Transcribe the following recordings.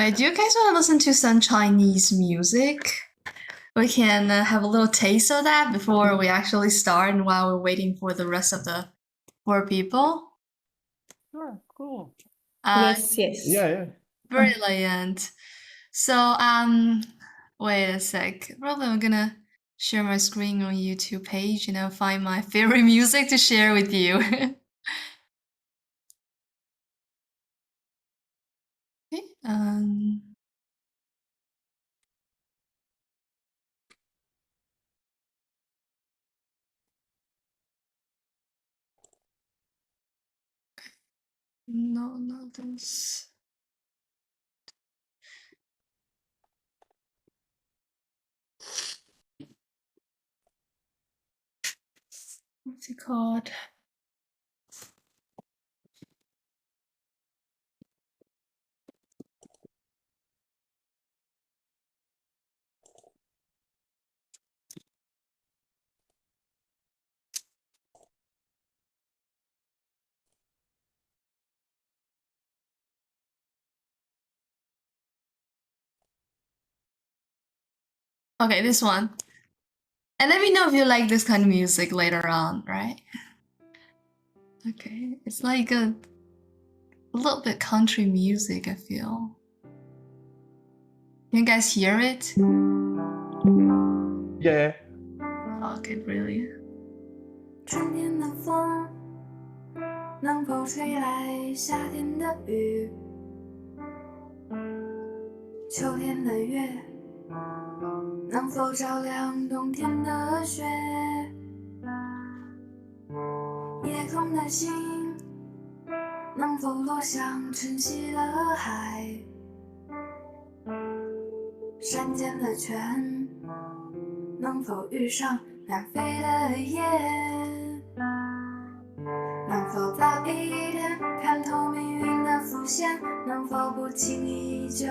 Anyway, do you guys want to listen to some Chinese music? We can have a little taste of that before we actually start and while we're waiting for the rest of the four people. Sure, cool. Yes. Yeah. Brilliant. So, wait a sec. Probably I'm gonna share my screen on YouTube page and I'll find my favorite music to share with you. Okay, no, not this. What's it called? Okay, this one. And let me know if you like this kind of music later on, right? Okay, it's like a little bit country music, I feel. Can you guys hear it? Yeah. Okay, brilliant. 春天的风能否吹来夏天的雨？秋天的月能否照亮冬天的雪？夜空的星能否落向晨曦的海？山间的泉能否遇上南飞的雁？能否早一点看透命运的浮现？能否不轻易就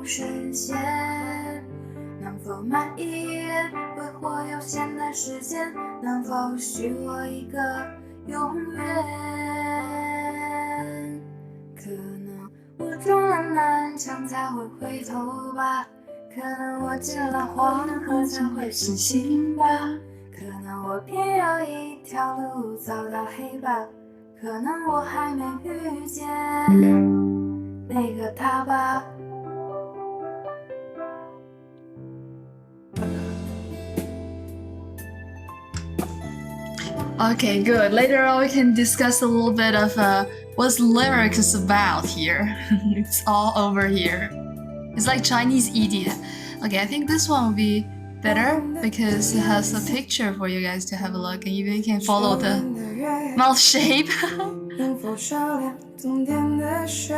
深陷？能否慢一点挥霍有限的时间？能否许我一个永远？可能我撞了南墙才会回头吧，可能我进了黄河才会死心吧，可能我偏要一条路走到黑吧，可能我还没遇见那个他吧。Okay, good. Later on, we can discuss a little bit of what lyrics is about here. It's all over here. It's like Chinese idiot. Okay, I think this one will be better because it has a picture for you guys to have a look, and you can follow the mouth shape. 能否照亮冬天的雪？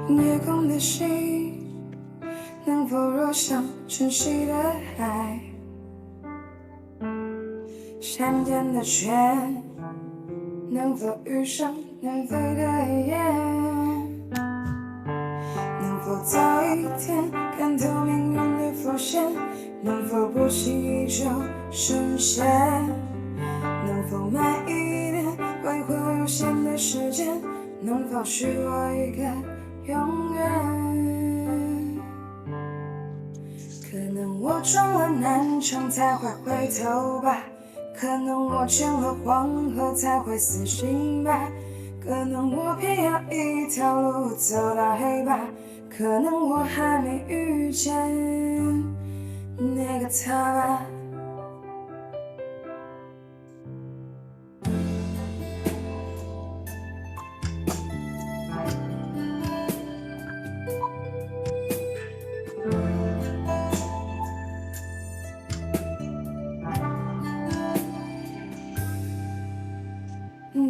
夜空的星能否落向晨曦的海？山间的泉能否遇上南飞的雁？能否早一天看透命运的浮现？能否不轻易就深陷？能否慢一点挥霍有限的时间？能否许我一个永远？可能我撞了南墙才会回头吧，可能我进了黄河才会死心吧，可能我偏要一条路走到黑吧，可能我还没遇见那个他吧。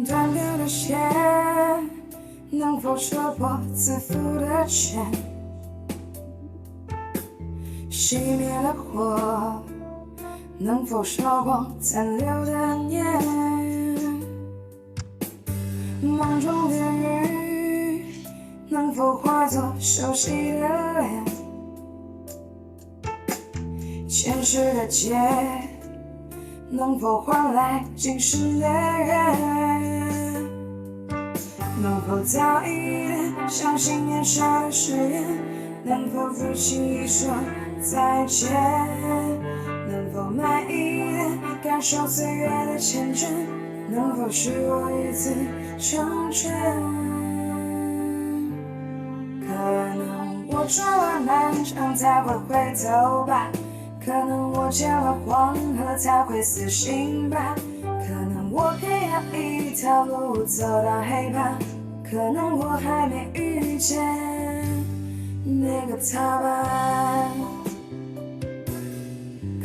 断掉的线能否戳破自负的圈？熄灭了火能否烧光残留的念？梦中的雨能否化作熟悉的脸？前世的劫能否换来今世的缘？能否早一点相信年少的誓言？能否负起一说再见？能否慢一点感受岁月的缱绻？能否许我一次成全？可能我撞了南墙才会回头吧，可能我见了黄河才会死心吧，可能我偏要一条路走到黑吧，可能我还没遇见那个他吧。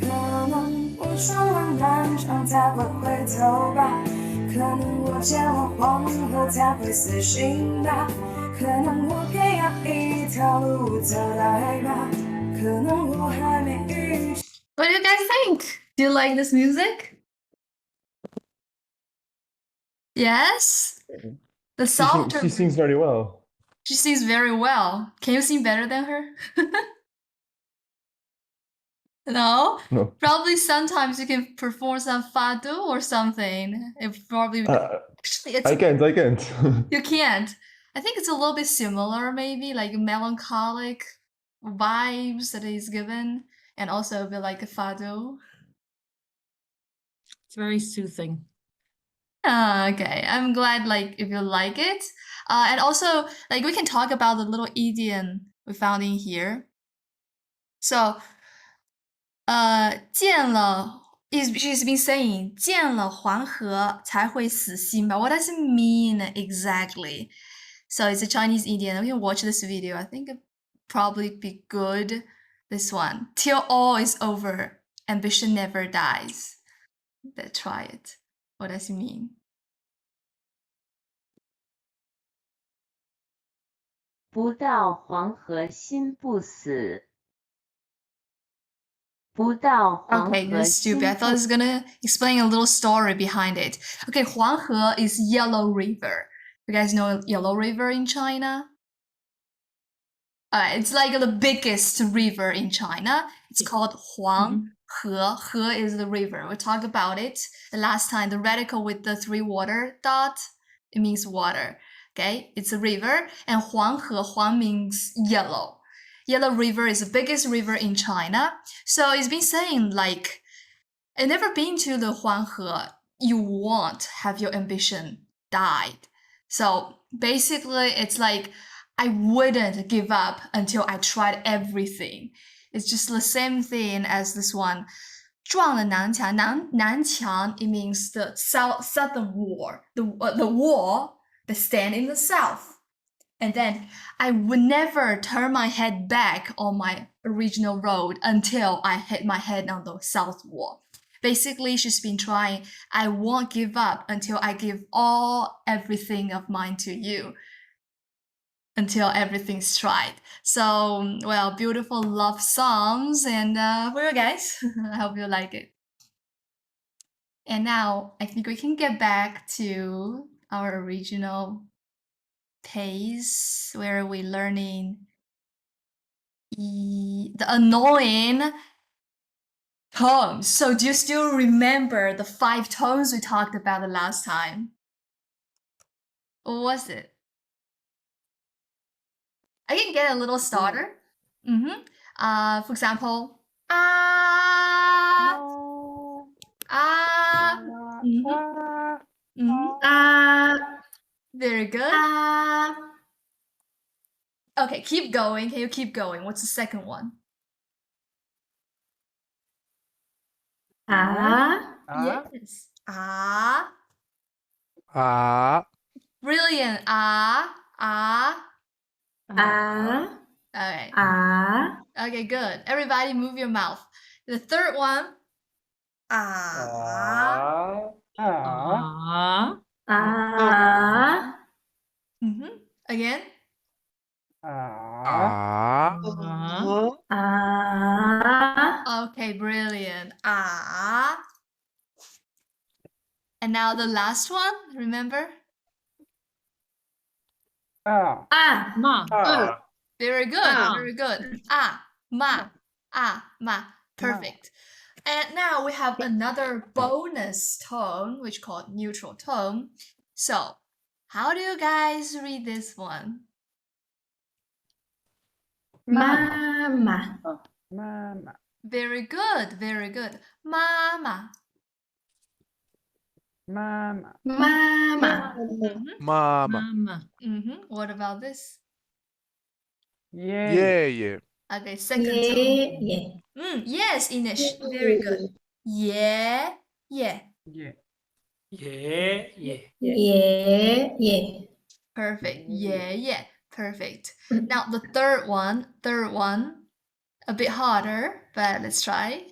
可能我撞了南墙才会回头吧，可能我见了黄河才会死心吧，可能我偏要一条路走到黑吧，可能我还没遇见。 What do you guys think? Do you like this music? Yes? The softer. She sings very well. She sings very well. Can you sing better than her? No? No. Probably sometimes you can perform some fado or something. It probably actually it's I can't. you can't. I think it's a little bit similar, maybe like melancholic vibes that is given, and also a bit like a fado. It's very soothing. Okay, I'm glad like if you like it. And also like we can talk about the little idiom we found in here. So, 见了 she's been saying 见了黄河才会死心吧. What does it mean exactly? So it's a Chinese idiom. We can watch this video. I think it'd probably be good. This one. Till all is over, ambition never dies. Let's try it. What does it mean? 不到黄河心不死。不到黄 Okay, 河 this is 心 stupid. I thought 不 I was gonna explain a little story behind it. Okay, Huanghe is Yellow River. You guys know Yellow River in China? It's like the biggest river in China. It's called Huanghe. He is the river. We talked about it the last time. The radical with the 3 water dot, it means water. Okay, it's a river. And Huang means yellow. Yellow River is the biggest river in China. So it's been saying like, I've never been to the Huanghe. You won't have your ambition died. So basically, it's like I wouldn't give up until I tried everything. It's just the same thing as this one. 撞了南墙. Nanqiang, it means the southern wall, the wall that stand in the south. And then I would never turn my head back on my original road until I hit my head on the south wall. Basically, she's been trying, I won't give up until I give everything of mine to you. Until everything's tried. So, well, beautiful love songs and for you guys. I hope you like it. And now I think we can get back to our original pace where we're learning the annoying tones. So do you still remember the 5 tones we talked about the last time? What was it? I can get a little starter. For example, ah, ah, ah. Very good. Okay, keep going. Can you keep going? What's the second one? Yes. Brilliant. Okay. Okay, good. Everybody move your mouth. The third one. Again. Okay, brilliant. And now the last one, remember? Ma. Very good, very good. Ma. Perfect. And now we have another bonus tone, which is called neutral tone. So, How do you guys read this one? Mama. Mama. Very good, very good. Mama. Mama. Mama. Mama. Mama. What about this? Yeah. Yeah. Okay, second tone. Yeah. Yes, Inish. Very good. Yeah. Yeah. Yeah. Perfect. Yeah. Perfect. Now the third one, a bit harder, but let's try.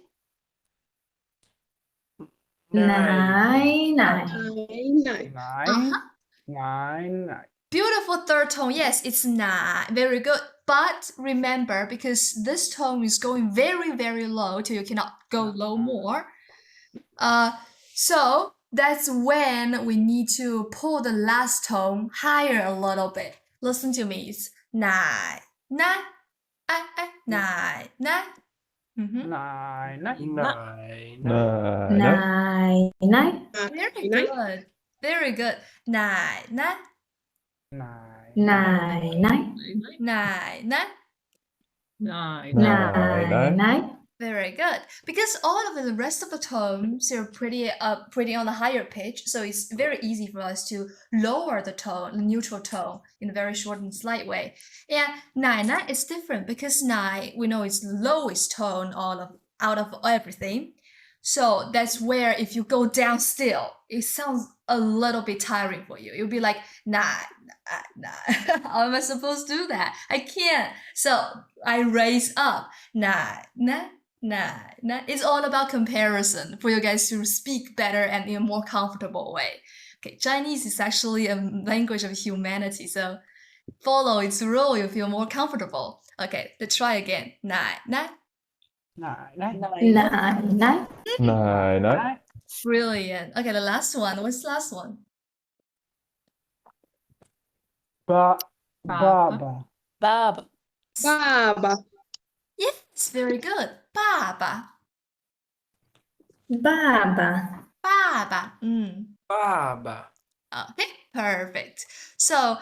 Nine. Nine. Uh-huh. Nine. Beautiful third tone. Yes, it's na. Very good. But remember, because this tone is going very, very low till you cannot go low more. So that's when we need to pull the last tone higher a little bit. Listen to me. It's nine, nine, nine, nine. Nine. Nine. Very good. Very good. Nine, nine, Nine. nine, nine. Nine. Very good. Because all of the rest of the tones are pretty on the higher pitch, so it's very easy for us to lower the tone, the neutral tone, in a very short and slight way. And nine is different because nine we know is the lowest tone out of everything. So that's where if you go down still, it sounds a little bit tiring for you. You'll be like, nah. How am I supposed to do that? I can't. So I raise up. Nah. It's all about comparison for you guys to speak better and in a more comfortable way. Okay, Chinese is actually a language of humanity, so follow its rule, you feel more comfortable. Okay, let's try again. Nine. Brilliant. Okay, the last one. What's the last one? Baba. Yes, very good. Baba. Okay, perfect. So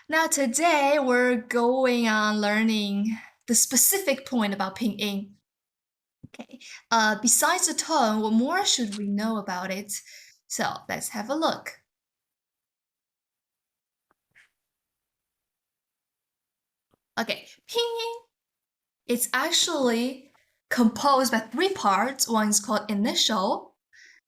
now today we're going on learning the specific point about pinyin. Okay. Besides the tone, what more should we know about it? So let's have a look. Okay, pinyin. It's actually composed by three parts. One is called initial.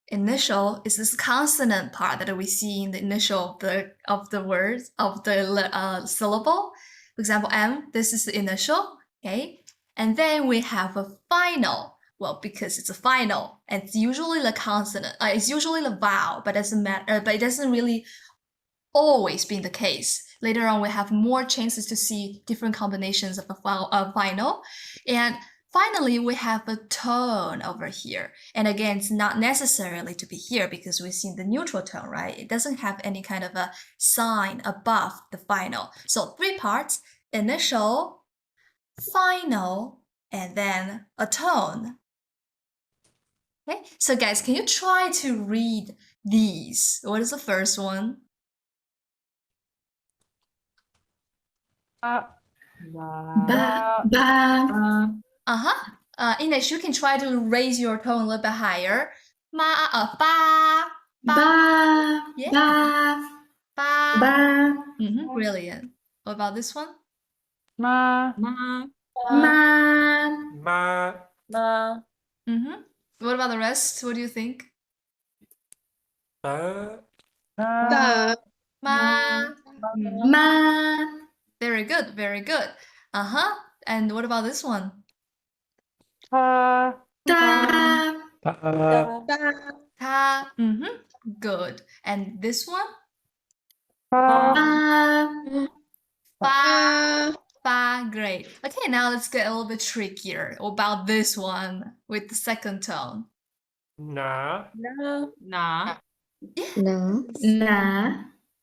Initial is this consonant part that we see in the initial of the words of the syllable. For example, M. This is the initial. Okay, and then we have a final. Well, because it's a final, and it's usually the consonant. It's usually the vowel, but doesn't matter. But it doesn't really always be the case. Later on, we have more chances to see different combinations of a final. And finally, we have a tone over here. And again, it's not necessarily to be here because we've seen the neutral tone, right? It doesn't have any kind of a sign above the final. So three parts: initial, final, and then a tone. Okay, so guys, can you try to read these? What is the first one? Ines, you can try to raise your tone a little bit higher. Ba. Yeah. Ba. Brilliant. What about this one? Ma. What about the rest? What do you think? Ma. Very good, very good. And what about this one? Ta. Good. And this one? Ba. Great. Okay, now let's get a little bit trickier. What about this one with the second tone? Na.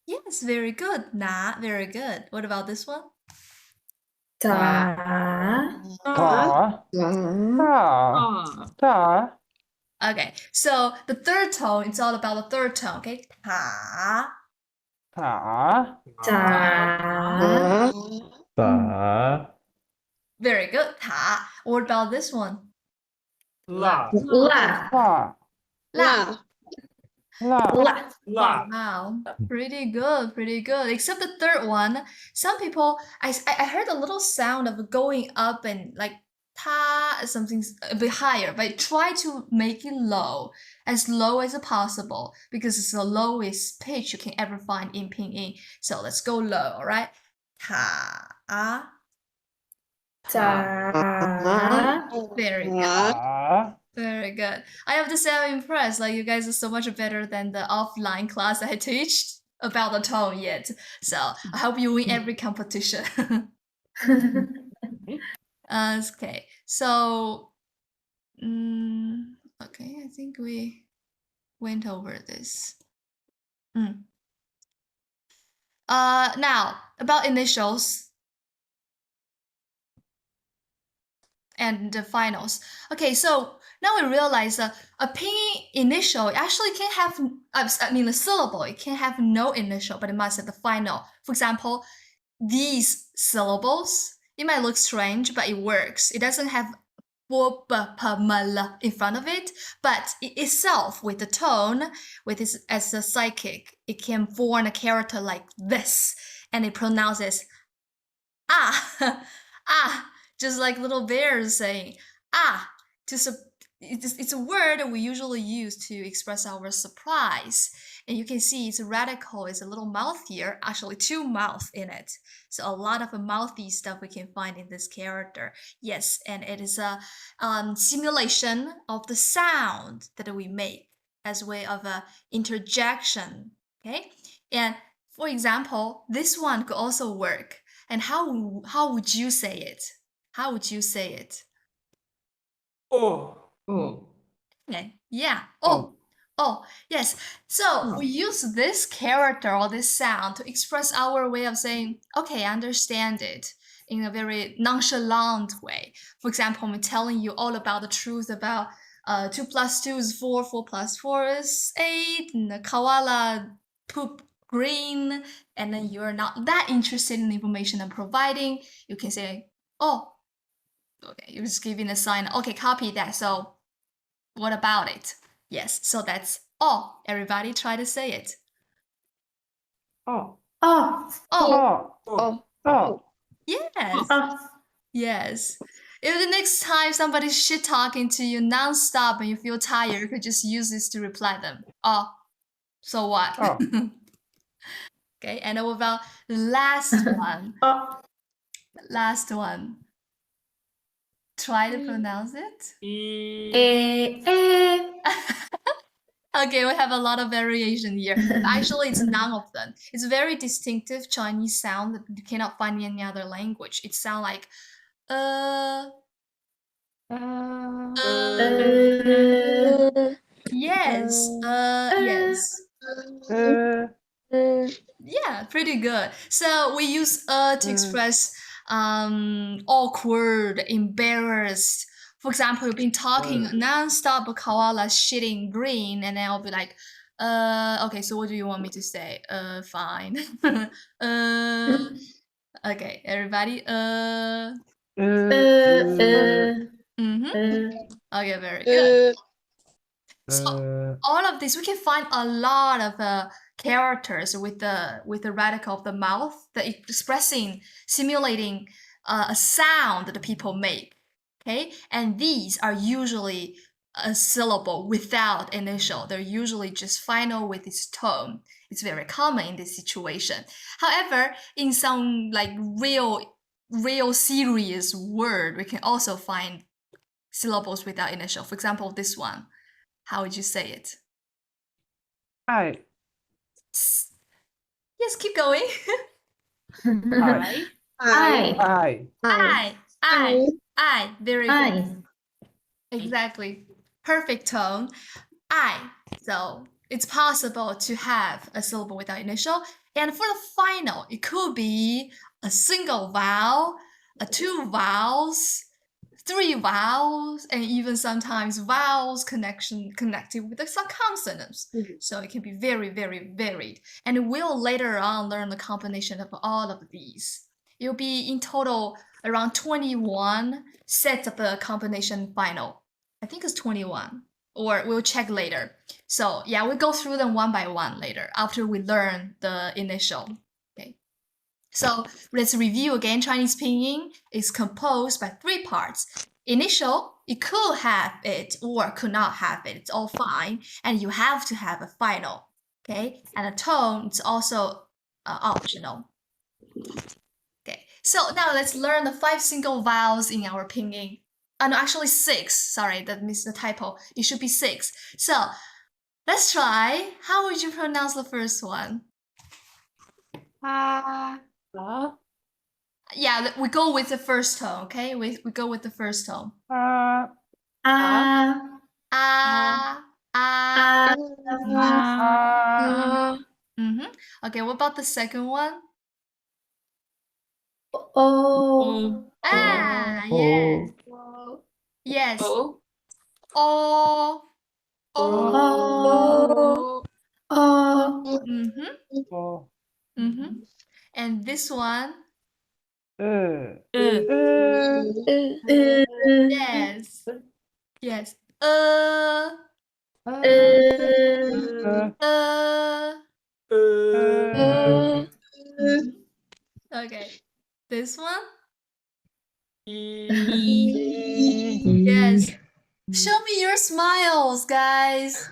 Yes, very good. Na, very good. What about this one? Ta. Okay, so the third tone, it's all about the third tone, okay? Ta. 자, 자, 자, Very good. 다. What about this one? 라, 라, 라. 라, 라, Wow, pretty good, pretty good. Except the third one, some people, I heard a little sound of going up and like ta something a bit higher, but try to make it low as possible because it's the lowest pitch you can ever find in Pinyin. So let's go low, all right? Ta. 자, Very good. 자, Very good. I have to say I'm impressed. Like you guys are so much better than the offline class I teach about the tone yet. So I hope you win every competition. Okay. So okay, I think we went over this. Now about initials and the finals. Okay, so now we realize a pinyin initial actually can have, the syllable, it can have no initial, but it must have the final. For example, these syllables, it might look strange, but it works. It doesn't have bo, b, p, m, l in front of it, but it itself, with the tone, with its as a psychic, it can form a character like this, and it pronounces ah, ah, just like little bears saying ah. It's a word that we usually use to express our surprise. And you can see it's radical, it's a little mouth here, actually two mouths in it. So a lot of mouthy stuff we can find in this character. Yes, and it is a simulation of the sound that we make as a way of a interjection. Okay, and for example, this one could also work. And how would you say it? How would you say it? 오, Okay, yeah. Oh, yes. So we use this character or this sound to express our way of saying, okay, I understand it in a very nonchalant way. For example, I'm telling you all about the truth about 2 plus 2 is 4, 4 plus 4 is 8, and the koala poop green, and then you're not that interested in the information I'm providing. You can say, oh, okay, you're just giving a sign, okay, copy that. So what about it? Yes, so that's all. Everybody try to say it. 어, Yes. Yes. If the next time somebody's shit talking to you non-stop and you feel tired, you could just use this to reply them. Oh, so what? Okay, and what about the last one? Last one. Try to pronounce it. Okay, we have a lot of variation here. Actually, it's none of them. It's a very distinctive Chinese sound that you cannot find in any other language. It sounds like yes, yes. Yeah, pretty good. So we use to express awkward, embarrassed. For example, you've been talking non-stop about koala shitting green, and then I'll be like, okay, so what do you want me to say? Fine. Okay, everybody, okay, very good. So all of this, we can find a lot of characters with the radical of the mouth that expressing, simulating a sound that the people make. Okay, and these are usually a syllable without initial. They're usually just final with its tone. It's very common in this situation. However, in some like real serious word, we can also find syllables without initial. For example, this one. How would you say it? I. Yes, keep going. I. Very good. Exactly. Perfect tone. I. So it's possible to have a syllable without initial. And for the final, it could be a single vowel, two vowels, three vowels, and even sometimes vowels connected with some consonants. So it can be very, very varied. And we'll later on learn the combination of all of these. It'll be in total around 21 sets of the combination final. I think it's 21, or we'll check later. So yeah, we'll go through them one by one later after we learn the initial. Okay. So let's review again. Chinese pinyin is composed by three parts. Initial, you could have it or could not have it. It's all fine. And you have to have a final. Okay. And a tone, it's also optional. Okay. So now let's learn the 5 single vowels in our pinyin. No, actually 6. Sorry, that missed the typo. It should be 6. So let's try. How would you pronounce the first one? Yeah, we go with the first tone, okay? We go with the first tone. Ah. Mm-hmm. Okay, what about the second one? Ah, yes. Yes. Mm-hmm. Mm-hmm. And this one? Yes. Yes. Okay. This one? Yes. Show me your smiles, guys.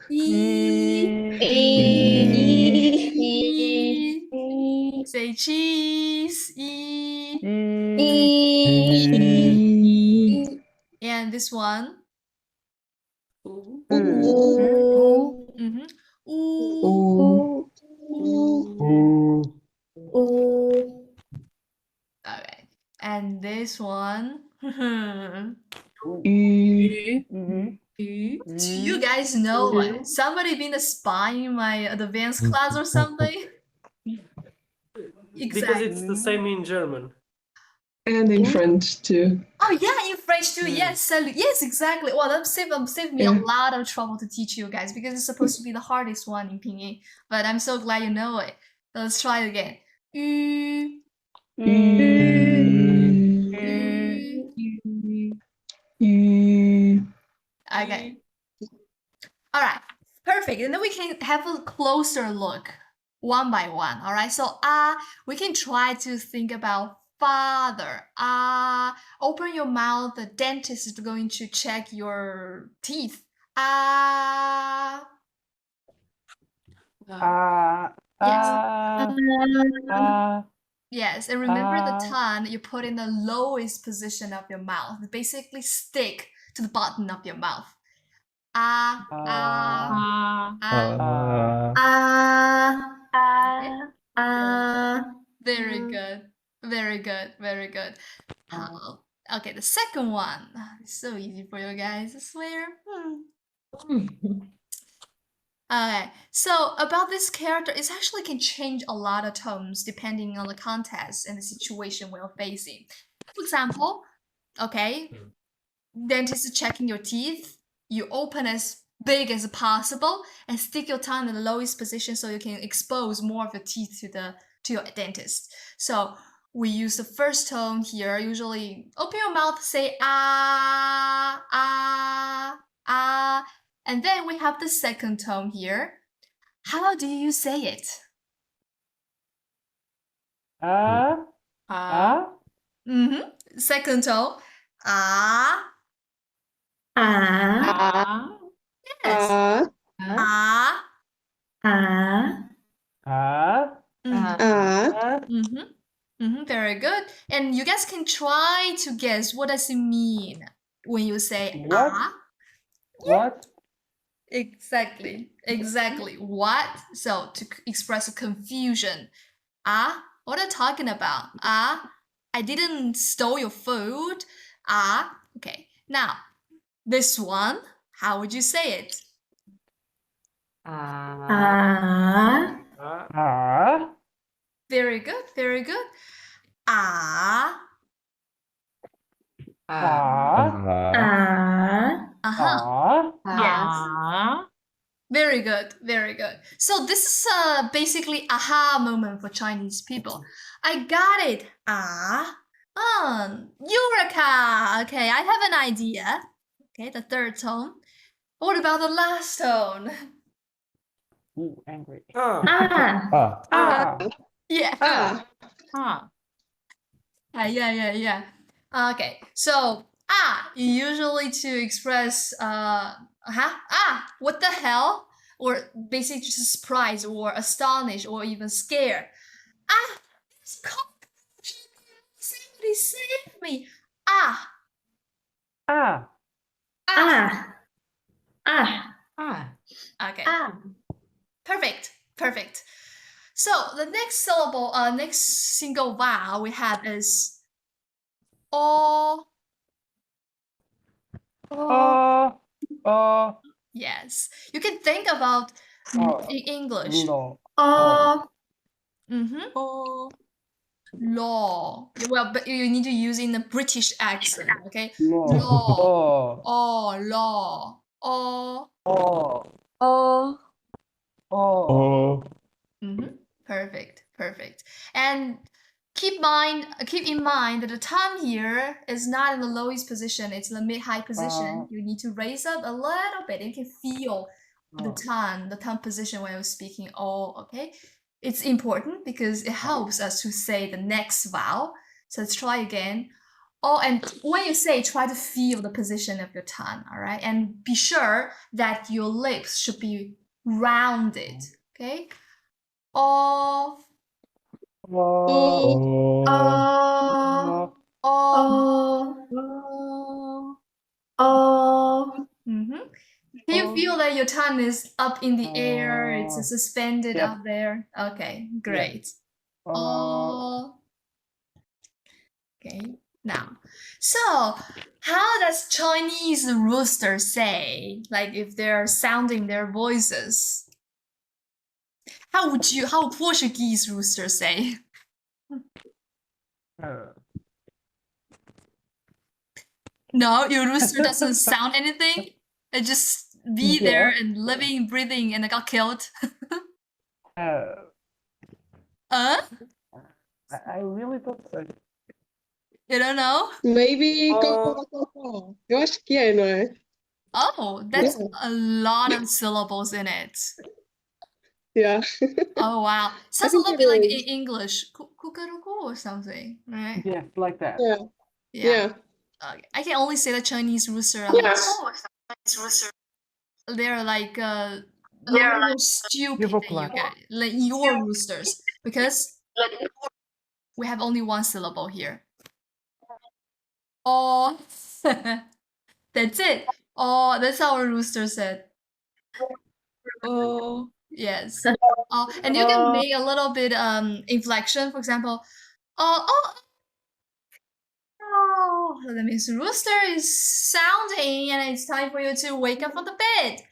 Say cheese. And this one? Mm-hmm. Okay. And this one? Do you guys know somebody been a spy in my advanced class or something? Because it's the same in German. And in French too. Oh yeah, in French too. Yes, yes, exactly. Well, that saved me a lot of trouble to teach you guys because it's supposed to be the hardest one in pinyin. But I'm so glad you know it. So let's try it again. Okay. All right. Perfect. And then we can have a closer look one by one. All right. So we can try to think about father. Open your mouth. The dentist is going to check your teeth. Yes. Yes, and remember the tongue you put in the lowest position of your mouth. Basically stick to the bottom of your mouth. Very good. Very good. Very good. Okay, the second one. It's so easy for you guys, I swear. Okay, so about this character, it actually can change a lot of tones depending on the context and the situation we're facing. For example, okay, dentist is checking your teeth. You open as big as possible and stick your tongue in the lowest position so you can expose more of your teeth to your dentist. So we use the first tone here. Usually, open your mouth, say and then we have the second tone here. How do you say it? Second tone. Yes. Very good. And you guys can try to guess what does it mean when you say What? Exactly. What? So to express a confusion. What are you talking about? I didn't stole your food. Okay. Now, this one, how would you say it? Very good. Uh-huh. Ah. Very good, very good. So this is basically aha moment for Chinese people. I got it. Eureka. Okay, I have an idea. Okay, the third tone. What about the last tone? Ooh, angry. Ah. Yeah. Ah. Yeah. Okay, so usually to express what the hell, or basically just surprise or astonished or even scared. It's cockroach! Somebody save me! Ah. Okay. Perfect. So the next syllable, next single vowel we have is o. Yes, you can think about in English. Law. Mm-hmm. Law. Well, but you need to use in a British accent, okay? Law. Oh. Law. Oh. Mm-hmm. Perfect. And keep in mind that the tongue here is not in the lowest position, it's in the mid-high position. You need to raise up a little bit. You can feel the tongue position when you're speaking okay? It's important because it helps us to say the next vowel. So let's try again. And when you say, try to feel the position of your tongue, all right? And be sure that your lips should be rounded, okay? Oh. Mm-hmm. Can you feel that your tongue is up in the air? It's suspended Yep. up there. Okay, great. Okay, now, so how does Chinese rooster say? Like if they're sounding their voices, how would Portuguese rooster say? No, your rooster doesn't sound anything. It just be there and living, breathing, and it got killed. I really don't say. You don't know? Maybe go. Eu acho que é, não é? Oh, that's a lot of syllables in it. Yeah. Oh wow, sounds a think little it bit like is. in English, kukaruku or something, right? Yeah, like that. Yeah. Okay. I can only say the Chinese rooster. They're like more stupid than you guys, like your roosters, because we have only one syllable here. Oh, that's it. Oh, that's how a rooster said. Oh, yes. And you can make a little bit inflection, for example. Oh. So that means rooster is sounding and it's time for you to wake up from the bed.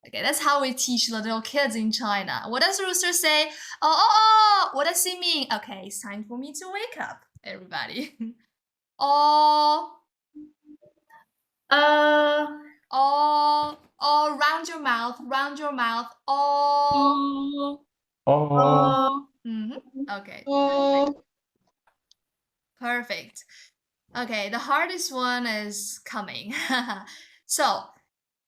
Okay, that's how we teach the little kids in China. What does rooster say? What does it mean? Okay, it's time for me to wake up, everybody. Round your mouth. Okay. Perfect. Okay, the hardest one is coming. So,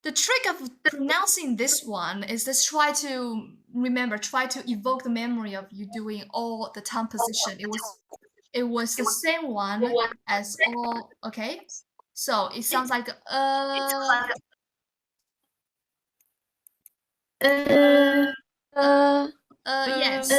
the trick of pronouncing this one is just try to evoke the memory of you doing all the tongue position. It was the same one as all, okay? So it sounds like yes.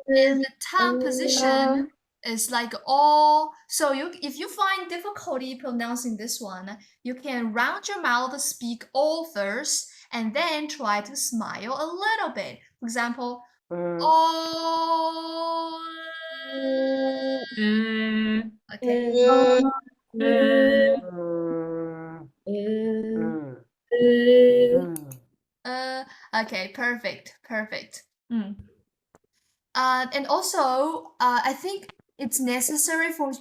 And the tongue position is like all. So if you find difficulty pronouncing this one, you can round your mouth, speak all first, and then try to smile a little bit. For example, okay. Okay, perfect. And also, I think it's necessary for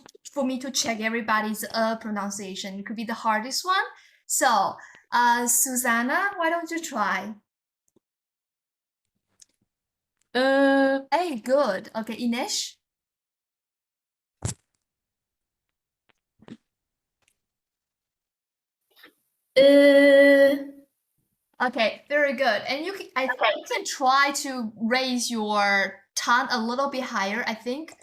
me to check everybody's pronunciation. It could be the hardest one. So, Susanna, why don't you try? Hey, good. Okay, Ines? Okay, very good. And I think you can try to raise your tongue a little bit higher, I think.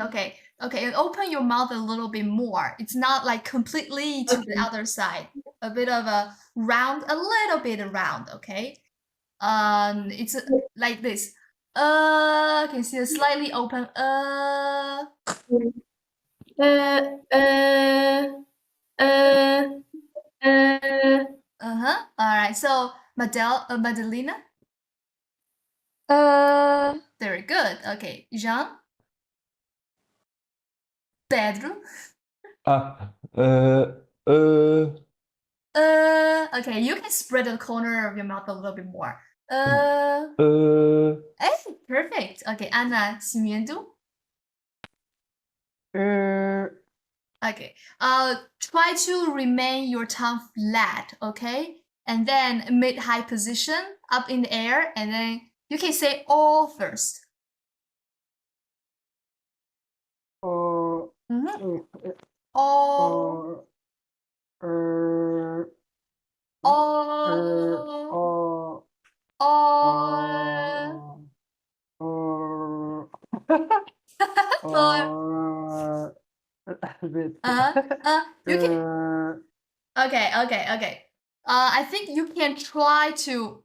Okay, and open your mouth a little bit more. It's not like completely to the other side. A bit of a little bit around, okay? It's like this. Can you see a slightly open All right. So, Madelina? Very good. Okay. Jean? Pedro? Okay, you can spread the corner of your mouth a little bit more. Hey, perfect. Okay, Anna, Simiendo? Okay. Try to remain your tongue flat, okay? And then mid-high position, up in the air, and then you can say all first. All. All. You can. Okay. I think you can try to.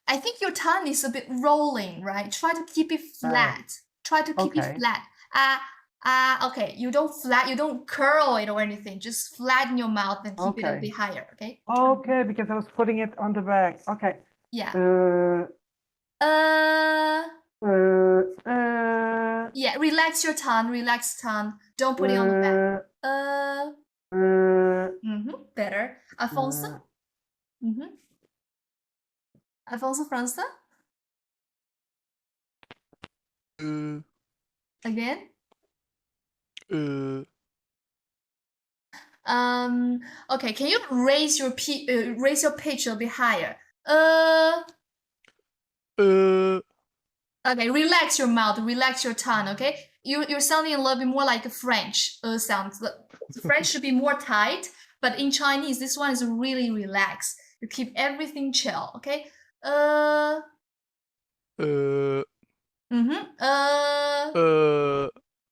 I think your tongue is a bit rolling, right? Try to keep it flat. Try to keep it flat. Okay. You don't curl it or anything. Just flatten your mouth and keep it a bit higher, okay? Okay, because I was putting it on the back. Okay. Yeah. Yeah, relax your tongue, Don't put it on the back. Better. Alfonso? Alfonso França? Again? Okay, can you raise your pitch a bit higher? Okay, relax your mouth, relax your tongue, okay? You're sounding a little bit more like a French sound. The French should be more tight, but in Chinese, this one is really relaxed. You keep everything chill, okay?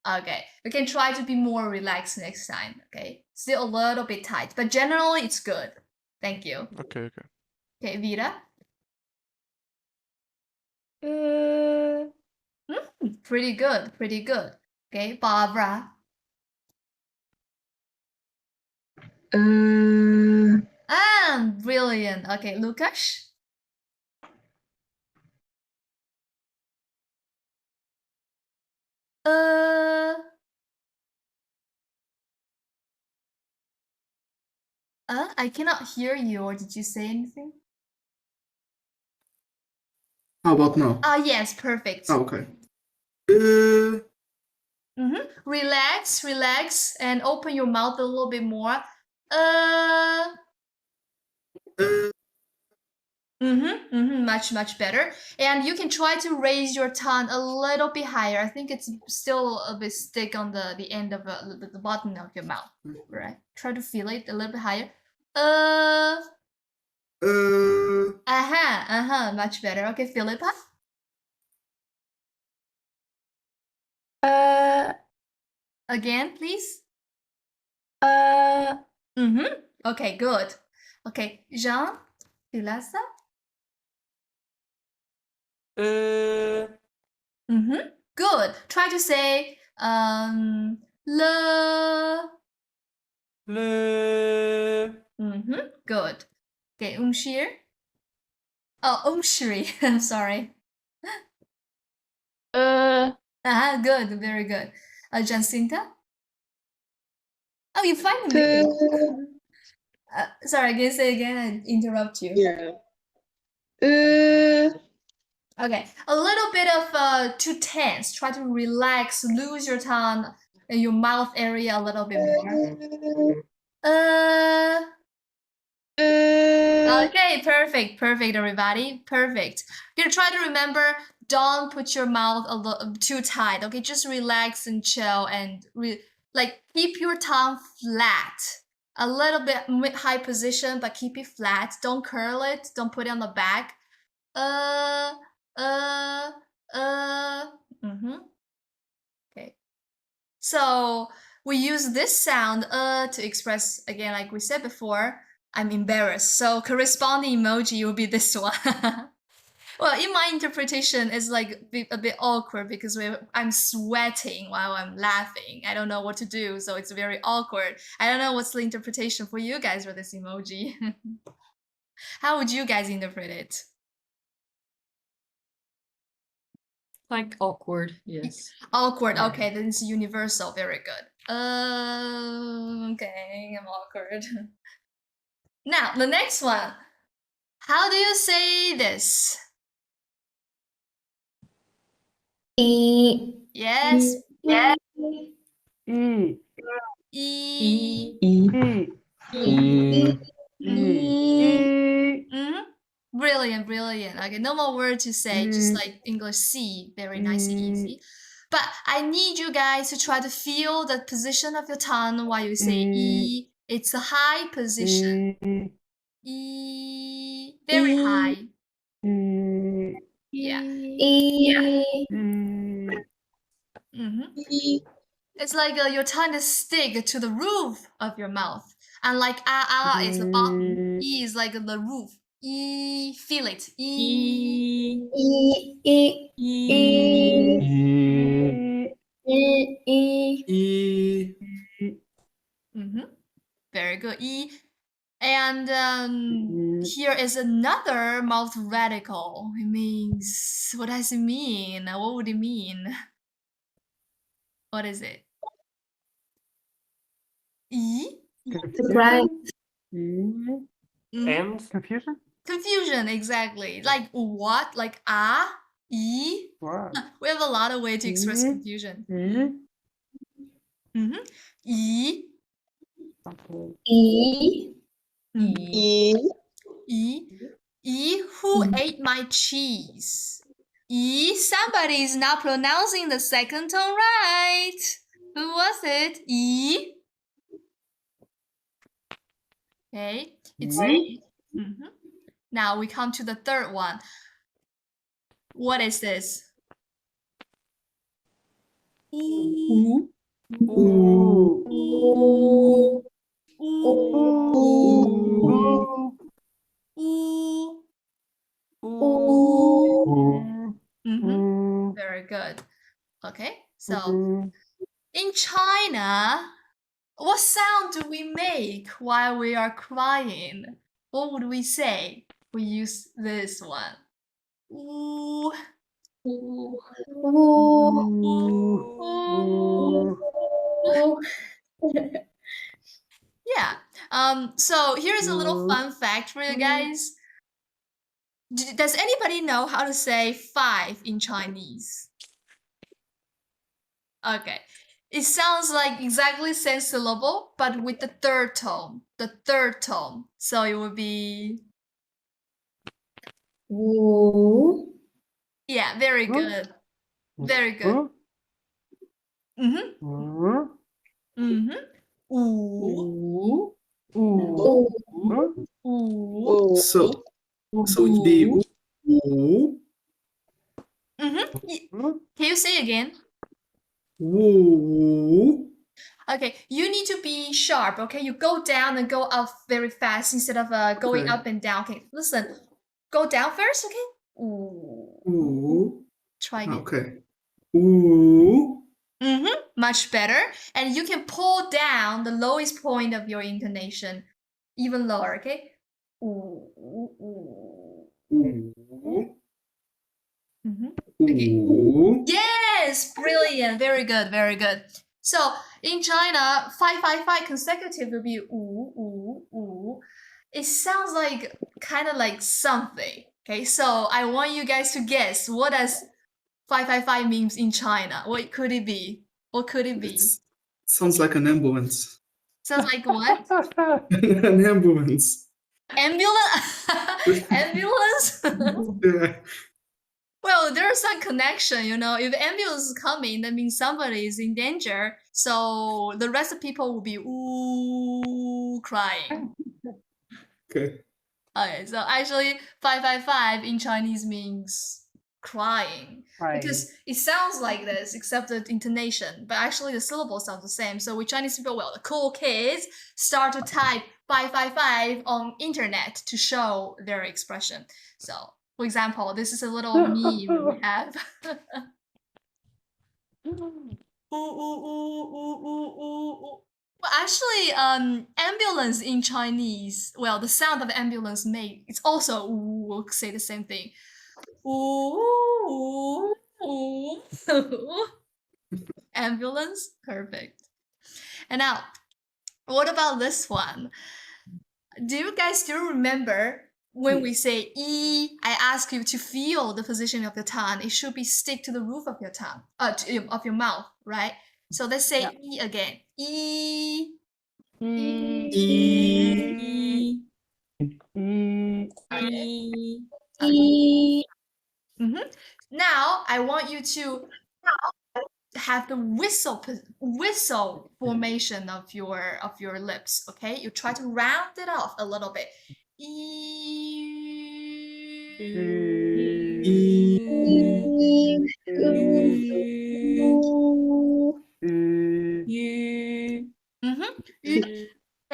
Okay, we can try to be more relaxed next time, okay? Still a little bit tight, but generally it's good. Thank you. Okay. Okay, Vida? Pretty good. Okay, Barbara? Brilliant. Okay, Lucas? I cannot hear you, or did you say anything? How about now? Yes, perfect. Oh, okay. Relax, and open your mouth a little bit more. Much better. And you can try to raise your tongue a little bit higher. I think it's still a bit stick on the end of the bottom of your mouth, right? Try to feel it a little bit higher. Much better. Okay, Philippa? Again, please. Okay, good. Okay, Jean, Pilasa? Good. Try to say le. Good. Okay, Umshir. Oh, Umshri. I'm sorry. Good. Very good. Jacinta. Oh, you finally. Sorry, I can say again and interrupt you. Yeah. Okay, a little bit of too tense. Try to relax, lose your tongue, your mouth area a little bit more. Okay, perfect, everybody, perfect. You're gonna try to remember. Don't put your mouth a little too tight. Okay, just relax and chill, and like keep your tongue flat. A little bit mid-high position, but keep it flat. Don't curl it. Don't put it on the back. Uh, uh, Okay. So we use this sound to express, again, like we said before, I'm embarrassed. So corresponding emoji will be this one. Well, in my interpretation, it's like a bit awkward because I'm sweating while I'm laughing. I don't know what to do, so it's very awkward. I don't know what's the interpretation for you guys for this emoji. How would you guys interpret it? Like awkward, yes. Awkward. Okay, then it's universal. Very good. Okay, I'm awkward. Now, the next one. How do you say this? Yes. E. E. E. E. E. Brilliant, brilliant. Okay, no more word to say, just like English C. Very nice and easy. But I need you guys to try to feel the position of your tongue while you say E. It's a high position. E. Very high. Yeah. It's like your tongue is stick to the roof of your mouth. And like is the bottom. E is like the roof. E, feel it. E. E. Very good. E. And here is another mouth radical. It means, what does it mean? What would it mean? What is it? E? Right. And Confusion? Confusion, exactly. Like what? Like E? What? We have a lot of ways to express confusion. E. E. Who ate my cheese? E. Somebody is not pronouncing the second tone right. Who was it? E. Okay, it's E. Now we come to the third one. What is this? Ooh. Very good. Okay, so in China, what sound do we make while we are crying? What would we say? We use this one. Ooh. Yeah. So here's a little fun fact for you guys. Does anybody know how to say 5 in Chinese? Okay. It sounds like exactly same syllable, but with the third tone. The third tone. So it would be... Yeah, very good. Very good. So it'd be ooh. Can you say again? Ooh. Okay, you need to be sharp, okay? You go down and go up very fast instead of going up and down. Okay, listen. Go down first, okay? Ooh. Try again. Okay. Ooh. Much better. And you can pull down the lowest point of your intonation even lower, okay? Ooh. Yes, brilliant. Very good, very good. So in China, 555 consecutive will be ooh, ooh, ooh. It sounds like kind of like something. Okay, so I want you guys to guess what does 555 means in China. What could it be? What could it be? Sounds like an ambulance. Sounds like what? An ambulance. Ambulance? Ambulance? Yeah. Well, there's some connection, you know. If ambulance is coming, that means somebody is in danger. So the rest of people will be ooh crying. Okay. Okay, so actually 555 in Chinese means crying. Because it sounds like this, except the intonation. But actually the syllables sound the same. So with Chinese people, well, the cool kids start to type 555 on internet to show their expression. So, for example, this is a little meme we have. Ooh, ooh, ooh, ooh, ooh, ooh, ooh. Well, actually, ambulance in Chinese, well, the sound of ambulance it's also ooh, we'll say the same thing. Ooh, ooh, ooh. Ambulance, perfect. And now, what about this one? Do you guys still remember when we say "e"? I ask you to feel the position of your tongue. It should be stick to the roof of your tongue, of your mouth, right? So let's say "e" again. E. E. Now I want you to have the whistle formation of your lips. Okay, you try to round it off a little bit.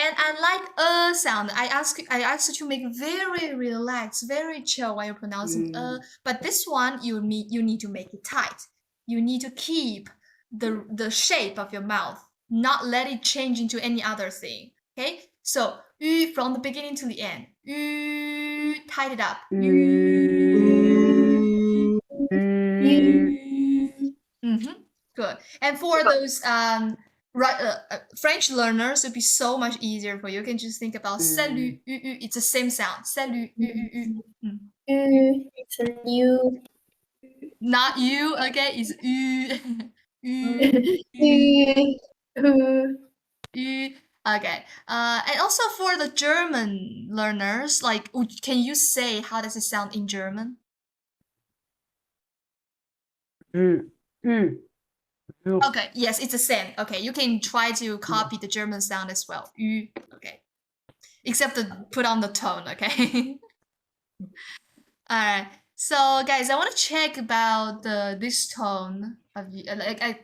And I like sound. I ask you to make very relaxed, very chill while you're pronouncing but this one you need to make it tight. You need to keep the shape of your mouth, not let it change into any other thing. Okay? So from the beginning to the end. Tight it up. Good. And for those French learners, it'd be so much easier for you. You can just think about salut. It's the same sound. Salut. It's a new. Not you, okay? It's Okay. And also for the German learners, like, can you say how does it sound in German? Okay, yes, it's the same. Okay, you can try to copy the German sound as well. Okay. Except to put on the tone, okay? Alright. So guys, I want to check about this tone of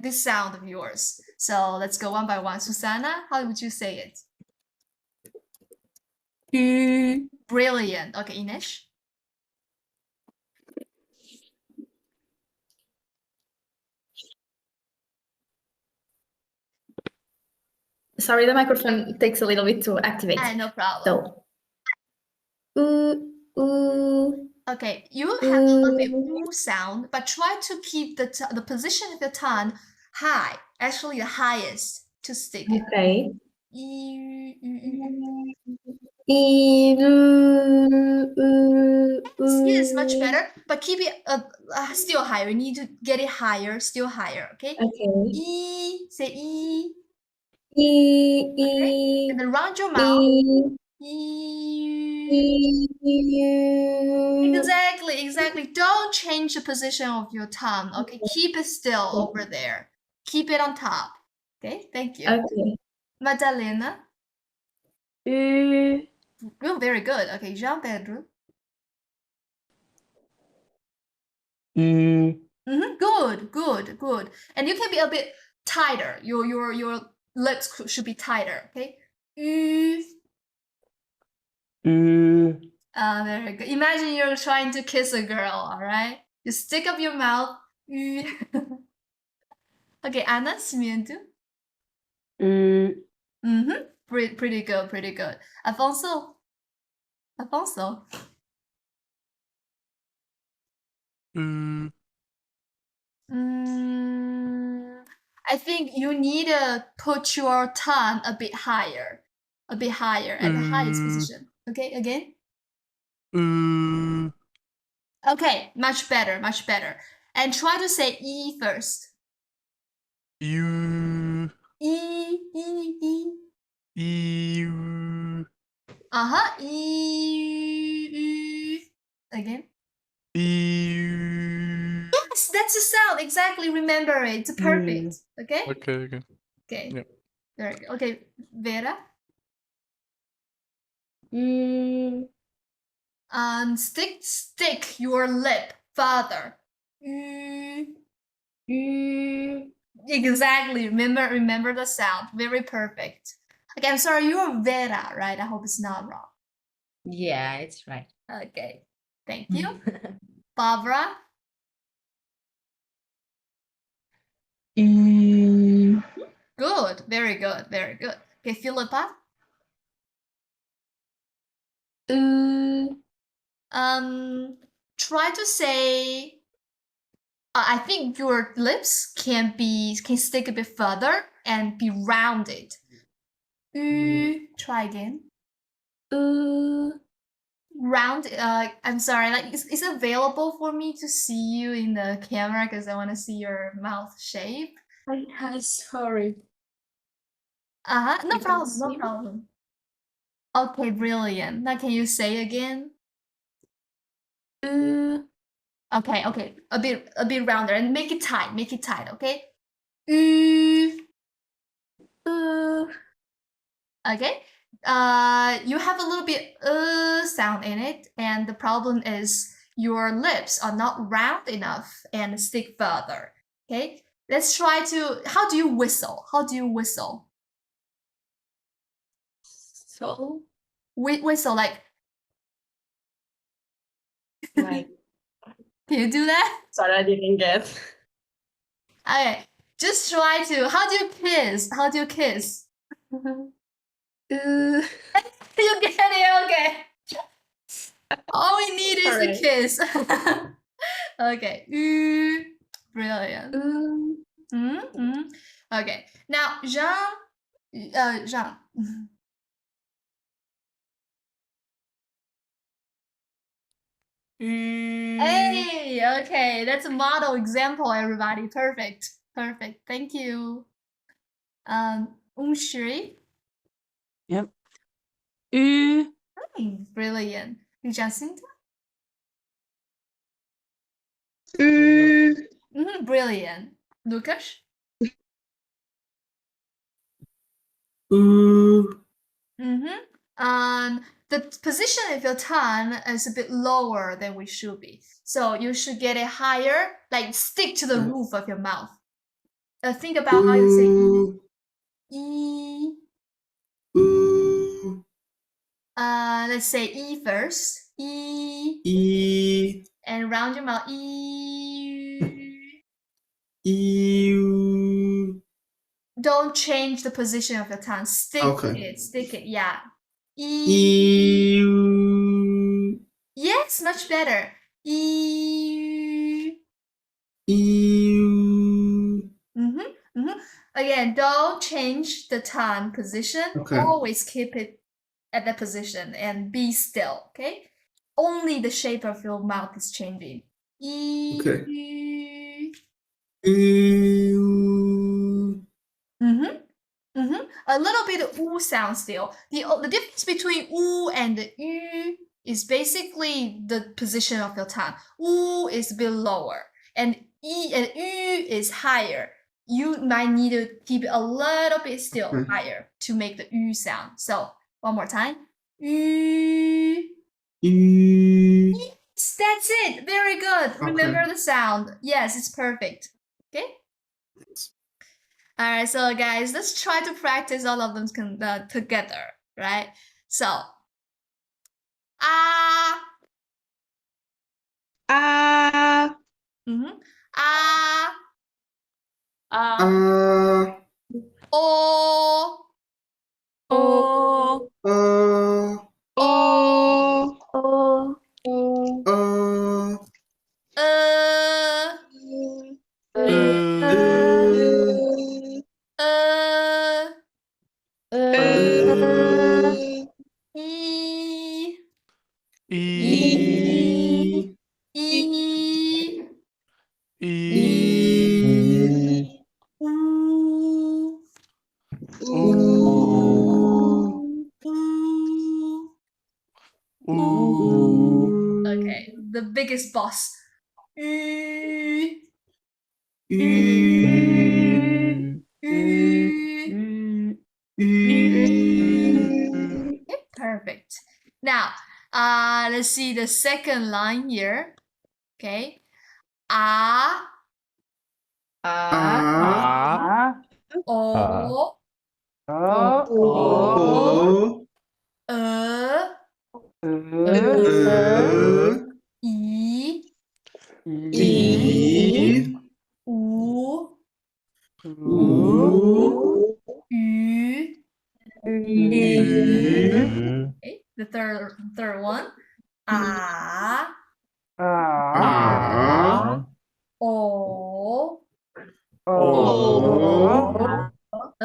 this sound of yours. So let's go one by one. Susanna, how would you say it? Brilliant. Okay, Ines? Sorry, the microphone takes a little bit to activate. No problem. So, okay, you have a little bit ooh sound, but try to keep the position of your tongue high, actually the highest to stick. Okay. Yes, much better, but keep it still higher. You need to get it higher, still higher, okay? Okay. Say E. Okay? And then round your mouth. Exactly. Don't change the position of your tongue, okay? Keep it still over there. Keep it on top. Okay, thank you. Okay. Madalena? Oh, very good. Okay, Jean Pedro? Good. And you can be a bit tighter. Your lips should be tighter, okay? Very good. Imagine you're trying to kiss a girl, alright? You stick up your mouth. Okay, Anna, simiento. Pretty good. Alfonso? I think you need to put your tongue a bit higher at the highest position. Okay, again? Okay, much better, much better. And try to say E first. You. E, E, E. You. E. Again. You. Yes, that's the sound. Exactly. Remember it. It's perfect. Okay. Okay. Okay. Yeah. Very good. Okay, Vera. Stick your lip further. Exactly. Remember the sound. Very perfect. Okay, I'm sorry. You're Vera, right? I hope it's not wrong. Yeah, it's right. Okay. Thank you. Barbara. Good. Very good. Very good. Okay, Philippa. Try to say. I think your lips can stick a bit further and be rounded. Try again. Round. I'm sorry. Like, is it available for me to see you in the camera because I want to see your mouth shape? Sorry. No You can problem. No see? problem. Okay, brilliant. Now, can you say again? Okay, a bit rounder and make it tight. Make it tight. Okay. Okay. You have a little bit sound in it, and the problem is your lips are not round enough and stick further. Okay. Let's try to. How do you whistle? How do you whistle? So, Whistle like. like, Can you do that? sorry, I didn't get. Okay. Just try to. How do you kiss? How do you kiss? You get it, okay. All we need is Alright. a kiss. Okay. Brilliant. Okay. Now, Jean. Hey, okay. That's a model example, everybody. Perfect. Perfect. Thank you. Shiri. Yep. Brilliant. Jacinta. Brilliant. Lucas. The position of your tongue is a bit lower than we should be. So you should get it higher, like stick to the roof of your mouth. Think about how you say E. Let's say E first. E. E. And round your mouth. E. E. Don't change the position of your tongue. Stick it. Stick it. Yeah. E. Yes, much better. E. Again, don't change the tongue position. Okay. Always keep it at that position and be still. Okay. Only the shape of your mouth is changing. E. Okay. A little bit of oo sound still. The difference between oo and the yu is basically the position of your tongue. Oo is a bit lower, and e and yu is higher. You might need to keep it a little bit still higher to make the yu sound. So one more time. Yu. Yes, that's it. Very good. Okay. Remember the sound. Yes, it's perfect. Okay. All right, so guys, let's try to practice all of them together, right? So, ah, ah, o, e, biggest boss. Ü, ü, ü. ü, Okay, perfect. Now, let's see the second line here. Okay. A, a, o, o, e, e, i, i, u, u, ü. ü, Okay, the third one. A, a, o, o, e,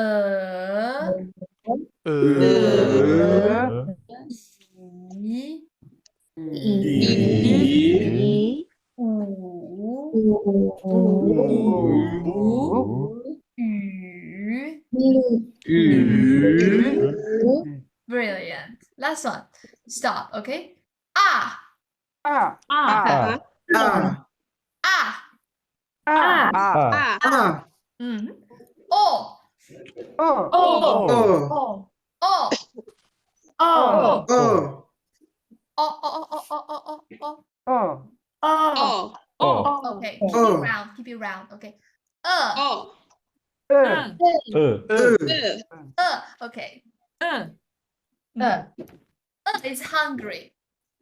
i, i, u, ü. Brilliant. Last one. Stop. Okay. Ah, Ah. a, ah. a, Mm-hmm. Oh, o, oh, o, oh, o, oh, oh, oh, oh. Oh. Okay. Keep it oh, round. Keep it round. Okay. Oh. Okay. Is hungry.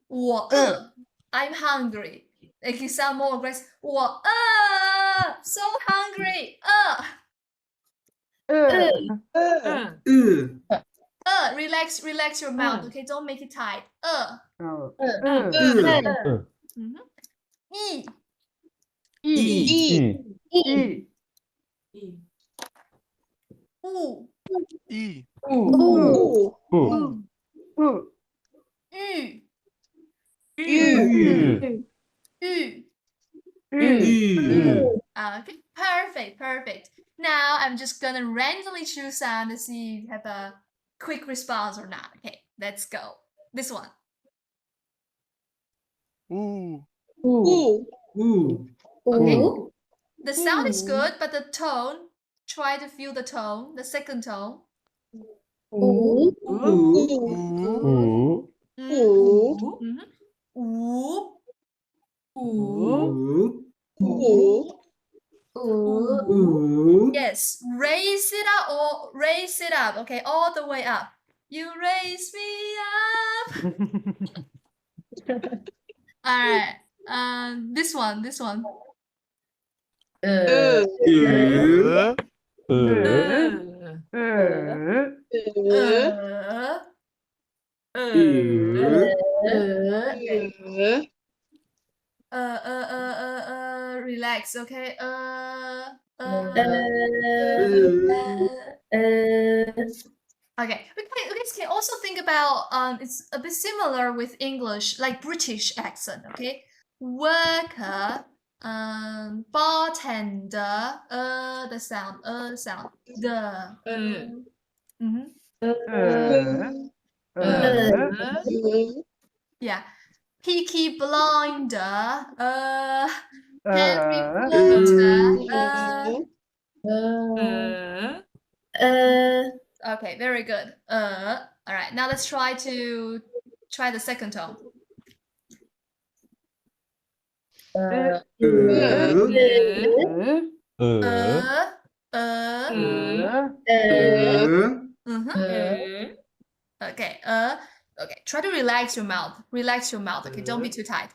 我饿 I'm hungry. Like you sound more aggressive. 我饿 so hungry. Relax your mouth. Okay, don't make it tight. Mhm. 一 物 玉 Okay, perfect. Now I'm just gonna randomly choose sound to see if you have a quick response or not. Okay, let's go. This one. Okay. The sound is good, but the tone, try to feel the tone, the second tone. Mm, mhm. Yes, raise it up or raise it up. Okay, all the way up. You raise me up. All right. This one. Relax, okay? Okay, we can also think about it's a bit similar with English, like British accent, okay? Worker, bartender, the sound, the. Mhm. Yeah. Peaky Blinder, Harry Potter, Okay, very good. All right, now let's try the second tone. Mhm. Okay, okay, try to relax your mouth. Relax your mouth, okay? Don't be too tight.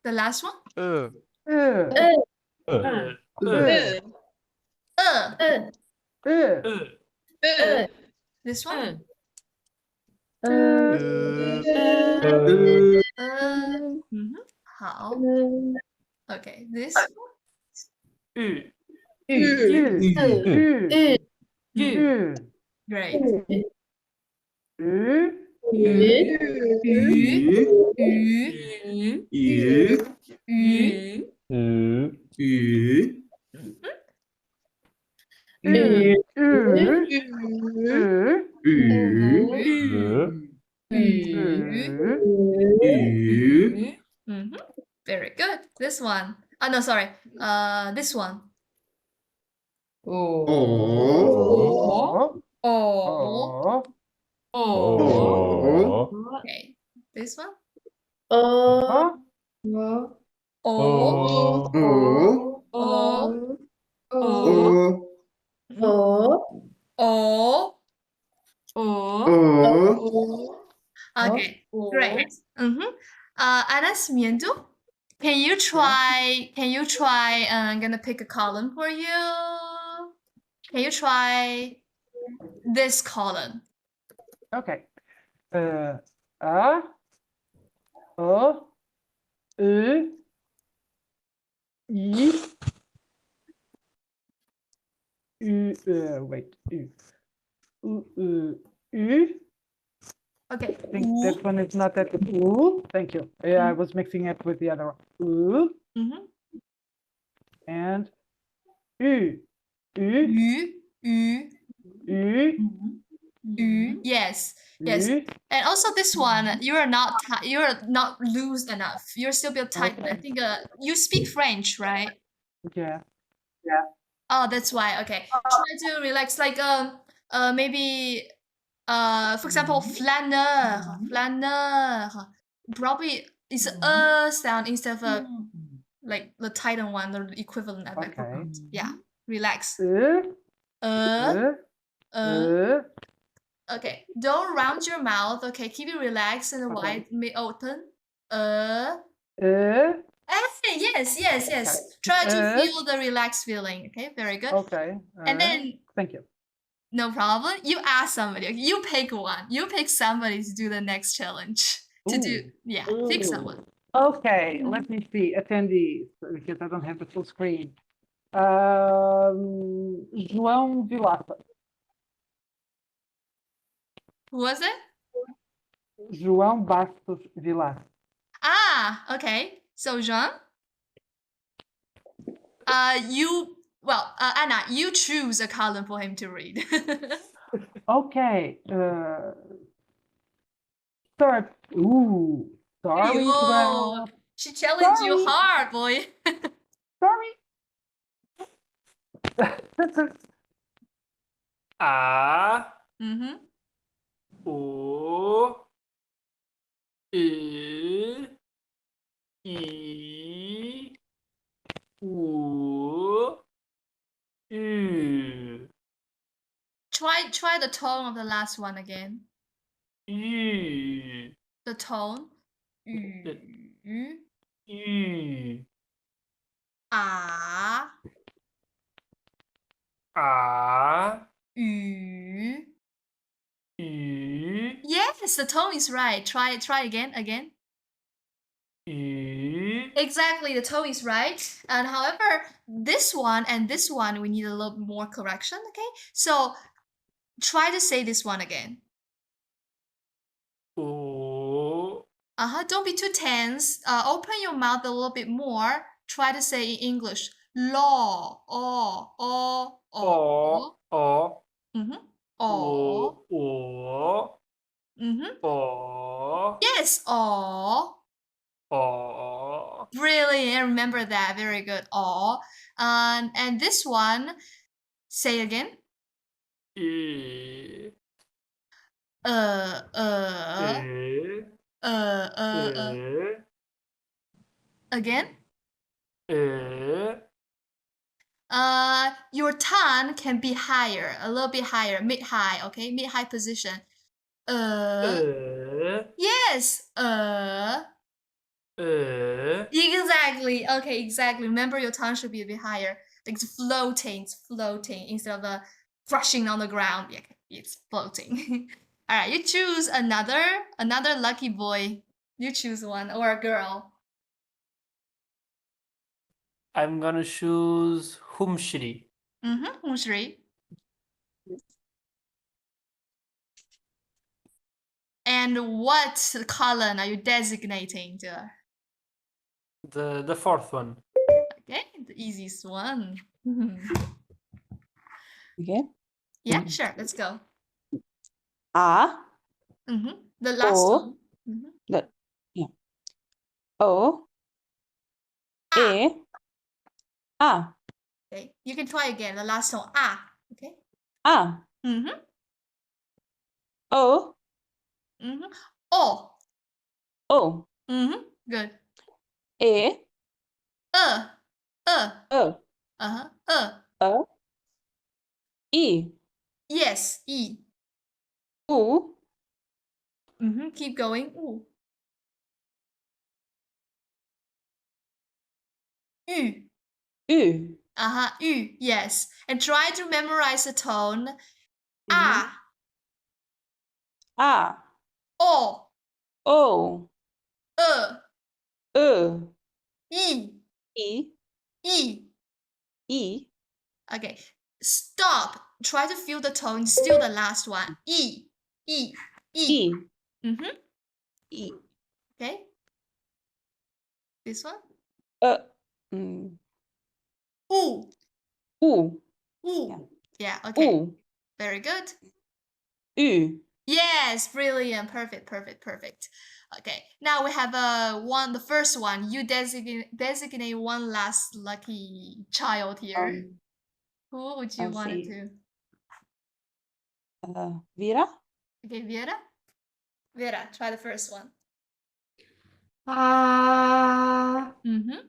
The last one. This one. Mhm. 好。Okay, this one. Great. 鱼 Very good. This one. Oh no, sorry. This one. Oh. Oh. Oh. Okay. This one. Oh. Oh. Oh. Oh. Oh. Oh. Oh. Oh. Okay. Great. Anas Miendo, can you try? I'm gonna pick a column for you. Can you try this column? Okay. A, O, U, I, U, wait, U. U. Okay. I think that one is not that good. U. Thank you. Yeah, I was mixing it with the other one. U and U. U. U. U. U. Yes. Yes. U. And also this one, you're not loose enough. You're still a bit tight. I think you speak French, right? Yeah. Oh, that's why. Okay. Try to relax, like maybe for example, flaneur. Probably it's a sound instead of a like the Titan one, the equivalent at that Okay. Yeah. Relax. U. Uh. U. Okay. Don't round your mouth. Okay. Keep it relaxed and wide, may open. Yes. Okay. Try to feel the relaxed feeling. Okay. Very good. Okay. And then Thank you. no problem. You ask somebody. You pick one. You pick somebody to do the next challenge. Pick someone. Okay, let me see attendees because I don't have the full screen. João Vilaça. Who was it? João Bastos Vilaça. Ah, okay. So Jean, Anna, you choose a column for him to read. Okay. Start. Ooh. Sorry, Yo, João. she challenged you Sorry. hard, boy. Sorry. A, Mm-hmm. O, I, I, U, U, Try the tone of the last one again. U, The tone. U, Ah. A, U. U, Yes, the tone is right. Try again. U, Exactly, the tone is right. And however, this one and this one, we need a little more correction, okay? So try to say this one again. O, Don't be too tense. Open your mouth a little bit more. Try to say in English. Law. O, Mm-hmm. O, Mm-hmm. O, Yes, O. Brilliant. Remember that. Very good. And this one, say again. E, Again. E, Your tongue can be higher, a little bit higher, mid-high, okay? Mid-high position. Yes. Exactly. Okay, exactly. Remember your tongue should be a bit higher. Like it's floating instead of crushing on the ground. Yeah, it's floating. All right, you choose another lucky boy. You choose one or a girl. I'm gonna choose Humshri. Humshri. And what column are you designating to? The fourth one. Okay, the easiest one. Again? Yeah, sure. Let's go. A, The last O, one. O, A. A. Okay, you can try again. The last tone. Ah. Okay. A. Mm-hmm. O. Mm-hmm. Oh. O. Mm-hmm. Good. A. Uh. O. Uh-huh. O. E. Yes. E. U. Mm-hmm. Keep going. Ooh. Ü. U. Uh-huh. Ü. Yes. And try to memorize the tone. Ah. A. Oh. O. E. E. E. E. E. Okay. Stop. Try to feel the tone. Still the last one. E. E. E. E. Mm-hmm. E. Okay. This one. Mm. Ooh. U. Ooh. Yeah. Okay. U. Very good. U. Yes. Brilliant. Perfect. Okay. Now we have the first one. You designate one last lucky child here. Who would you I'll want it see. to? Vera. Okay, Vera. Vera, try the first one. Ah. Mm-hmm.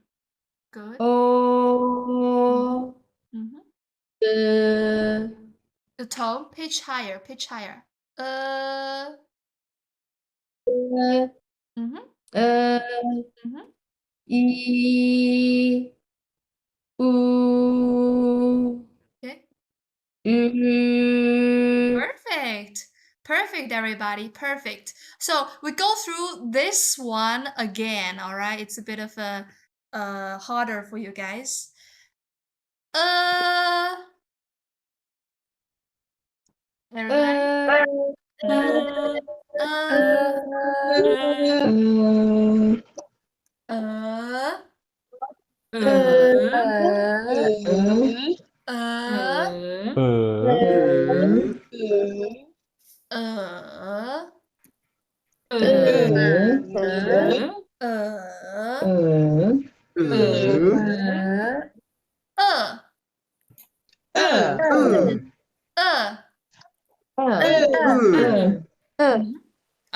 Good. Oh. Mm-hmm. The. The tone, pitch higher. Mm-hmm. Mm-hmm. E. U. Okay. U. Perfect, everybody. Perfect. So we go through this one again, all right? It's a bit of a harder for you guys. Everybody.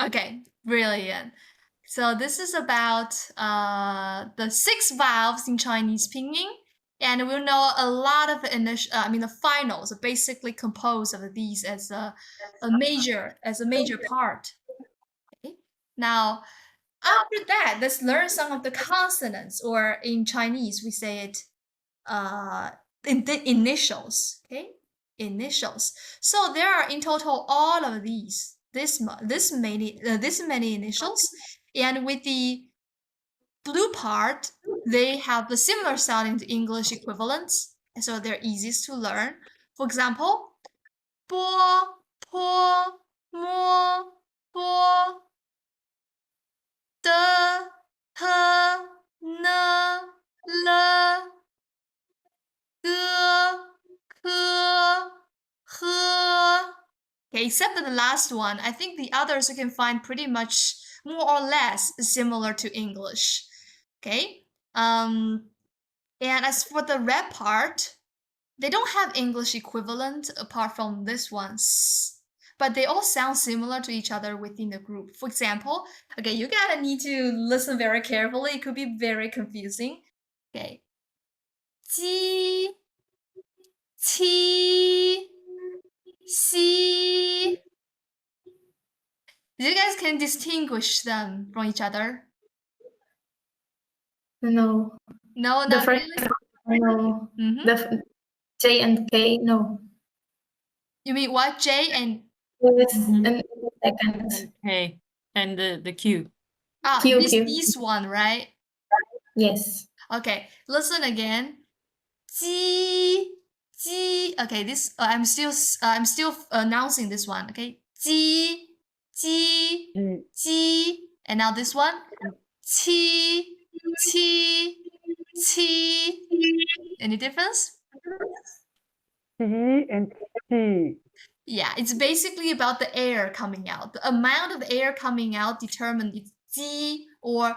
Okay, brilliant. So this is about the 6 vowels in Chinese pinyin, and we'll know a lot of the finals are basically composed of these as a major part. Okay? Now, after that, let's learn some of the consonants, or in Chinese we say it in the initials. Okay, initials. So there are in total all of these. This many initials, and with the blue part, they have the similar sounding to English equivalents, so they're easiest to learn. For example, bo, po, mo, bo, de, he, ne, le, ge, ke, he. Okay, except for the last one, I think the others you can find pretty much more or less similar to English. Okay, and as for the red part, they don't have English equivalent apart from this ones, but they all sound similar to each other within the group. For example, okay, you gotta need to listen very carefully. It could be very confusing. Okay, ji, qi, xi. You guys can distinguish them from each other? No. No, The not first really. no. Mhm. The J and K, no. You mean what? J and Yes, Mhm. and second. Okay. And the Q. Q, this Q. this one, right? Yes. Okay, listen again. Ji, ji. Okay, this I'm still announcing this one. Okay, ji, ji, ji, and now this one. Qi, qi, qi. Any difference? T and T. Yeah, it's basically about the air coming out. The amount of air coming out determines it's ji or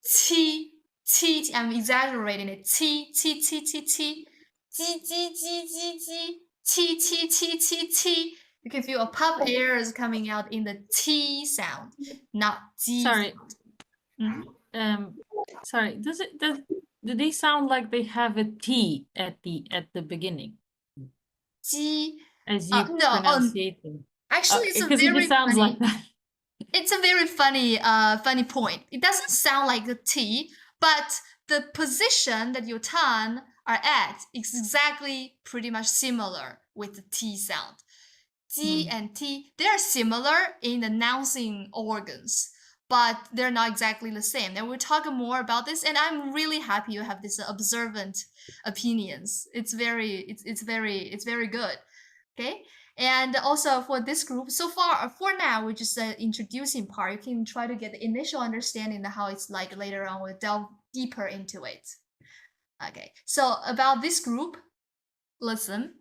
qi. T, I'm exaggerating it. T, T, T, T, T. G, G, G, G, G. T, T, T, T, T. You can feel a puff air is coming out in the T sound, not G. Sorry. Mhm. Sorry. Do they sound like they have a T at the beginning G. as you No, pronunciate them? Actually, it's a Because it very just sounds funny. like that. It's a very funny point. It doesn't sound like the T, but the position that your tongue are at is exactly pretty much similar with the T sound. G and T, they're similar in the announcing organs, but they're not exactly the same. And we'll talk more about this. And I'm really happy you have this observant opinions. It's very good. Okay. And also for this group, so far, for now, we're just introducing part. You can try to get the initial understanding of how it's like later on. We'll delve deeper into it. Okay, so about this group, listen.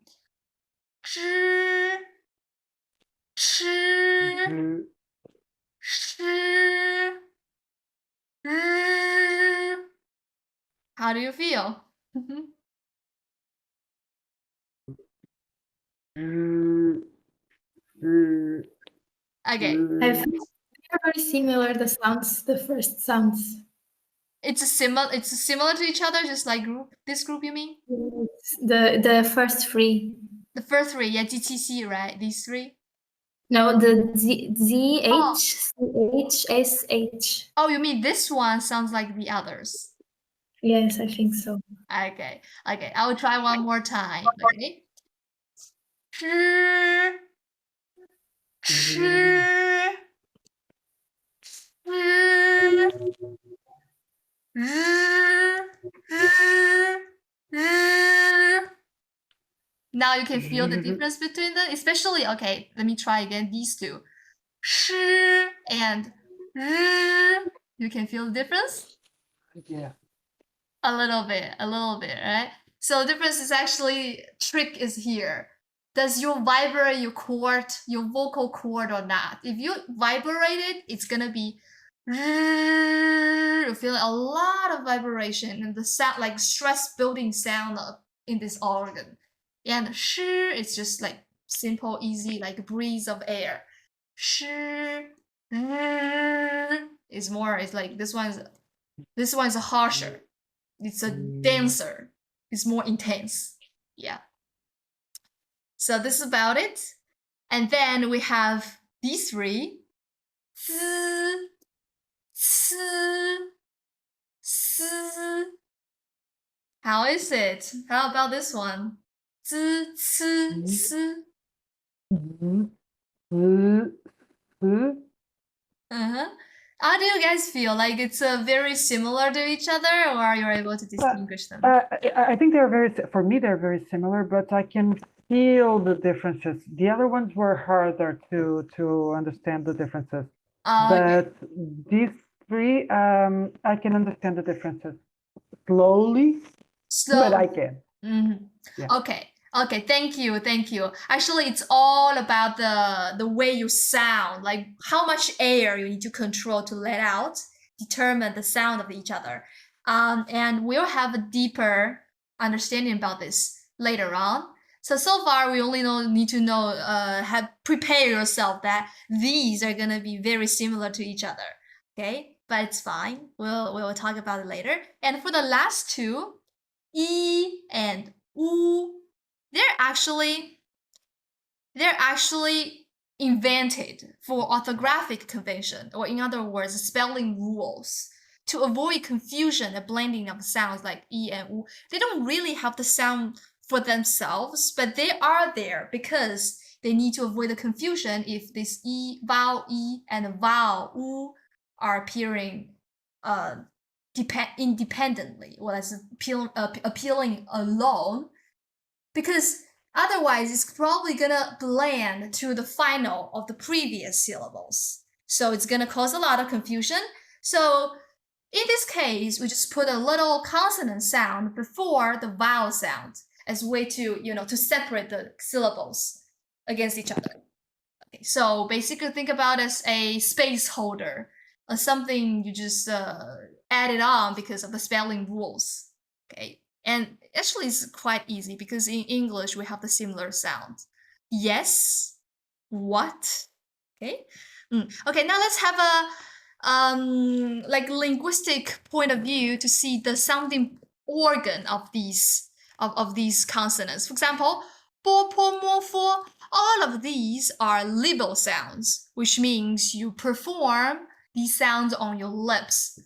吃 吃 吃 日 How do you feel? Okay, I think they're very similar, the sounds, the first sounds. it's similar to each other, just like this group, you mean? The first three. The first three, yeah, GTC, right? These three? No, the Z, H, C, H, S, H. Oh, you mean this one sounds like the others? Yes, I think so. Okay, I will try one more time. Okay. 吃 吃 日 日 Now you can feel the difference between them, especially, okay, let me try again, these two. 吃 and 日 You can feel the difference? Yeah. A little bit, right? So the difference is actually, trick is here. Does you vibrate your cord, your vocal cord or not? If you vibrate it, it's gonna be you feel a lot of vibration and the sound, like stress building sound in this organ. And sh is just like simple, easy, like a breeze of air. Sh is more, it's like this one's harsher. It's a denser. It's more intense. Yeah. So this is about it. And then we have these three. 滋 How is it? How about this one? 滋 How do you guys feel? Like it's very similar to each other, or are you able to distinguish them? I think for me, they're very similar, but I can feel the differences. The other ones were harder to understand the differences. But these three, I can understand the differences slowly, but I can. Yeah. Okay, thank you. Actually, it's all about the way you sound, like how much air you need to control to let out, determine the sound of each other. And we'll have a deeper understanding about this later on. So far, we only need to know, prepare yourself that these are gonna be very similar to each other, okay? But it's fine. We'll talk about it later. And for the last two, E and U, they're actually invented for orthographic convention, or in other words, spelling rules, to avoid confusion and blending of sounds like E and U. They don't really have the sound for themselves, but they are there because they need to avoid the confusion if this vowel E and vowel U are appearing independently, or as appealing alone, because otherwise it's probably gonna blend to the final of the previous syllables. So it's gonna cause a lot of confusion. So in this case, we just put a little consonant sound before the vowel sound as a way to, to separate the syllables against each other. Okay, so basically think about it as a space holder, something you just added on because of the spelling rules. Okay, and actually it's quite easy because in English we have the similar sound. Yes, what? Okay. Okay, now let's have a like linguistic point of view to see the sounding organ of these consonants. For example, bo, po, mo, fo, all of these are labial sounds, which means you perform these sounds on your lips.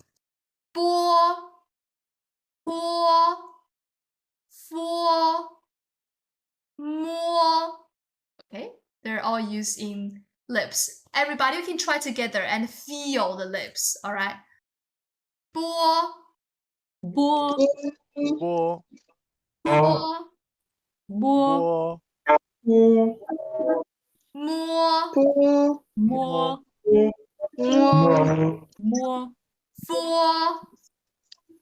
Bo, po, fo, mo. Okay, they're all used in lips. Everybody, you can try together and feel the lips. All right. Bo, Bo, Bo, bo, bo, bo, mo, mo, mo, fo.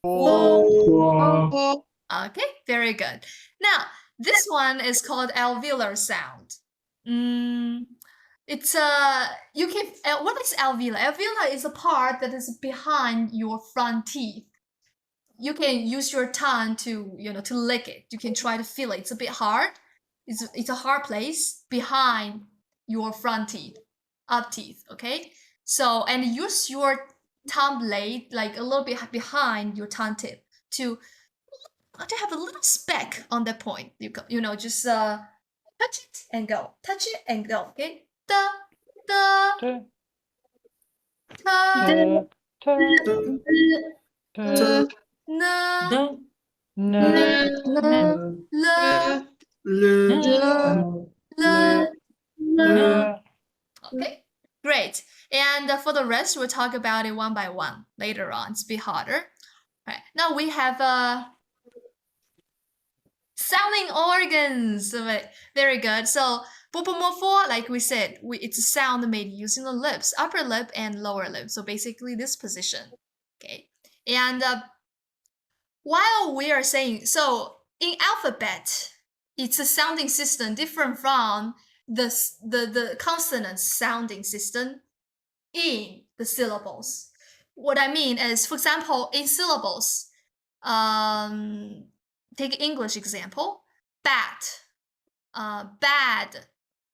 fo. Okay, very good. Now, this one is called alveolar sound. It's you can what is alveolar? Alveolar is a part that is behind your front teeth. You can use your tongue to to lick it. You can try to feel it. It's a bit hard. It's a hard place behind your front teeth, up teeth. Okay, so and use your tongue blade like a little bit behind your tongue tip to have a little speck on that point. You know just touch it and go. Touch it and go. Okay. Da da T, ta t, t, t, na The, n, le le. l. Okay, great. And for the rest, we'll talk about it one by one later on. It's a bit harder. All right. Now we have sounding organs. Very good. So bopomorpho, like we said, it's a sound made using the lips, upper lip and lower lip. So basically this position. Okay. And while we are saying, so in alphabet, it's a sounding system different from the consonant sounding system in the syllables. What I mean is, for example, in syllables, take English example, bat, bad.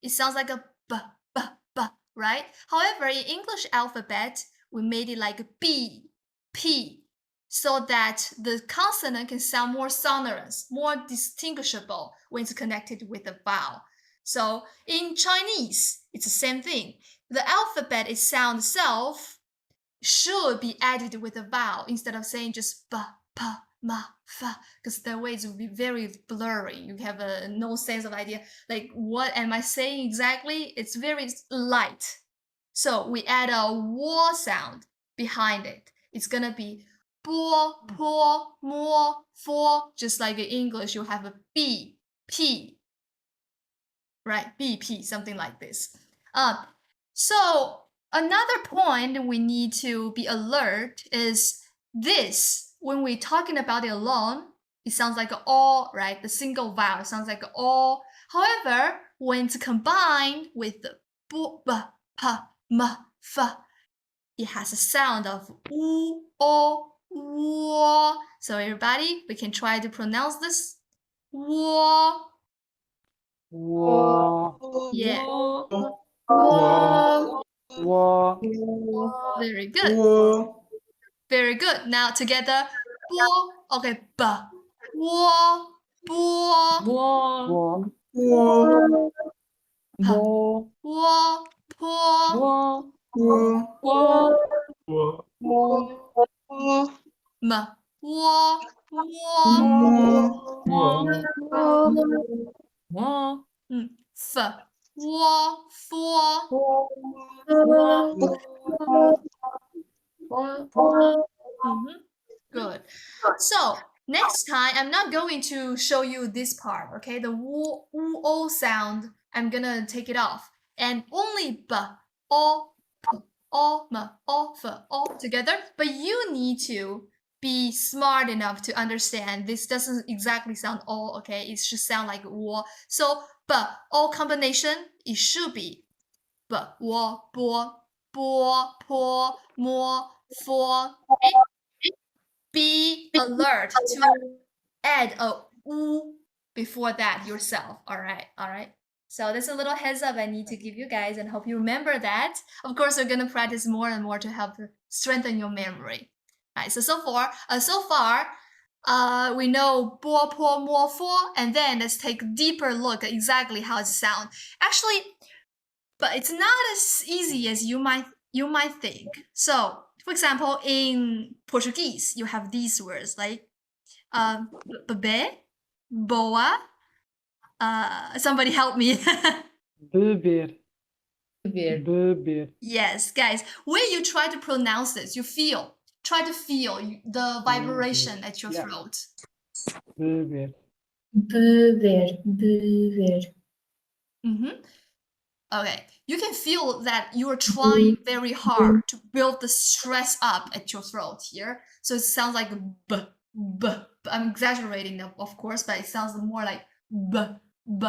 It sounds like a b, b, b, right? However, in English alphabet, we made it like a b, p, so that the consonant can sound more sonorous, more distinguishable when it's connected with a vowel. So in Chinese, it's the same thing. The alphabet itself should be added with a vowel instead of saying just b, p, ma, fa, because that way it will be very blurry. You have no sense of idea. Like, what am I saying exactly? It's very light. So we add a wo sound behind it. It's gonna be bo, po, mo, fo. Just like in English, you have a b, p, right? BP, something like this. So another point we need to be alert is this. When we're talking about it alone, it sounds like all, right? The single vowel sounds like all. However, when it's combined with the bu, ba, pa, ma, fa, it has a sound of u, o, wo. So everybody, we can try to pronounce this. Wo. Wo, Yeah. wo, Very good. Very good. Now together. Bo. Okay. Ba. Wo. Bo. bo, wo, Pa. wo, Wo. Po. bo, bo, Ma. Wo. wo, F. Wo. Fo. Good. So next time, I'm not going to show you this part, okay? The wo, o sound, I'm gonna take it off. And only b, o, p, o, m, o, f, o together. But you need to be smart enough to understand this doesn't exactly sound o, okay? It should sound like wo. So b, o combination, it should be b, wo, bo, po, mo, fo. Okay? be alert to add a u before that yourself. All right. So there's a little heads up I need to give you guys and hope you remember that. Of course, we're gonna practice more and more to help strengthen your memory. All right. So far, we know bo, po, mo, fo, and then let's take a deeper look at exactly how it sounds. Actually, but it's not as easy as you might think. So, for example, in Portuguese, you have these words like bebê, boa. Somebody help me. Beber. Beber. Beber. Yes, guys, when you try to pronounce this, try to feel the vibration at your Yeah. throat. Beber. Beber. Beber. Okay, you can feel that you are trying very hard to build the stress up at your throat here. So it sounds like b, b. I'm exaggerating, of course, but it sounds more like b, b,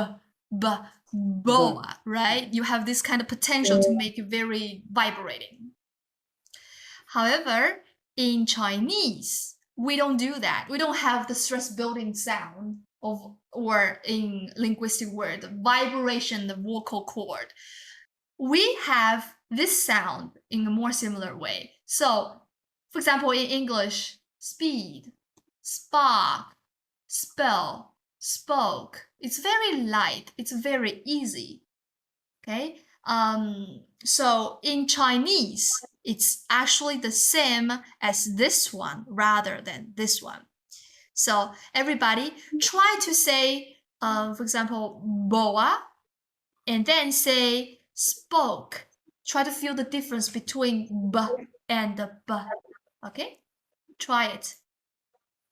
b, boa, right? You have this kind of potential to make it very vibrating. However, in Chinese, we don't do that. We don't have the stress building sound or in linguistic word, the vibration, the vocal cord. We have this sound in a more similar way. So, for example, in English, speed, spark, spell, spoke. It's very light. It's very easy. Okay. So in Chinese, it's actually the same as this one rather than this one. So everybody try to say, for example, boa, and then say spoke. Try to feel the difference between b and the b. Okay? Try it.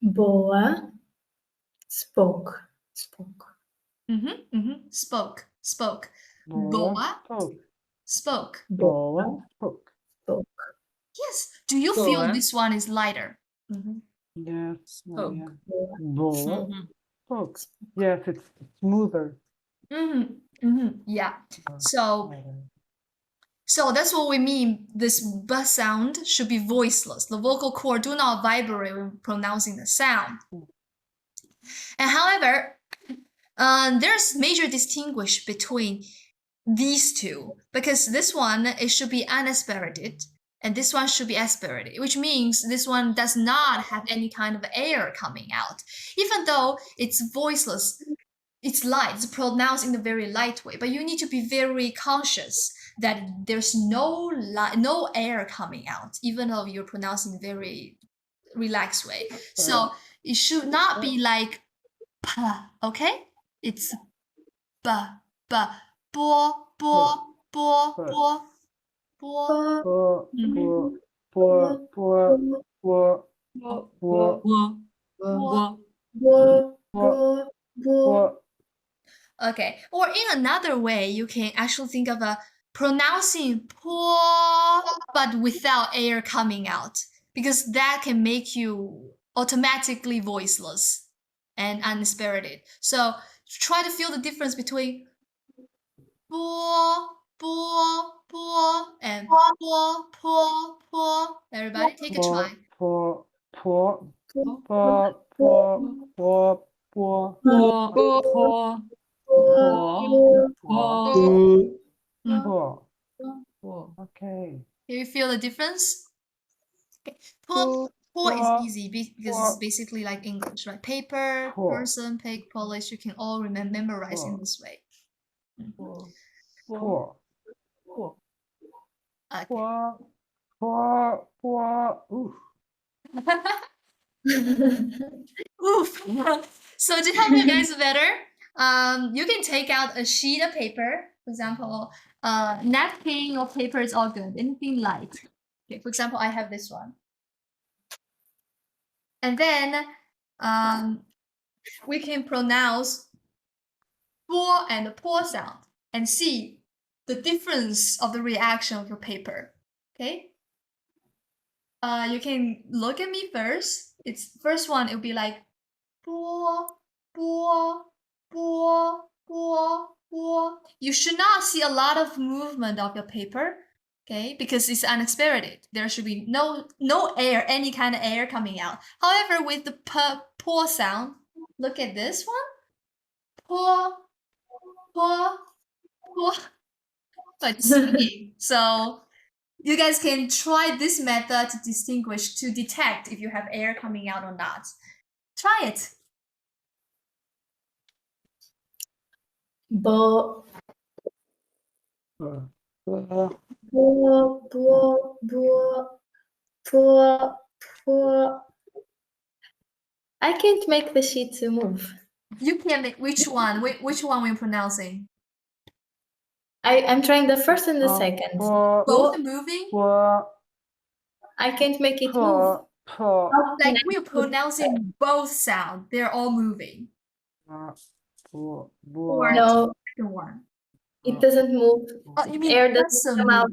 Boa. Spoke. Spoke. Boa. Boa. Spoke. Boa. Spoke. Yes. Do you feel Boa. this one is lighter? Yes. Spoke. Yeah. Boa. Mhm. Spoke. Yes, it's smoother. Yeah. So that's what we mean. This b sound should be voiceless. The vocal cord do not vibrate when pronouncing the sound. And however, there's major distinguish between these two because this one it should be unaspirated and this one should be aspirated, which means this one does not have any kind of air coming out, even though it's voiceless. It's light, it's pronounced in a very light way, but you need to be very conscious that there's no air coming out, even though you're pronouncing in a very relaxed way. So it should not be like p, okay? It's b, bo, bo, bo, bo, bo. Bo, bo, bo, bo, bo. Okay, or in another way, you can actually think of a pronouncing po, but without air coming out, because that can make you automatically voiceless and unspirited. So try to feel the difference between po, po, po, and po, po, po. Everybody, take a try. Po, po, po, po, po, po, po. Okay. Can you feel the difference? Okay. Po is easy because it's basically like English, right? Paper, person, pig, polish. You can all memorize in this way. Po. Okay. Po. Oof. Oof. So to help you guys better, you can take out a sheet of paper. For example, napkin or paper is all good. Anything light. Okay. For example, I have this one. And then we can pronounce bo and the po sound and see the difference of the reaction of your paper. Okay. You can look at me first. It's first one. It'll be like bo, bo, bo, bo, bo. You should not see a lot of movement of your paper Okay, because it's unexpected. There should be no air, any kind of air coming out. However, with the pour sound, look at this one. Pour, pour, pour. So it's singing. So you guys can try this method to distinguish, to detect if you have air coming out or not. Try it. Bo. uh, Bo. Bo. Bo. Bo. Bo. I can't make the sheet to move. You can make which one? Which one we're pronouncing? I'm trying the first and the second. Both are moving. I can't make it move. Pour, pour, How can Like I we're move? pronouncing both sound. They're all moving. pour, Or No, the one. it doesn't move. Oh, you mean Air it doesn't doesn't come out.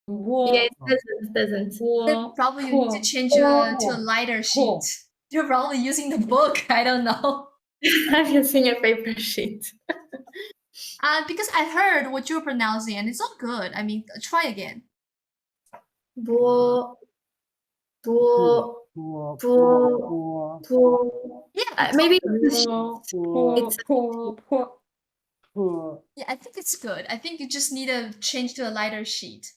Wo, Yeah, it doesn't. Then probably you need to change to a lighter sheet. You're probably using the book. I don't know. I'm using a paper sheet. Because I heard what you're pronouncing and it's not good. I mean, try again. Bo. Bo. pour, Bo. Bo. Yeah, Maybe wo, it's wo, wo. yeah, I think it's good. I think you just need to change to a lighter sheet.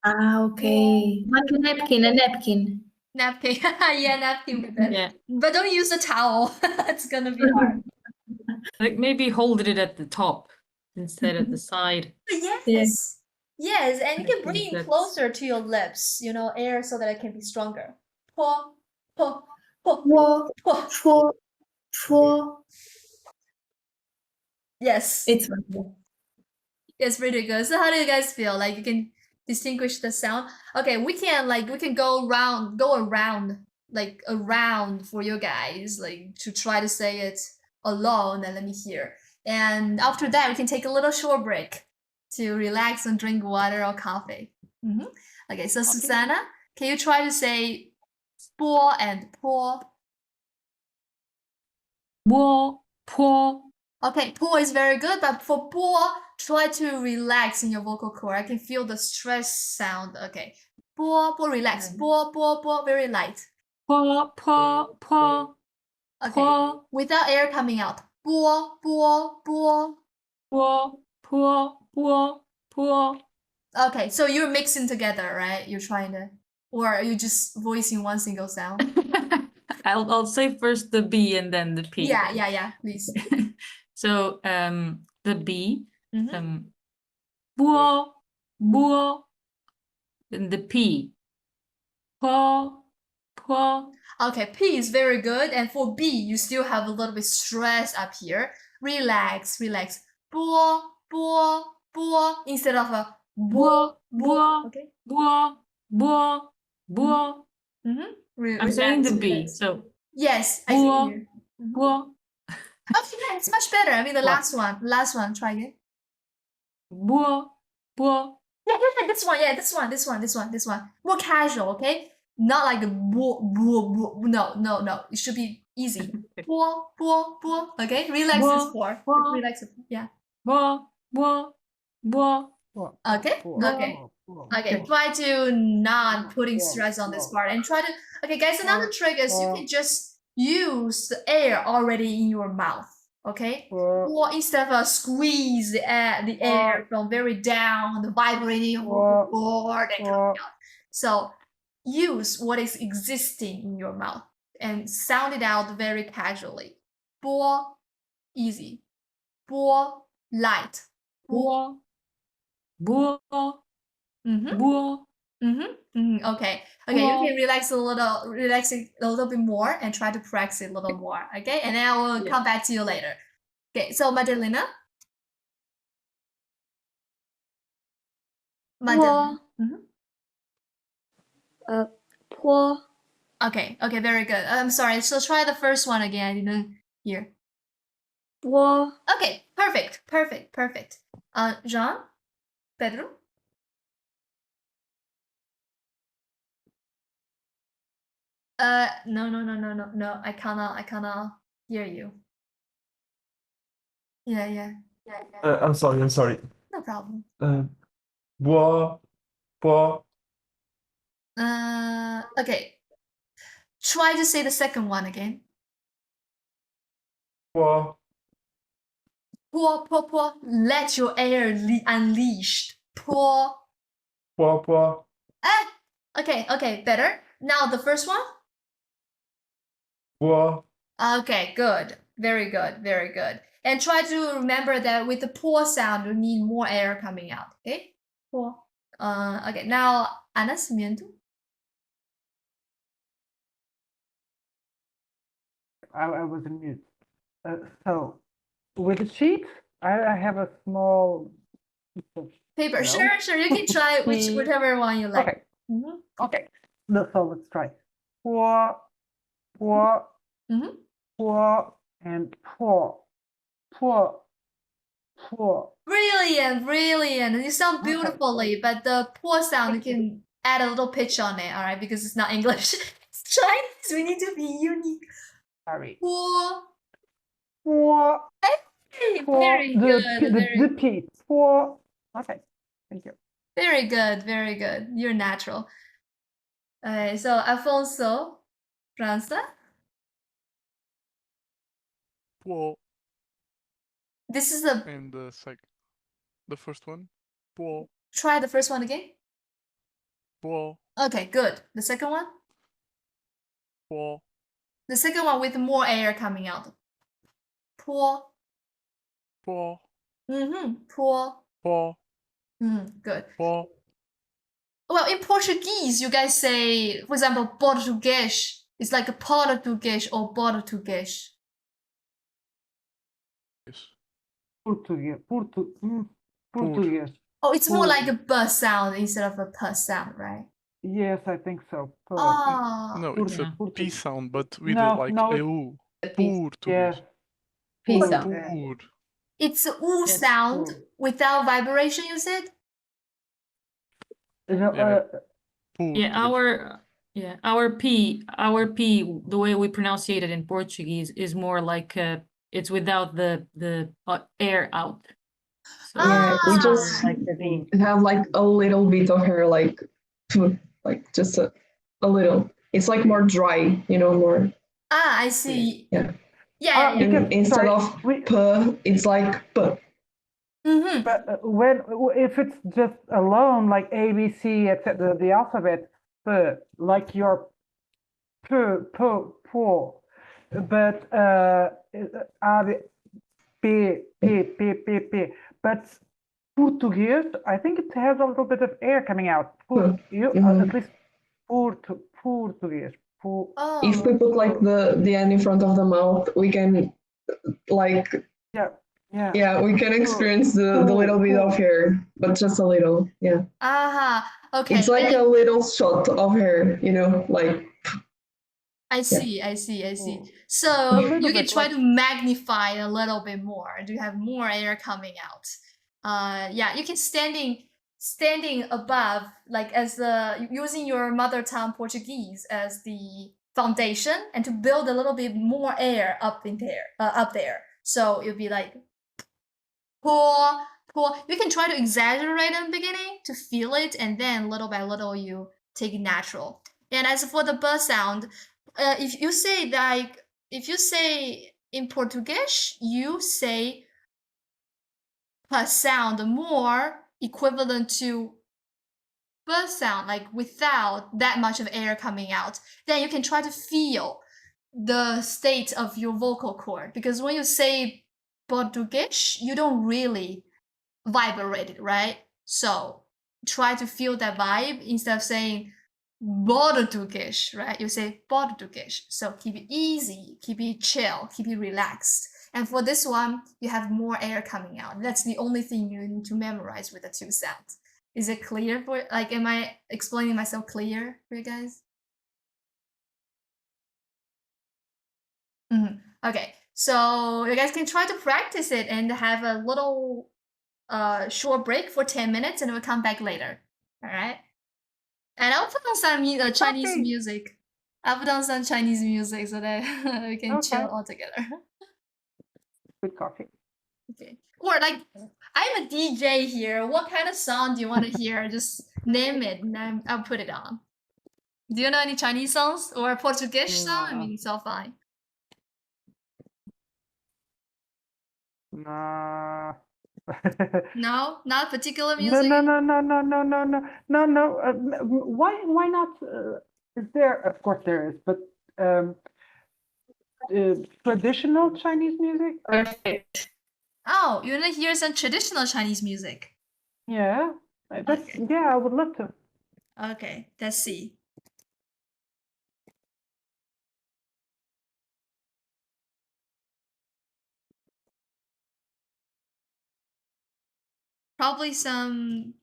okay. Like a napkin. Napkin. Yeah, napkin with it. Yeah, But don't use a towel. It's gonna be hard. like maybe hold it at the top instead of the side. Yes. Yes, and you I can bring think it that's- closer to your lips, air so that it can be stronger. Pour, pour, pour, Bo. pour. Bo. Bo. Yes. It's wonderful. It's pretty good. So how do you guys feel? Like you can distinguish the sound? Okay, we can go around for you guys, like to try to say it alone and let me hear. And after that, we can take a little short break to relax and drink water or coffee. Okay, so Susanna, can you try to say pour and pour? Wo, po. Okay, pour is very good, but for pour, try to relax in your vocal cord. I can feel the stress sound. Okay, pour, relax. Pour, very light. Po, po, po. Okay, Po, without air coming out. Pour. po, po, po, po. Okay, so you're mixing together, right? You're trying to, or are you just voicing one single sound? I'll say first the B and then the P. Yeah, please. So the B, Mhm. bo, bo, then the P, po, po. Okay, P is very good, and for B, you still have a little bit stress up here. Relax. Pour, instead of a Bo, bo, Okay. bo, bo, bo. I'm saying the B, relax. so Yes, I Bo. see you. bo, Okay, yeah, it's much better. I mean, the What? last one, try again. bo, bo. Yeah, this one. More casual, okay? Not like the no. It should be easy. Okay? Relax this pour. Bo. Relax it. Yeah. Bo, bo, bo. Okay? Okay, try to not putting stress on this part and try to. Okay, guys, another trick is you can just use the air already in your mouth. Okay, or instead of squeeze the air from very down, the vibrating of your cord and coming out. So use what is existing in your mouth and sound it out very casually. Bo, easy. Bo, light. Bo, bo, Mm-hmm. bo. Okay. Okay, you can relax it a little bit more and try to practice it a little more. Okay, and then I will come back to you later. Okay, so Madalena. Madalena. Pour. Okay, very good. I'm sorry. So try the first one again. I didn't hear. Pour. Okay, perfect. Jean, Pedro. No. I cannot hear you. Yeah. I'm sorry. No problem. Bois, 波 Okay. Try to say the second one again. 波 Pour. Let your air unleashed. Pour. 波 Okay, better. Now the first one. 波 Okay, good. Very good. And try to remember that with the pour sound, you need more air coming out. Okay? Pour. Okay, now 안았으면 I was in mute. So with the sheet, I have a small piece of paper. No. Sure. You can try whichever one you like. Okay. Mhm. Okay. No, so let's try. Pour, Mhm. pour, and pour. Brilliant. You sound beautifully, but the pour sound you can add a little pitch on it, all right? Because it's not English. It's Chinese. We need to be unique. Sorry. Pour. Hey, Pour very good. the P. Pour. Okay. Thank you. Very good. You're natural. Okay, so Alfonso, Franza. Può. This is the And the first one. Può. try the first one again. Può. Okay, good. The second one. Può. The second one with more air coming out. Pour. Può. Pour. Può. Good. Può. Well, in Portuguese, you guys say, for example, português. It's like a português or português. Português. Oh, it's more like a b sound instead of a p sound, right? Yes, I think so. Oh. No, it's a Português. P sound, but with No, like no, a U. Yeah. Português. P Pur. sound. It's a oo Yes. sound without vibration, you said? No, Yeah. Yeah, our P, the way we pronounce it in Portuguese is more like it's without the air out. So Yeah, we it's just- like the V. Have like a little bit of hair, like just a little. It's like more dry, more. I see. Yeah. Yeah. Because, Instead sorry, of we- p, it's like p. Mm-hmm. But if it's just alone, like A, B, C, etc., the alphabet, like your po, but A, B, P. But Portuguese, I think it has a little bit of air coming out. At least Portuguese. Oh. If we put like the end in front of the mouth, we can like we can experience the little bit of hair, but just a little. Yeah. Okay. It's like a little shot of hair, like. I see. A So little you can bit, try like- to magnify a little bit more to have more air coming out. You can standing above, like as using your mother tongue Portuguese as the foundation, and to build a little bit more air up there. So it'll be like pour. You can try to exaggerate in the beginning to feel it, and then little by little you take it natural. And as for the b sound, if you say in Portuguese, you say p sound more equivalent to b sound, like without that much of air coming out. Then you can try to feel the state of your vocal cord, because when you say Portuguese, you don't really vibrate it, right? So try to feel that vibe instead of saying Portuguese, right? You say Portuguese. So keep it easy, keep it chill, keep it relaxed. And for this one, you have more air coming out. That's the only thing you need to memorize with the two sounds. Is it clear am I explaining myself clear for you guys? Okay, so you guys can try to practice it and have a little short break for 10 minutes, and we'll come back later. All right? And I'll put on some Chinese music. I'll put on some Chinese music so that we can chill all together. Good coffee. Okay. Or like, I'm a DJ here. What kind of song do you want to hear? Just name it, and I'll put it on. Do you know any Chinese songs or Portuguese song? I mean, it's all fine. Nah. No, not particular No, music. no, no, no, no, no, no, no, no, no. Why not? Is there? Of course there is, but traditional Chinese music? Oh, you want to hear some traditional Chinese music? Yeah, that's Okay. yeah. I would love to. Okay, let's see. Probably some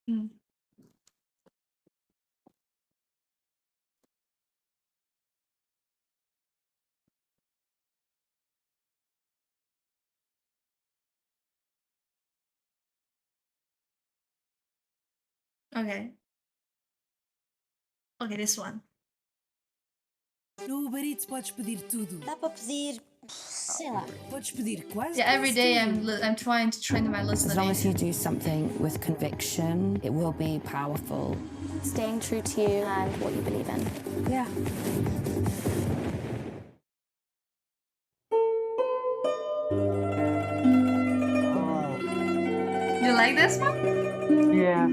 mm. Okay. Okay, this one. No Uber Eats podes pedir tudo. Dá para pedir, sei lá. Podes pedir quase Yeah, every quase day tudo. I'm trying to train my As long as you listening. do something with conviction, it will be powerful. Staying true to you and what you believe in. Yeah. You like this one? Yeah.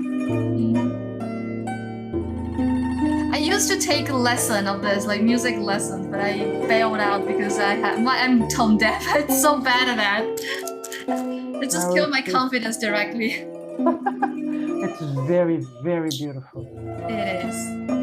I used to take a lesson of this, like music lessons, but I bailed out because I'm tone deaf. It's so bad at that. It just killed my confidence directly. It's very, very beautiful. It is.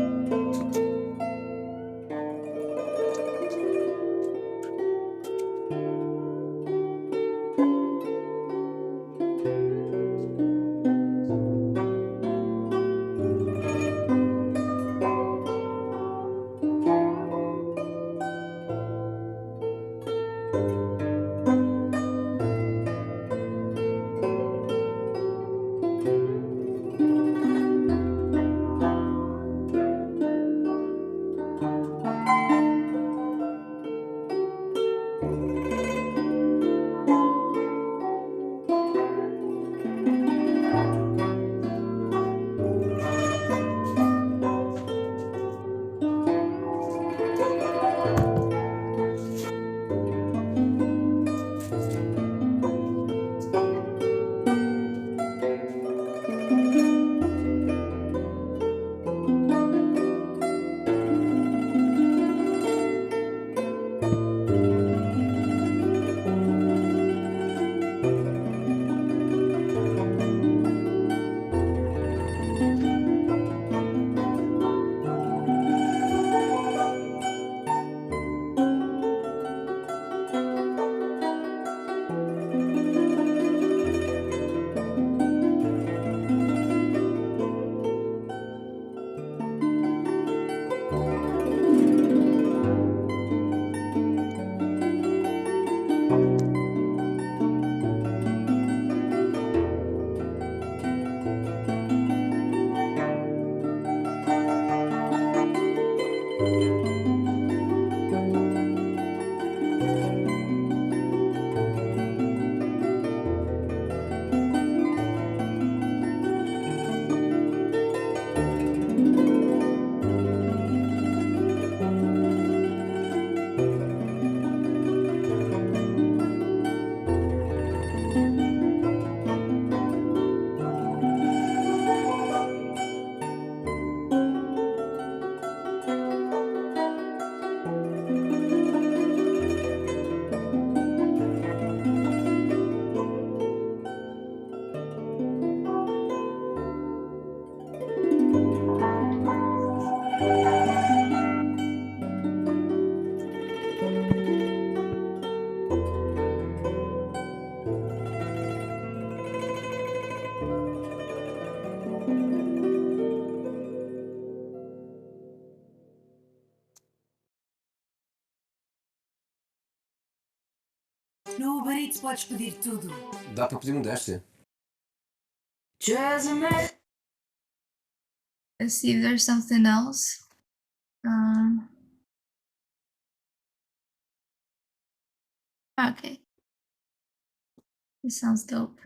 No Uber Eats podes pedir tudo. Dá para pedir um deste? Tu es un mec Let's see if there's something else. Okay. It sounds dope.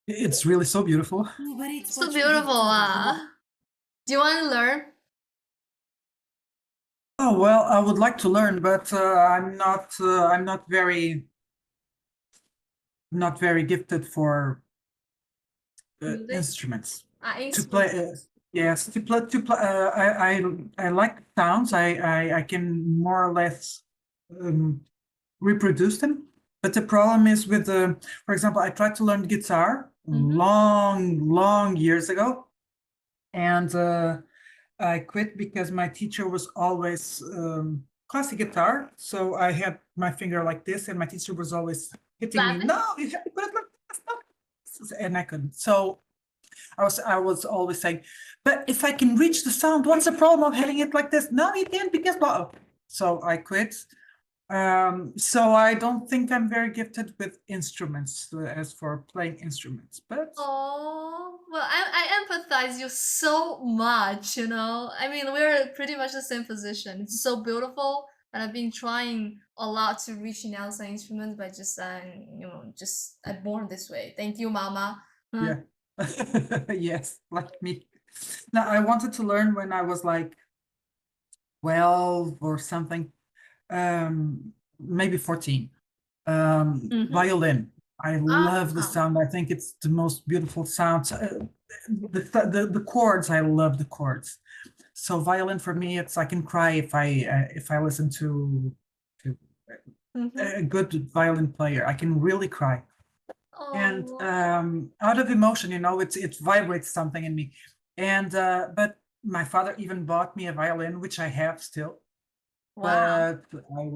It's really so beautiful. So beautiful. Do you want to learn? Oh well, I would like to learn, but I'm not very gifted for instruments. To play, yes, to play. I like sounds. I can more or less reproduce them. But the problem is with for example, I tried to learn guitar long years ago, and I quit because my teacher was always classic guitar. So I had my finger like this, and my teacher was always hitting me. No, you have to put it like this, and I couldn't. So I was always saying, but if I can reach the sound, what's the problem of having it like this? No, you can't because blah. So I quit. So I don't think I'm very gifted with instruments as for playing instruments, but Oh, well, I empathize you so much, you know. I mean, we're pretty much the same position. It's so beautiful, and I've been trying a lot to reach out some instruments, but just just I'm born this way. Thank you, Mama. yeah. Yes, like me. Now I wanted to learn when I was like 12 or something, maybe 14. Violin. I love the sound. I think it's the most beautiful sound. The chords, I love the chords. So violin for me, it's I can cry if I listen to a good violin player. I can really cry. And out of emotion, you know, it vibrates something in me. And but my father even bought me a violin, which I have still. Wow. But I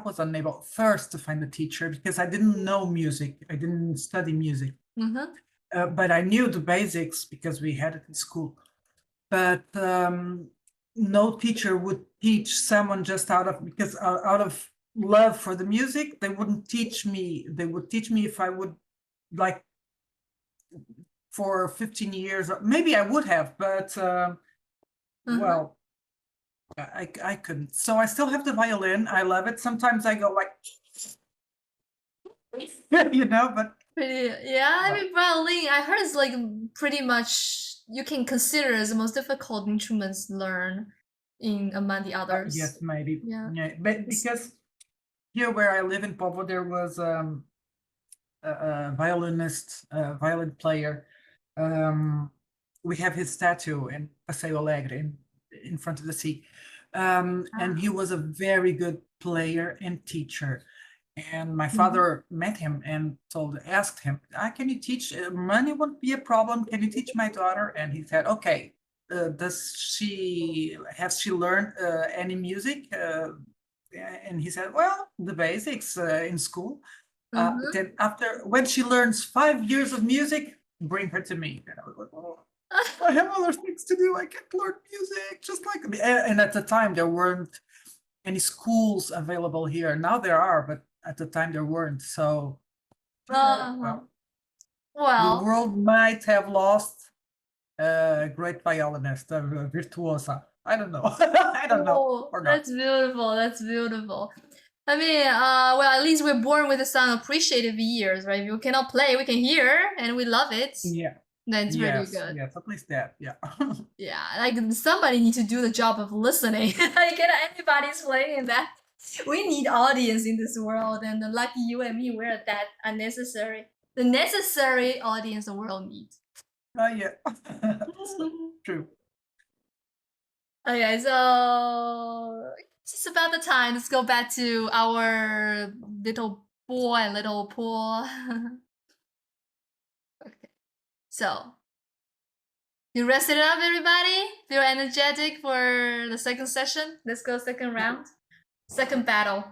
was unable first to find a teacher because I didn't know music. I didn't study music. But I knew the basics because we had it in school. But no teacher would teach someone just out of love for the music. They wouldn't teach me. They would teach me if I would like for 15 years. Maybe I would have, but well, I couldn't. So I still have the violin. I love it. Sometimes I go like you know, but Pretty, yeah. I mean, violin. I heard it's like pretty much you can consider as the most difficult instruments to learn in among the others. yes, maybe. Yeah. But because here where I live in Povo, there was a violinist, violin player. We have his statue in Paseo Alegre in front of the sea. And he was a very good player and teacher. And my father met him and asked him, can you teach? Money won't be a problem. Can you teach my daughter? And he said, okay. Has she learned any music? And he said, well, the basics in school. Then when she learns 5 years of music, bring her to me. And I was like, oh, I have other things to do. I can't learn music just like me. And at the time there weren't any schools available here. Now there are, but at the time there weren't. So Well, the world might have lost a great violinist, a virtuosa. I don't know. I don't know. Or not. That's beautiful. That's beautiful. I mean, well, at least we're born with the sound appreciative ears, right? If we cannot play, we can hear, and we love it. Yeah. That's really good. Yes, at least that. Yeah. Yeah, like somebody need to do the job of listening. Like, anybody's playing that. We need audience in this world, and lucky you and me, we're the necessary audience the world needs. Yeah. True. Okay, so it's about the time. Let's go back to our little boy and little Paul. Okay, so you rested up, everybody? Feel energetic for the second session? Let's go second round. Second battle.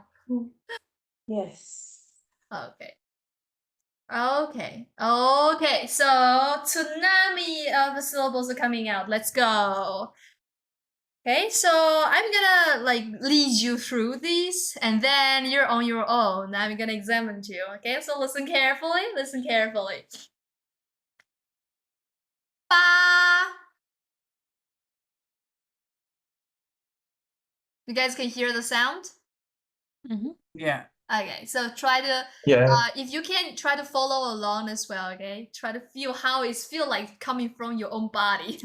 Yes. Okay. Okay, so tsunami of syllables are coming out. Let's go. Okay, so I'm gonna like lead you through these, and then you're on your own. I'm gonna examine you. Okay, so listen carefully. Listen carefully. Ba. You guys can hear the sound? Yeah. Okay, so try to if you can try to follow along as well. Okay, try to feel how it feel like coming from your own body.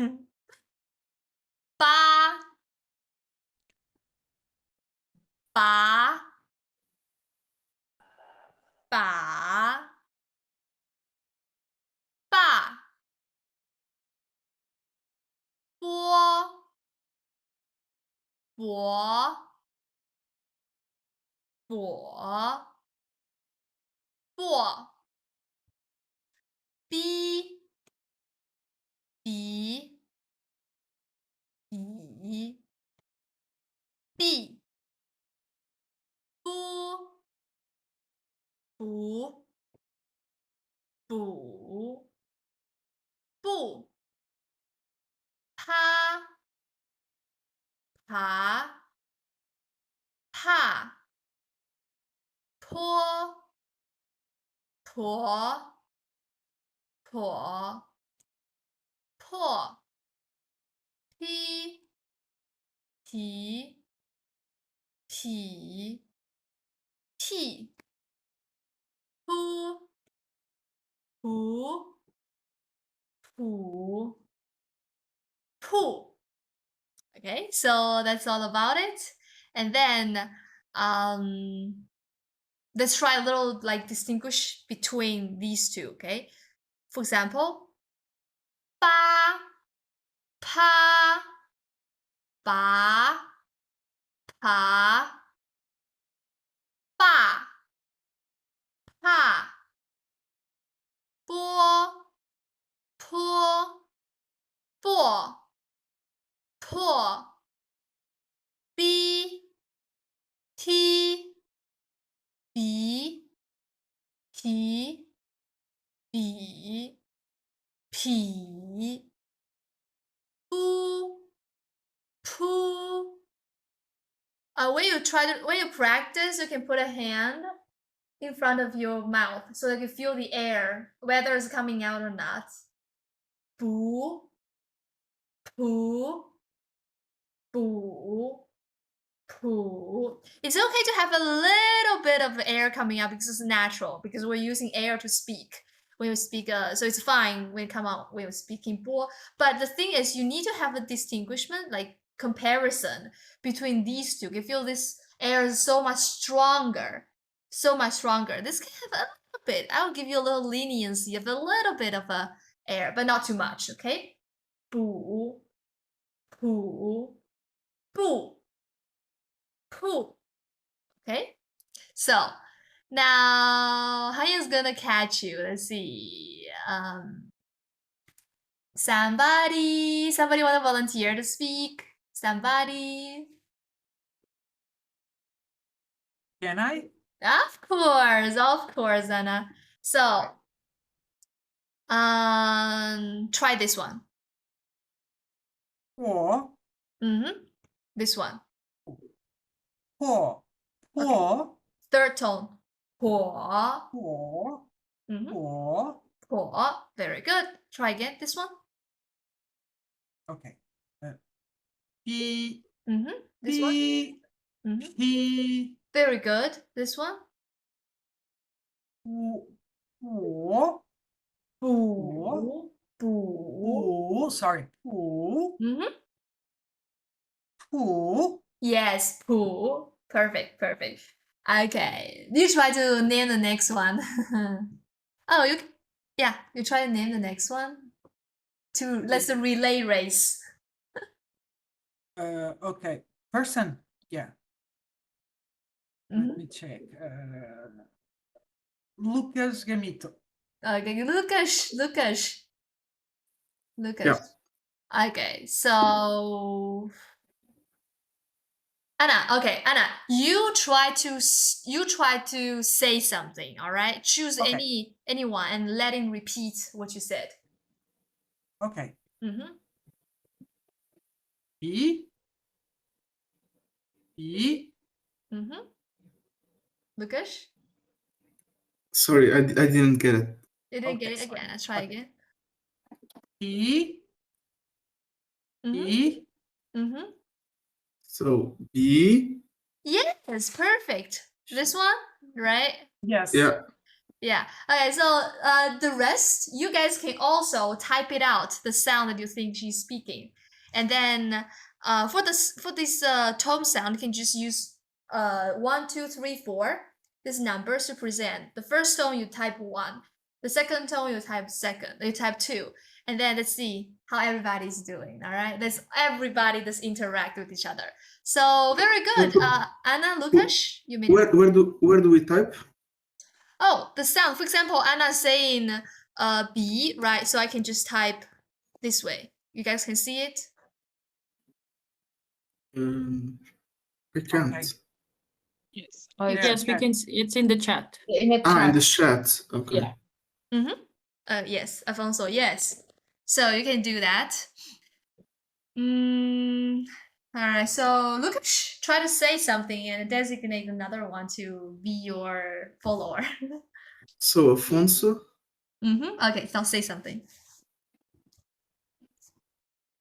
Ba. Ba. Ba. Ba. Bo. Bo. Bo. Bo. Bi. Bi. Bi. Bi. Bu. Bu. Bu. Bu. Pa. Pa. Pa. Po. Po. Po. Po. Pi. Pi. Pi. Pi. Pu. Pu. Pu. Pu. Okay, so that's all about it. And then let's try a little like distinguish between these two, okay? For example, ba, pa, ba, pa, ba, pa, bo, po, bo, po, bi, ti, bi, ti, bi, pi, pu, pu. When you practice, you can put a hand in front of your mouth so that you feel the air, whether it's coming out or not. Bu, pu, bu, pu. It's okay to have a little bit of air coming out because it's natural, because we're using air to speak. When we speak, so it's fine when it come out when we're speaking 波. But the thing is, you need to have a distinguishment, like comparison between these two. You feel this air is so much stronger, so much stronger. This can have a little bit. I'll give you a little leniency of a little bit of a air, but not too much. Okay. 不不不 不. Okay. So now Hanya's gonna catch you. Let's see. Somebody wanna volunteer to speak? Somebody? Can I? Of course, Anna. So try this one. 我 This one. 我 Third tone. 我我 Very good. Try again. This one. Okay. P This one. P Very good. This one. 我 sorry 不 Yes, poo. Perfect. Okay. You try to name the next one. Oh, you try to name the next one. Let's relay race. Okay. Person. Yeah. Let me check. Lucas Gamito. Okay, Lucas. Yeah. Okay, so Anna, you try to say something, all right? Choose Okay. anyone and let him repeat what you said. Okay. Mm-hmm. P Mm-hmm. Lucas? Sorry, I didn't get it. You didn't Okay, get it sorry. again. Let's try Okay. again. P Mm-hmm. So B. Yes, perfect. This one, right? Yes. Yeah. Yeah. Okay, so the rest, you guys can also type it out, the sound that you think she's speaking. And then for this tone sound, you can just use 1, 2, 3, 4, these numbers to present. The first tone you type 1. The second tone you type 2. And then let's see how everybody's doing. All right. Let's interact with each other. So very good. Anna, Lucas, you made Where do we type? Oh, the sound. For example, Anna's saying B, right? So I can just type this way. You guys can see it? I can't. Okay. Yes. Yeah, Yes, we yeah. can. It's in the chat. In the In the chat. chat. Okay. Yeah. Yes, Afonso, yes. So you can do that. All right, so Lucas, try to say something and designate another one to be your follower. So Afonso. Okay, now say something.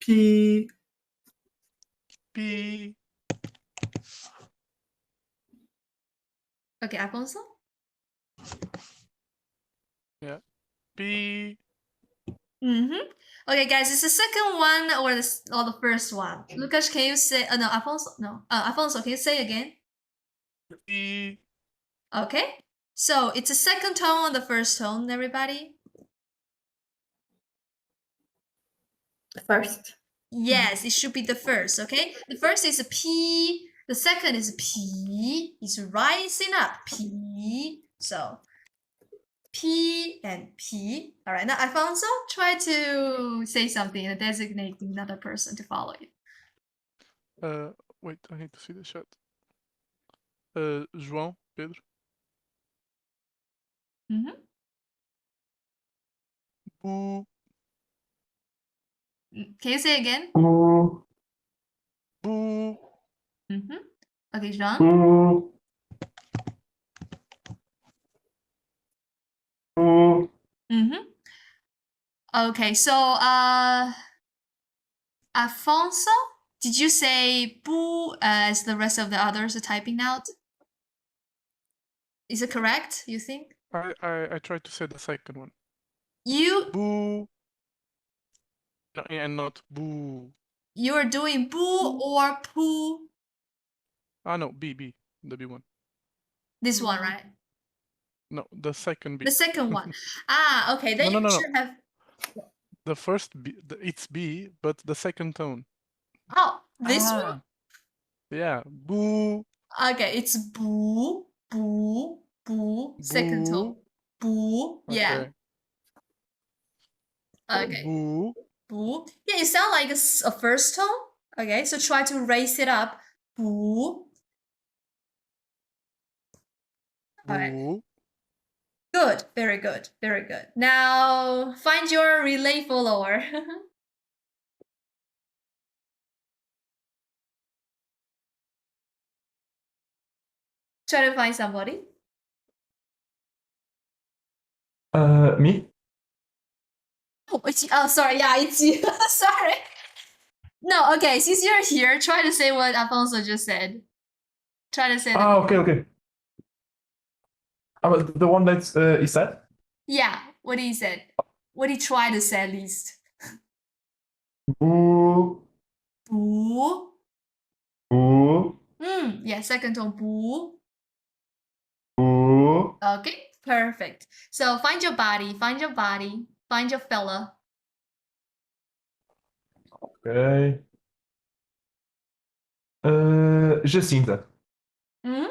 P. Okay, Afonso? Yeah. P. Okay, guys, is the second one or the first one? Lucas, can you say? No, Afonso. No, Afonso, can you say again? P. Okay, so it's the second tone or the first tone, everybody? First. Yes, it should be the first. Okay, the first is a P. The second is P. It's rising up. P. So P and P. All right, now Afonso, try to say something and designate another person to follow you. Wait, I need to see the chat. João Pedro. Boo. Can you say again? Boo. Okay, Jean. Okay, so Afonso, did you say boo as the rest of the others are typing out? Is it correct, you think? I tried to say the second one. You Boo. No, and not boo. you're doing boo or poo? Ah, no, B, the B one. This one, right? No, the second B. The second one. Ah, okay. Then No, you no. should have. The first B, it's B, but the second tone. Oh, this one. Yeah, boo. Okay, it's boo, boo, boo. Second tone. Boo. Yeah. Okay. Boo. Boo. Yeah, it sounds like a first tone. Okay, so try to raise it up. Boo. Alright. Boo. Good. Very good. Very good. Now find your relay follower. Try to find somebody. Me? Oh, it's sorry. Yeah, it's you. Sorry. No, okay. Since you're here, try to say what Alfonso just said. Try to say that. Okay. The one that he said? Yeah, what he said. What he tried to say at least. Boo. Boo. Boo. Yeah, second tone. Boo. Boo. Okay, perfect. So find your body, find your fella. Okay. Jacinta.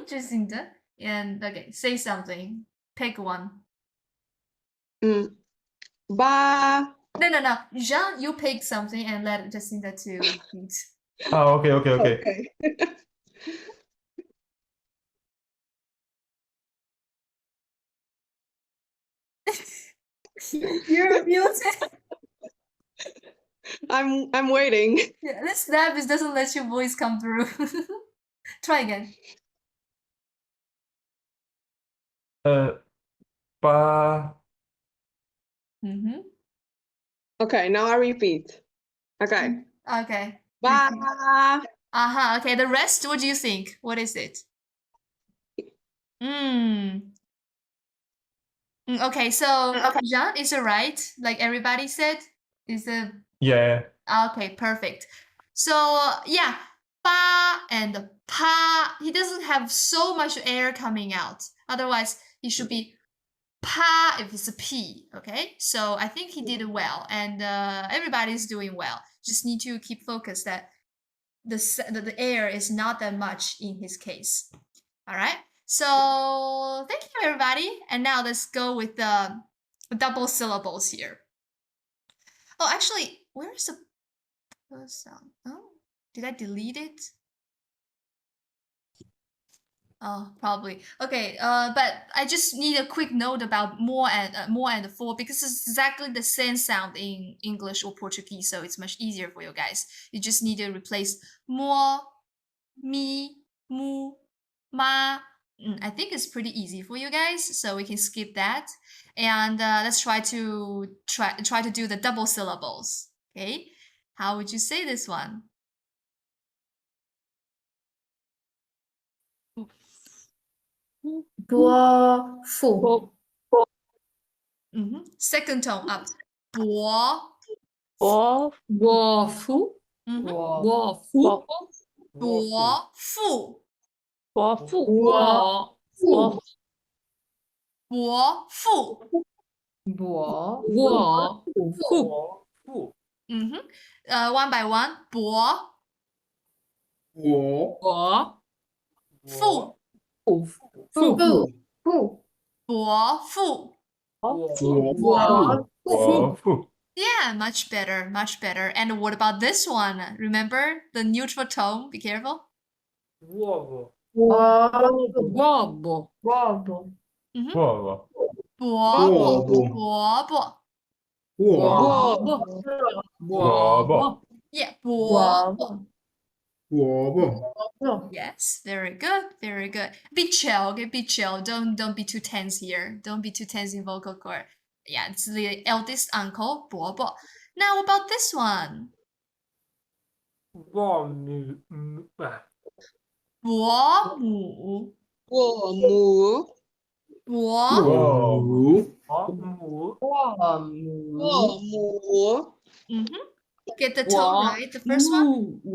Jacinta. And okay, say something. Pick one. Ba. No. Jean, you pick something and let Jacinta to repeat. Okay. You're muted. I'm waiting. Yeah, this snap doesn't let your voice come through. Try again. Ba. Okay, now I repeat. Okay. Okay. Ba. Okay, the rest, what do you think? What is it? Okay, so Jean, is it right? Like everybody said? Is it? Yeah. Okay, perfect. So yeah, ba and pa, he doesn't have so much air coming out. Otherwise, it should be pa if it's a P, okay? So I think he did well, and everybody's doing well. Just need to keep focused that the air is not that much in his case. All right. So thank you, everybody. And now let's go with the double syllables here. Oh, actually, where's the sound? Oh, did I delete it? Oh, probably. Okay, but I just need a quick note about more and for, because it's exactly the same sound in English or Portuguese, so it's much easier for you guys. You just need to replace more, mi, mu, ma. I think it's pretty easy for you guys, so we can skip that. And let's try to do the double syllables. Okay, how would you say this one? Bo fu. Second tone up. Bo. Bo fu. Bo fu. Bo fu. Bo fu. Bo fu. Bo fu. One by one. Bo. Fu. Fu. Bo fu. Yeah, much better, much better. And what about this one? Remember the neutral tone? Be careful. Uovo. Uovo. Uovo. Uovo. Yeah, uovo. Uovo. Yes, very good, very good. Be chill, okay? Be chill. Don't be too tense here. Don't be too tense in vocal cord. Yeah, it's the eldest uncle, 伯伯. Now about this one. 伯母。伯母. Bo. Bo. Get the tone right. The first one. Bo.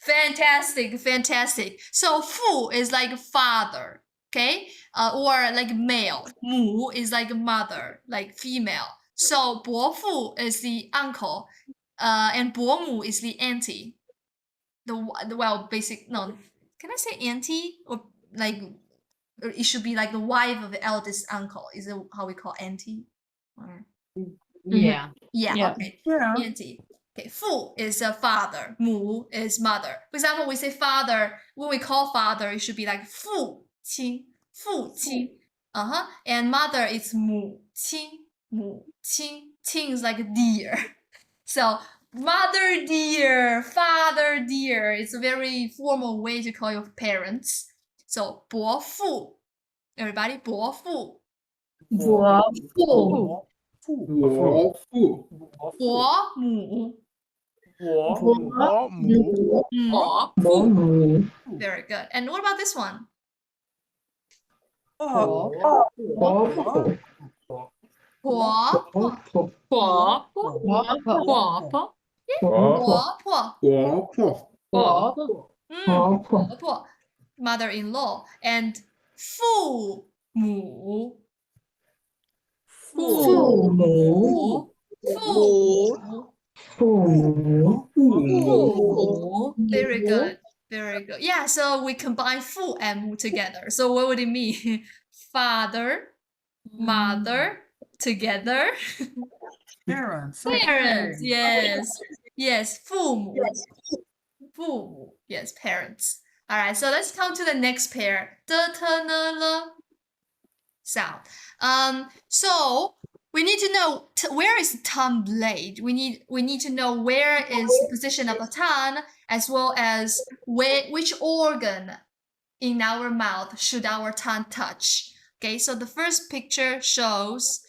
Fantastic, fantastic. So fu is like father, okay? Or like male. Mu is like mother, like female. So 伯父 is the uncle, and 伯母 is the auntie. Basic, no, can I say auntie? Or like, or it should be like the wife of the eldest uncle. Is it how we call auntie? Or... Yeah. Yeah, okay. Auntie. Okay, 父 is a father, 母 is mother. For example, we say father, when we call father, it should be like 父亲, 父亲. And mother is 母亲, 母亲. 亲 is like dear. So, mother dear, father dear. It's a very formal way to call your parents. So, 伯父. Everybody, 伯父. 伯父。伯母. Very good. And what about this one? Mother-in-law. And 父母. 父母. Very good. Very good. Yeah, so we combine 父 and 母 together. So what would it mean? Father, mother, together. Parents. Parents, yes. Yes, 父母. 父母. Yes, parents. All right, so let's come to the next pair. The, t, n, l sound. So we need to know where is the tongue blade. We need to know where is the position of the tongue, as well as which organ in our mouth should our tongue touch. Okay, so the first picture shows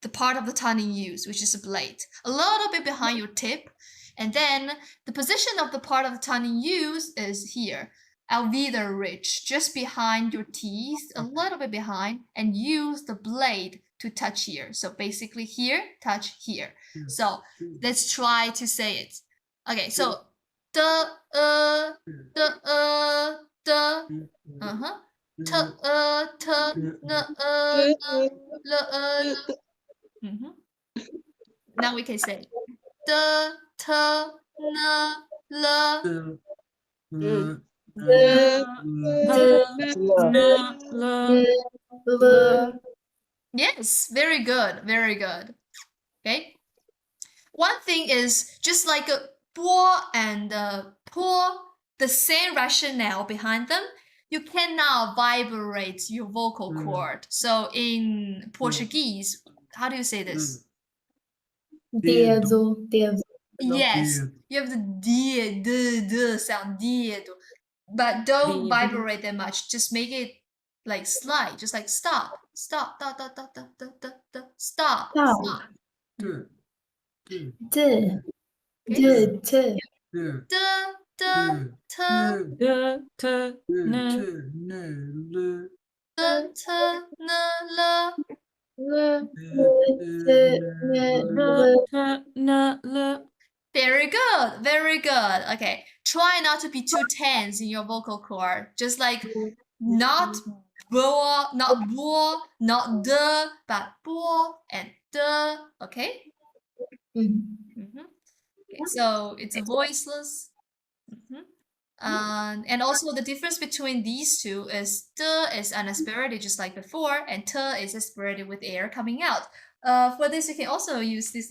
the part of the tongue in use, which is a blade, a little bit behind your tip, and then the position of the part of the tongue in use is here. Alveolar ridge, just behind your teeth, a little bit behind, and use the blade to touch here. So basically here, touch here. So let's try to say it. Okay, so the, Now we can say the, t, n, l. Yes, very good, very good. Okay. One thing is just like a 波 and po, the same rationale behind them. You cannot vibrate your vocal cord. So in Portuguese, how do you say this? Dedo. Yes, you have the d sound, dedo, but don't vibrate that much. Just make it like slide, just like stop, stop, da, da, da, da, da, da, da, stop, stop. Very good, very good. Okay, try not to be too tense in your vocal cord. Just like not bo, not bo, not de, but bo and de. Okay. Okay, so it's a voiceless. And also the difference between these two is de is unaspirated just like before, and te is aspirated with air coming out. For this, you can also use this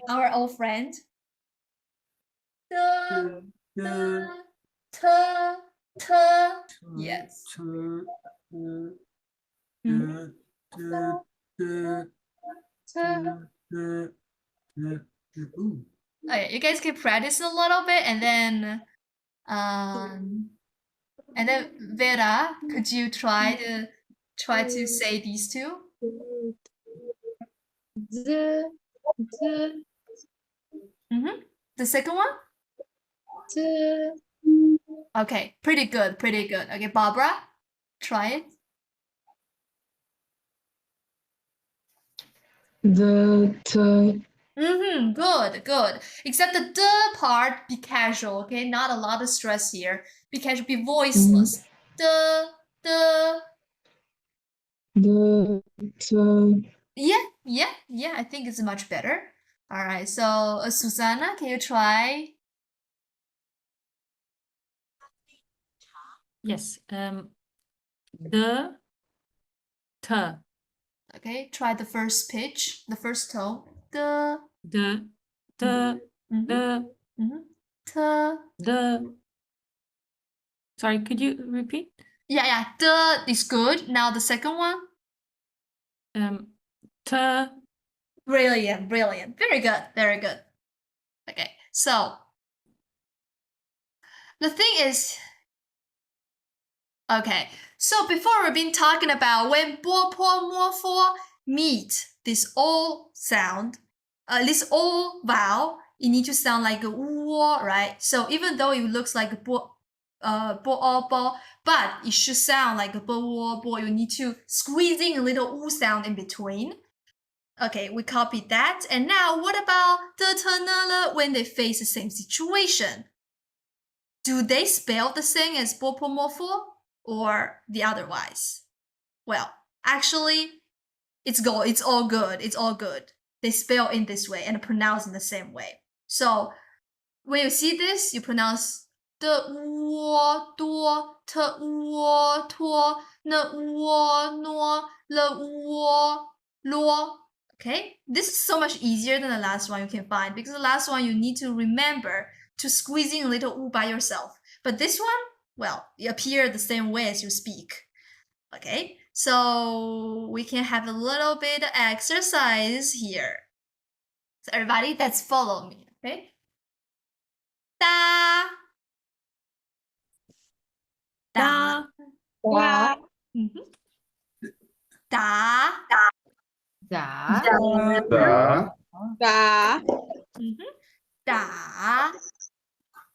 our old friend. De, te, yes. Okay, you guys can practice a little bit, and then Vera, could you try to Try to say these two. The second one? Okay, pretty good, pretty good. Okay, Barbara, try it. Good, good. Except the d part, be casual, okay? Not a lot of stress here. Be casual, be voiceless. The. Yeah, I think it's much better. All right, so Susanna, can you try? Yes. The, t. Okay, try the first pitch, the first tone. The. Sorry, could you repeat? Yeah, the is good. Now the second one. T. Brilliant, brilliant. Very good, very good. Okay, so the thing is, okay, so before we've been talking about when bo, po, mo, fo meet this O sound, this O vowel, you need to sound like a wo, right? So even though it looks like a bo, but it should sound like a bo. You need to squeeze in a little u sound in between. Okay, we copied that. And now what about the when they face the same situation? Do they spell the same as bo, po, mo, fo, or the otherwise? Well, actually, it's all good. It's all good. They spell in this way and pronounce in the same way. So when you see this, you pronounce the wo, do, te, wo, to, ne, wo, no, le, wo, lo. Okay, this is so much easier than the last one you can find, because the last one you need to remember to squeeze in a little u by yourself. But this one, well, it appears the same way as you speak. Okay, so we can have a little bit of exercise here. So everybody, let's follow me, okay? Da. Da. Da. Da.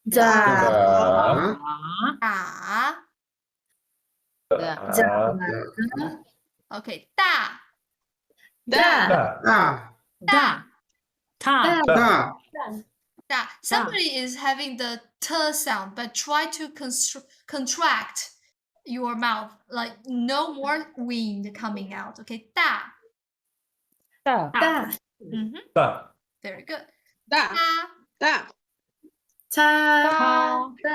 Da. Okay, da. Somebody is having the t sound, but try to contract your mouth, like no more wind coming out. Okay, da. Very good. Da. Ta. Okay.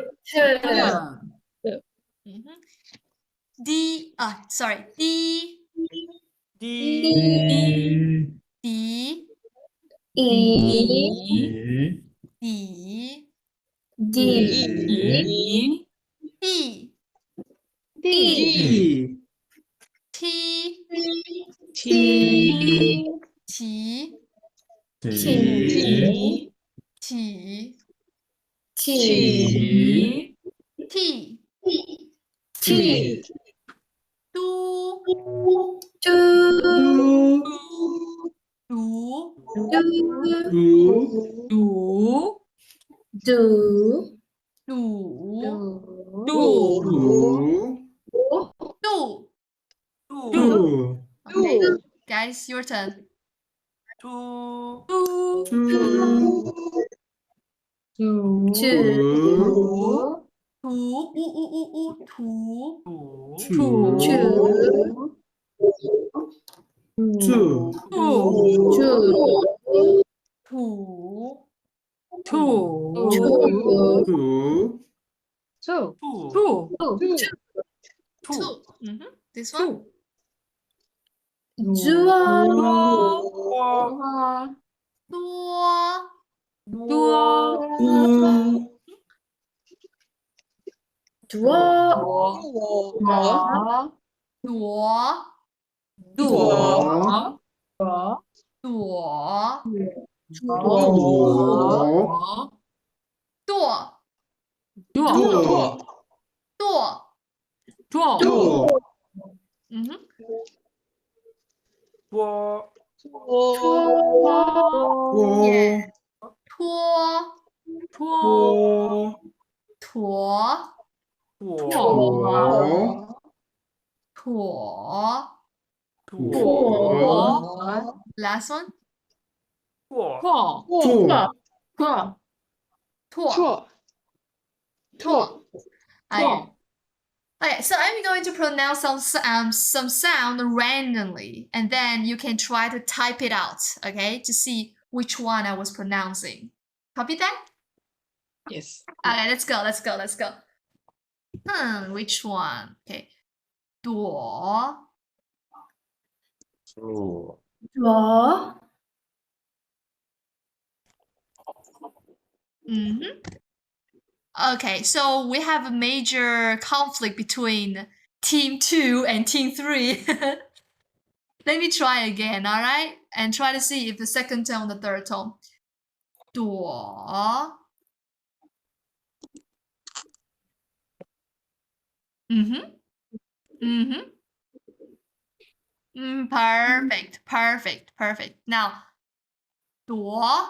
Okay. D. Sorry. D. D. D. D. D. D. D. D. T. T. T. T. T. T. T. T. Do. Do. Okay, guys, your turn. Two. Two. Two. This one. Last one. Okay, so I'm going to pronounce some sound randomly, and then you can try to type it out, okay, to see which one I was pronouncing. Copy that? Yes. Okay, let's go. Which one? Okay. 朵 Okay, so we have a major conflict between Team 2 and Team 3. Let me try again, alright? And try to see if the second tone, the third tone. 朵 Perfect. Now, 朵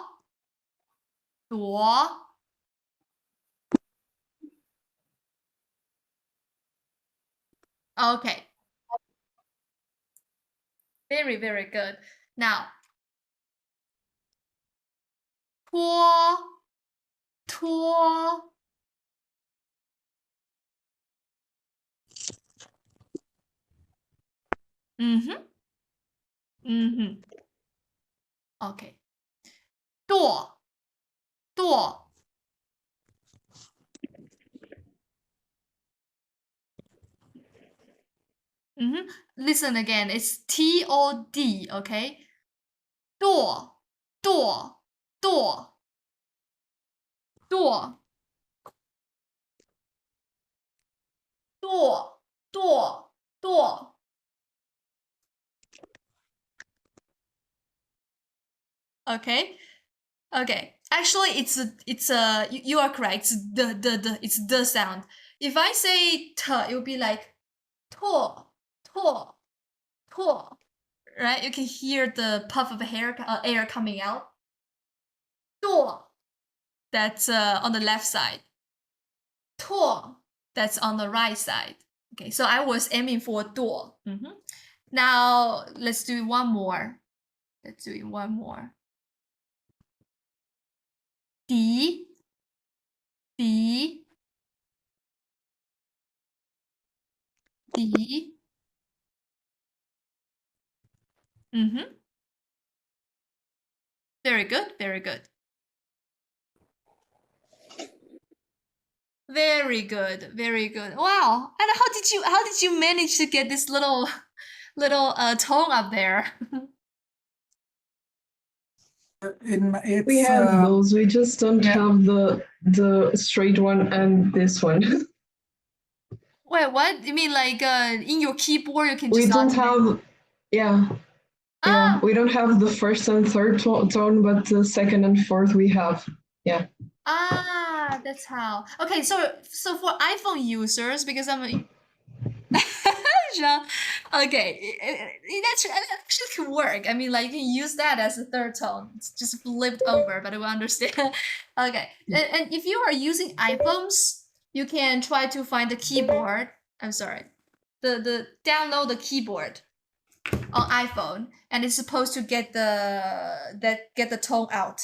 Okay. Very, very good. Now, 拖 Okay. 剁 Listen again. It's TOD, okay? 剁 Okay. Actually, you are correct. It's the sound. If I say t, it would be like 唾 right? You can hear the puff of air coming out. 剁 that's on the left side. 唾 that's on the right side. Okay, so I was aiming for 剁. Now let's do one more. 敌 Very good. Very good. Wow. And how did you manage to get this little tone up there? We have those. We just don't have the straight one and this one. Wait, what? You mean like in your keyboard you can just We don't not have. Yeah. Yeah, we don't have the first and third tone, but the second and fourth we have. Yeah. That's how. Okay, so for iPhone users, because I'm okay, it actually can work. I mean, like you can use that as a third tone. It's just flipped over, but we understand. Okay, and if you are using iPhones, you can try to find the keyboard. I'm sorry, the download the keyboard on iPhone, and it's supposed to get the tone out.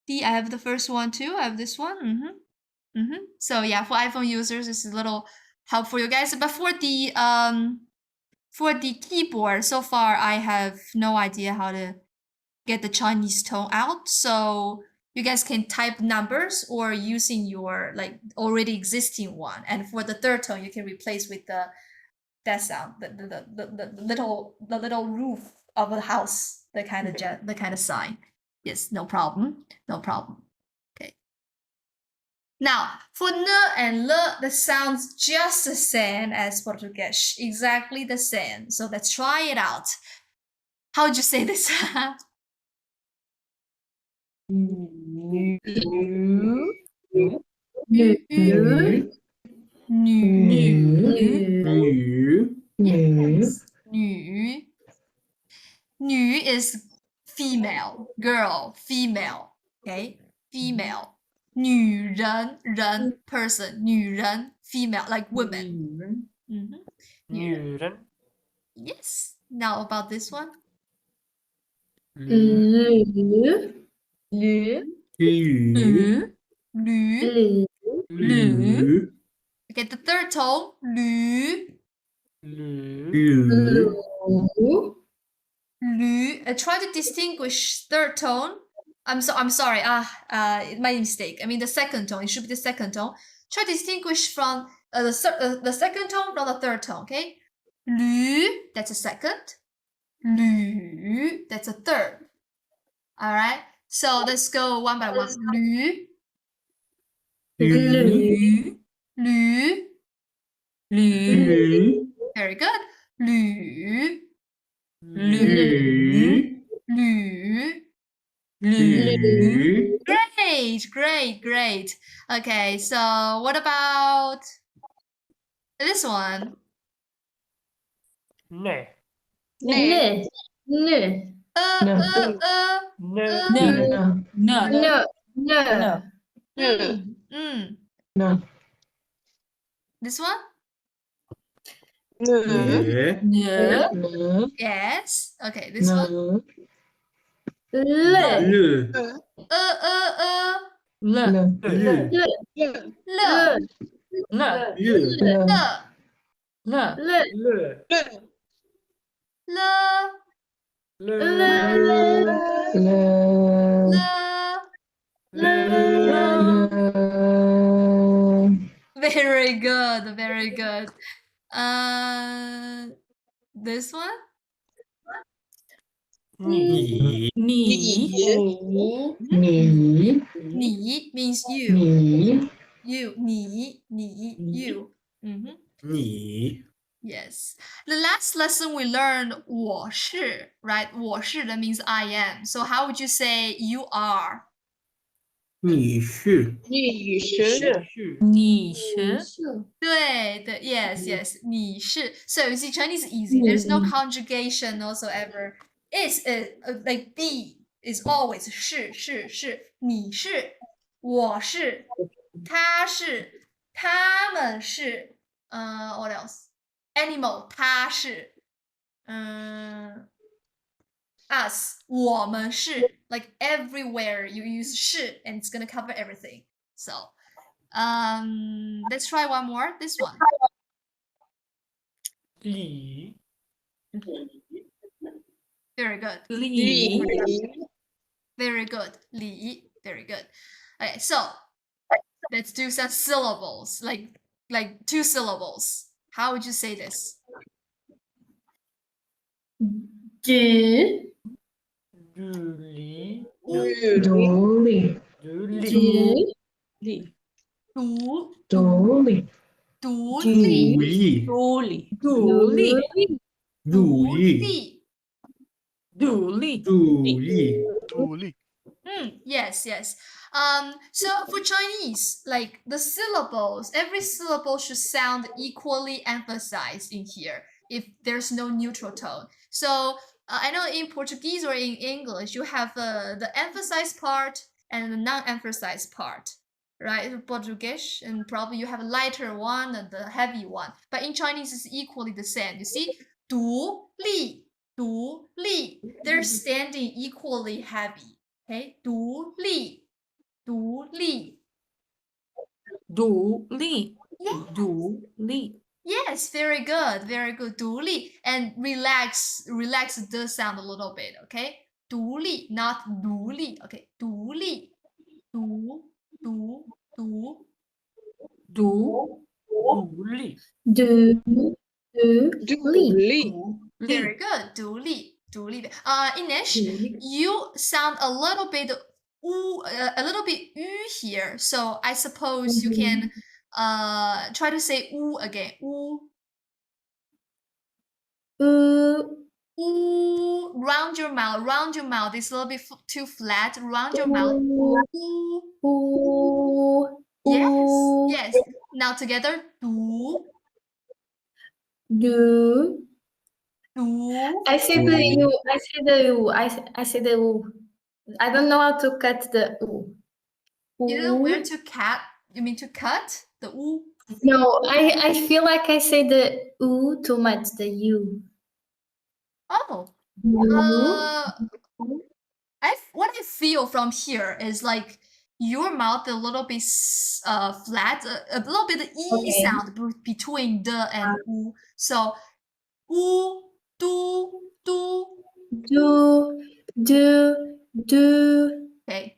See, I have the first one too. I have this one. So yeah, for iPhone users, it's a little help for you guys. But for the keyboard, so far I have no idea how to get the Chinese tone out. So you guys can type numbers or using your like already existing one. And for the third tone, you can replace with that sound, the little roof of a house, the kind of sign. Yes, no problem, no problem. Okay. Now for n and l, the sounds just the same as Portuguese, exactly the same. So let's try it out. How would you say this? Nu is female, girl, female. Okay, female. 女人, person, 女人, female, like women. 女人 Yes. Now about this one. Lü. Okay, the third tone. Lü. Try to distinguish third tone. I'm sorry. My mistake. I mean the second tone. It should be the second tone. Try to distinguish from the second tone from the third tone. Okay. Lü, that's a second. Lü, that's a third. All right. So let's go one by one. Lü. Very good. Lü. Great. Okay, so what about this one? Ne. Ne. No. This one? Yes. Okay, this one? Very good. This one? Ni. Ni means you. You. Ni. You. Ni. Yes. The last lesson we learned 我是, right? 我是 that means I am. So how would you say you are? 你是。对, yes, 你是. So you see, Chinese is easy. There's no conjugation whatsoever. It's like be is always 是, 你是, 我是, 他是, 他们是, what else? Animal, 它是, us, 我们是, like everywhere you use 是 and it's gonna cover everything. So, let's try one more. This one. 李 Very good. Very good. 李 very good. Okay, so let's do some syllables, like 2 syllables. How would you say this? 李独立。Yes. So for Chinese, like the syllables, every syllable should sound equally emphasized in here if there's no neutral tone. So I know in Portuguese or in English, you have the emphasized part and the non-emphasized part, right? In Portuguese, and probably you have a lighter one and the heavy one. But in Chinese, it's equally the same. You see, 独立, they're standing equally heavy. Okay, 独立. Yes, very good. 独立 and relax does sound a little bit. Okay, 独立 not 奴隶. Okay, 独立. Du, li. Very good. 独立. Inish, you sound a little bit here. So I suppose you can try to say again. Round your mouth. It's a little bit too flat. Round your mouth. Yes. Now together. 读. I say the U. I say the U. I say the U. I don't know how to cut the U. You don't know where to cut? You mean to cut the U? No, I feel like I say the U too much. The U. Oh. What I feel from here is like your mouth a little bit flat, a little bit E sound between the and U. So U, do. Okay.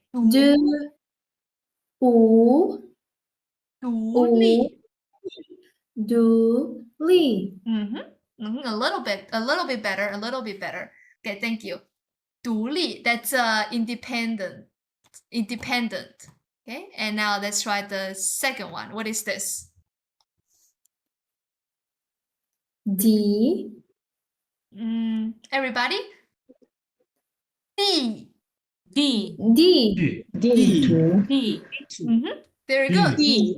独立. A little bit better. Okay, thank you. 独立, that's independent. Okay, and now let's try the second one. What is this? D. Everybody? D. Very good. 地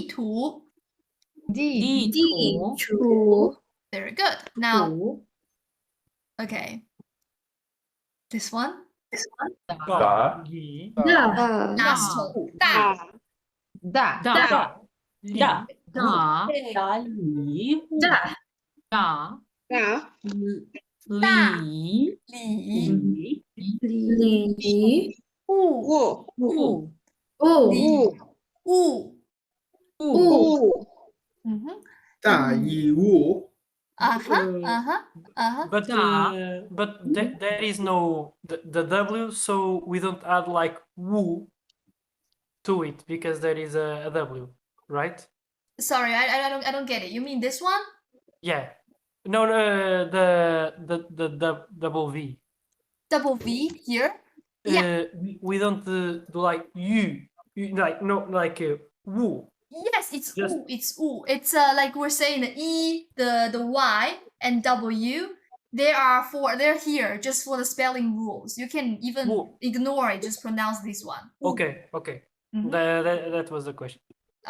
图. Very good. Now, okay. This one? Da. Last one. 大. But there is no the W, so we don't add like woo to it because there is a W, right? Sorry, I don't get it. You mean this one? Yeah. No, the double V. Double V here? Yeah. We don't do like you like no like woo. Yes, it's U. It's U. It's like we're saying the E, the Y, and W. They're here just for the spelling rules. You can even ignore it. Just pronounce this one. Okay. That was the question.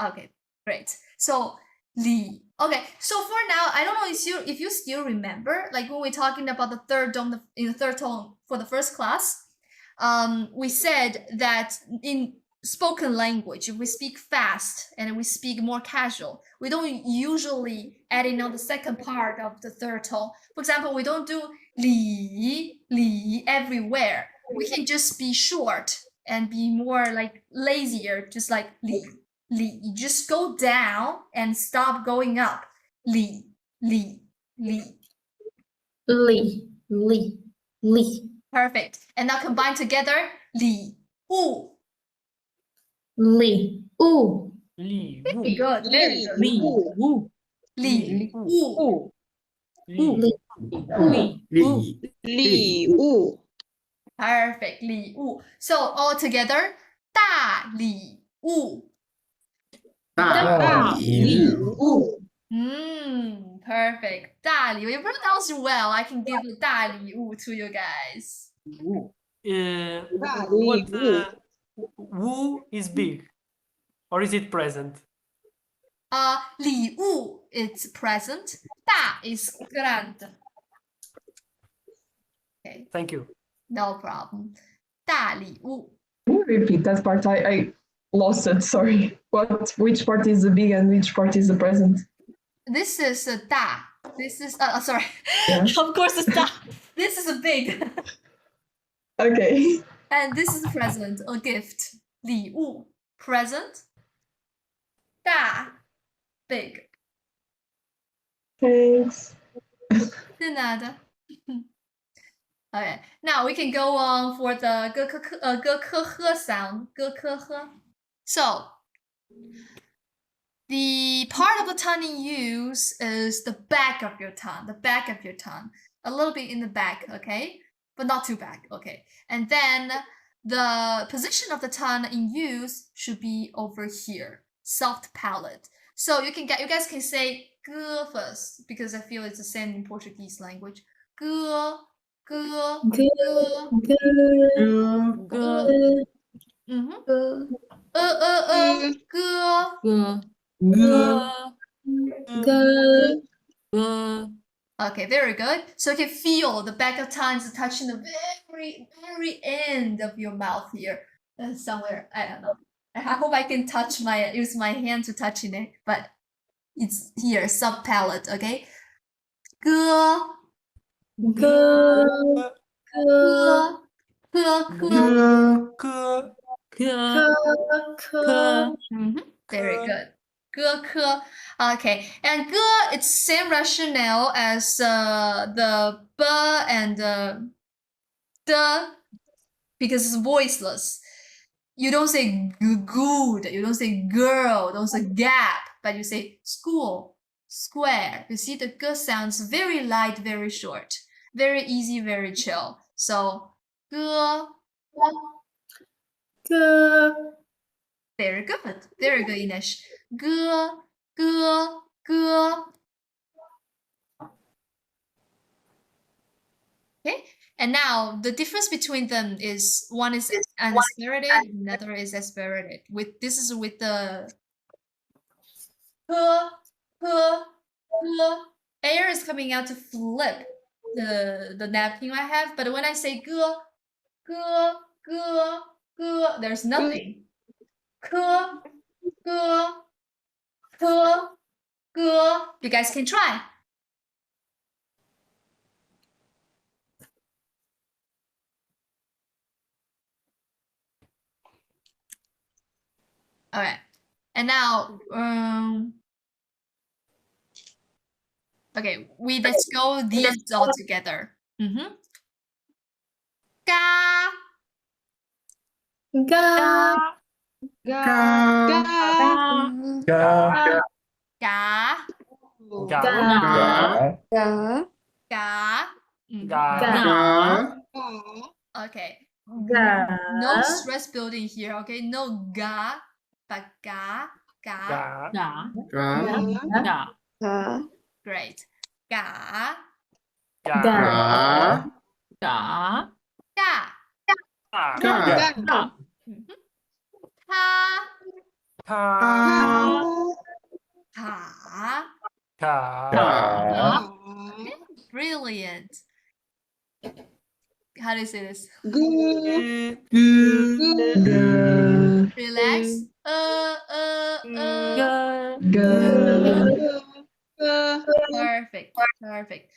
Okay, great. So 礼. Okay, so for now, I don't know if you still remember, like when we're talking about the third tone, in the third tone for the first class, we said that in spoken language, if we speak fast and we speak more casual, we don't usually add in on the second part of the third tone. For example, we don't do 礼 everywhere. We can just be short and be more like lazier, just like 礼. You just go down and stop going up. 礼. Perfect. And now combine together. 礼物. Very good. Very good. 礼物. Perfect. 礼物. So all together. 大礼物. Perfect. 大礼物. You pronounce well. I can give you 大礼物 to you guys. Woo is big, or is it present? 礼物 it's present. 大 is grand. Okay. Thank you. No problem. 大礼物. Can you repeat that part? I lost it. Sorry. Which part is the big and which part is the present? This is 大. This is sorry. Yeah. Of course it's 大. This is a big. Okay. And this is a present, a gift. 礼物 present. 大 big. Thanks. De nada. Okay, now we can go on for the g k h sound. G k h. So the part of the tongue in use is the back of your tongue, a little bit in the back, okay, but not too back, okay. And then the position of the tongue in use should be over here, soft palate. So you guys can say g first because I feel it's the same in Portuguese language. G. Okay, very good. So you can feel the back of tongue is touching the very, very end of your mouth here. Somewhere, I don't know. I hope I can use my hand to touching it, but it's here, sub palate, okay? Very good. Okay, and ge, it's same rationale as the b and the because it's voiceless. You don't say good, you don't say girl, don't say gap, but you say school, square. You see the g sounds very light, very short, very easy, very chill. So ge. Very good, Ines. Ge. Okay, and now the difference between them is one is unaspirated, another is aspirated. This is with the air is coming out to flip the napkin I have, but when I say there's nothing. You guys can try. All right, and now okay, let's go these all together. Ga. Okay. No stress building here, okay? No ga, but ga. Great. Ga. Brilliant. How do you say this? Relax. Perfect.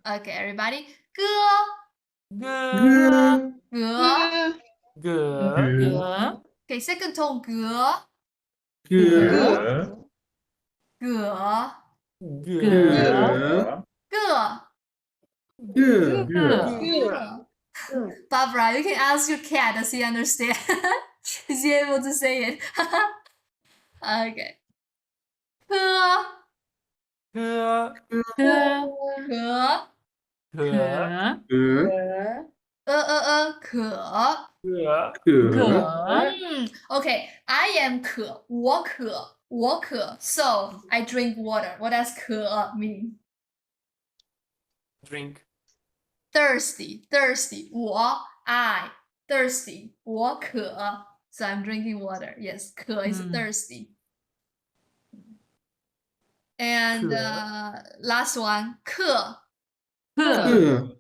Okay, everybody. Okay, second tone. Barbara, you can ask your cat. Does he understand? Is he able to say it? Okay. Okay, I am 渴，我渴 so I drink water. What does 渴 mean? Drink. Thirsty. I thirsty. 我渴 so I'm drinking water. Yes, 渴 is thirsty. And 可 last one, 课. 课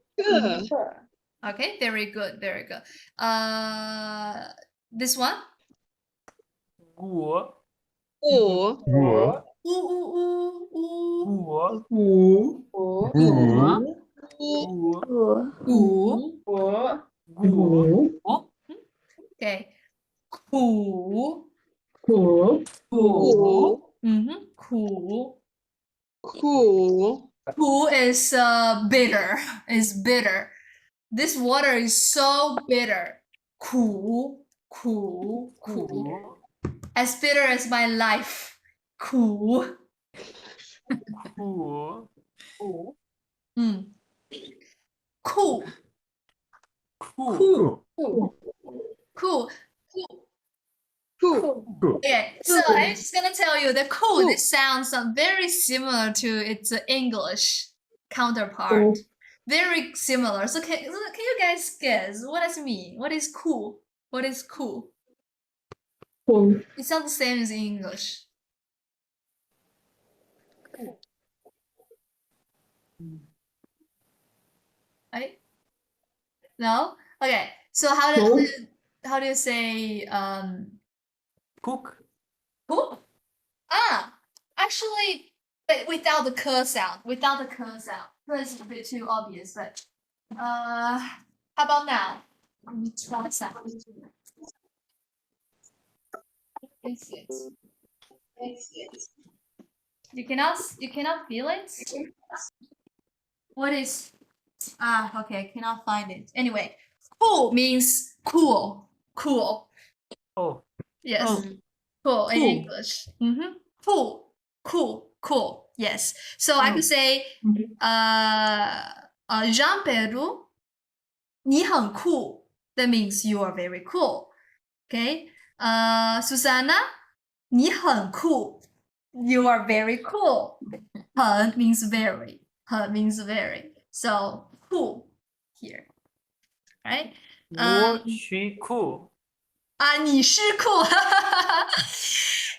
Okay, very good, very good. This one? 我 我 Ooh, ooh, ooh, ooh. 我 我 我 鼓 我 Okay. 苦 Cool. 鼓 苦 Cool. 苦 is bitter. Is bitter. This water is so bitter. 苦 as bitter as my life. 苦 苦 cool. 酷 Cool. Cool. Okay, so I'm just gonna tell you that cool, this sounds very similar to its English counterpart. Very similar. So can you guys guess what does it mean? What is cool? What is cool? Cool. It sounds the same as in English. Right? No? Okay. So how do you say cook cool? Ah, actually, but without the k sound. Without the k sound. It's a bit too obvious, but how about now? Let me try sound. You cannot feel it? What is okay, cannot find it. Anyway, cool means cool. Cool. oh Yes. Oh. Cool in Cool. English. Cool. Yes. So I could say Jean-Pedro 你很酷 that means you are very cool. Okay? Susanna 你很酷 you are very cool. 很 means very. 很 means very. So cool here. Right? 我是酷 你是酷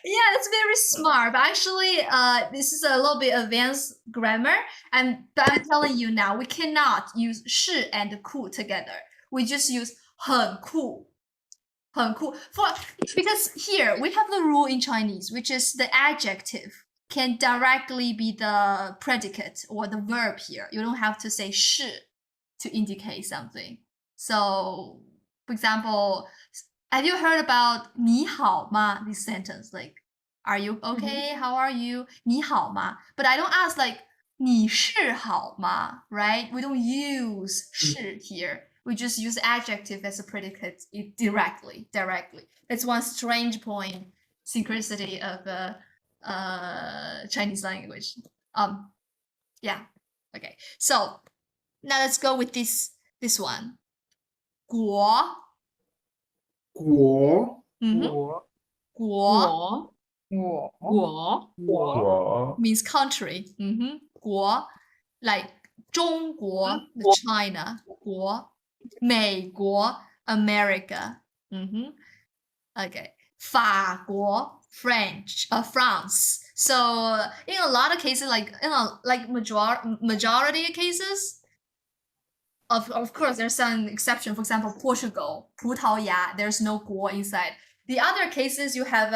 Yeah, it's very smart. But actually, this is a little bit advanced grammar. But I'm telling you now, we cannot use 是 and 酷 together. We just use 很酷. 很酷. Because here, we have the rule in Chinese, which is the adjective can directly be the predicate or the verb here. You don't have to say 是 to indicate something. So, for example, have you heard about 你好吗? This sentence, like, are you okay? How are you? 你好吗? But I don't ask like 你是好吗? Right? We don't use 是 here. We just use adjective as a predicate directly. It's one strange point, synchronicity of Chinese language. Yeah. Okay. So now let's go with this one. 国国我我 means country. 国 like 中国 China. 国美国 America. Okay. 法国 France. So in a lot of cases, like majority of cases. Of course, there's some exception. For example, Portugal, 葡萄牙, there's no 国 inside. The other cases, you have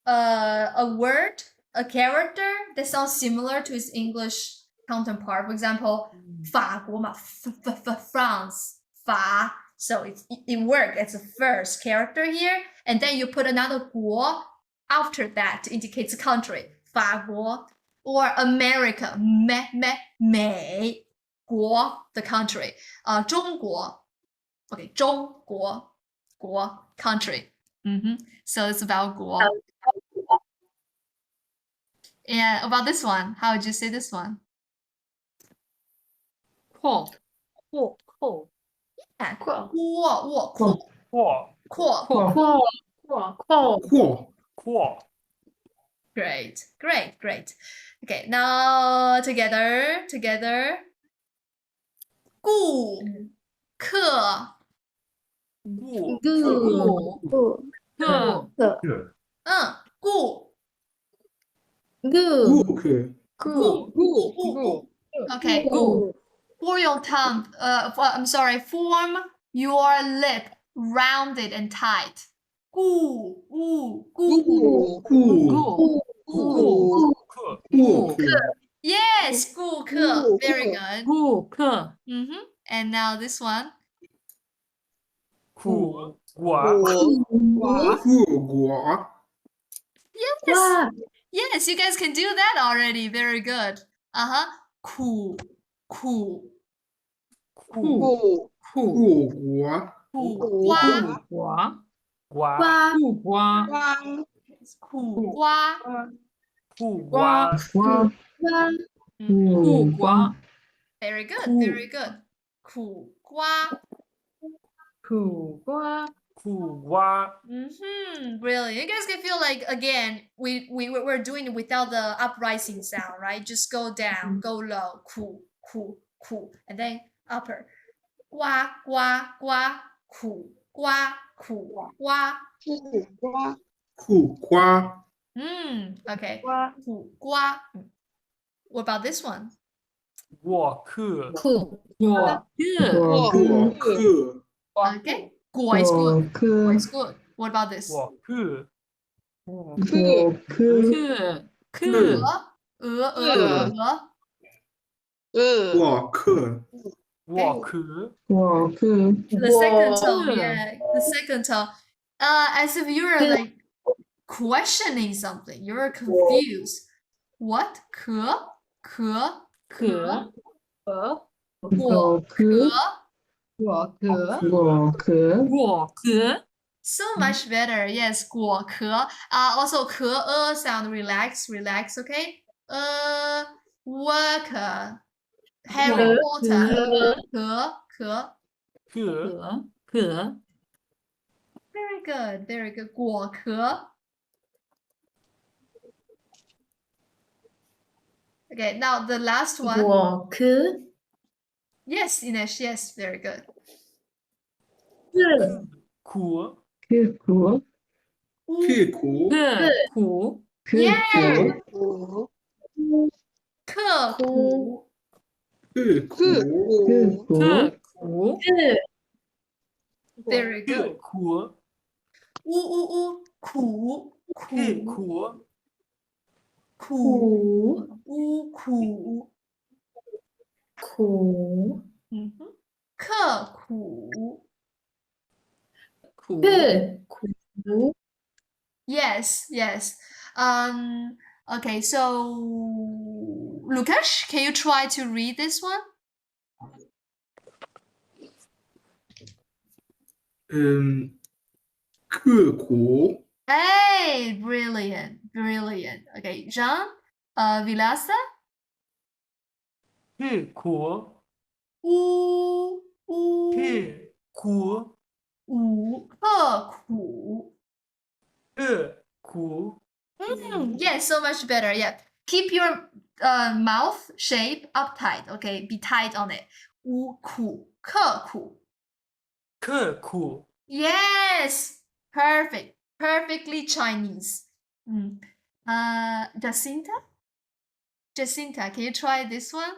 a word, a character that sounds similar to its English counterpart. For example, 法国嘛, France, 法. So it works as a first character here, and then you put another 国 after that to indicate the country. 法国 or America, 美 国 the country. 中国 okay, 中国 country. So it's about 国. And about this one, how would you say this one? 扩 Yeah, 扩Great. Okay, now together. 顾客客顾 Good. Good. Okay. For your tongue, I'm sorry, form your lip rounded and tight. Gu, gu, gu. Yes, gu, ke. Very good. And now this one. Yes. Yes, you guys can do that already. Very good. Ku, ku. Gua. Very good. Very good. Ku, gua. Brilliant. You guys can feel like again we're doing it without the uprising sound, right? Just go down, go low, ku, ku, ku, and then upper. Gua, gua, gua, ku, gua, ku, gua. Okay. Ku, gua. What about this one? Okay. Guo is good. Guo is good. What about this? The second tone, yeah, the second tone. As if you're like questioning something. You're confused. What? Ke? So much better. Yes, 果壳. Also 壳 sound relax, okay? Worker. Harry Potter. 壳. Very good, very good. 果壳. Okay, now the last one. 果壳. Yes, Ines, yes, very good. 苦 Yeah. 刻苦. Very good. 苦呜苦刻苦. Yes, yes. Okay, so Lukasz, can you try to read this one? Hey, brilliant. Okay, Jean, Vilasa? 苦 呜苦苦 Yes, so much better. Yeah. Keep your mouth shape uptight, okay? Be tight on it. 无苦刻苦. 苦 Yes. Perfect. Perfectly Chinese. Jacinta, can you try this one?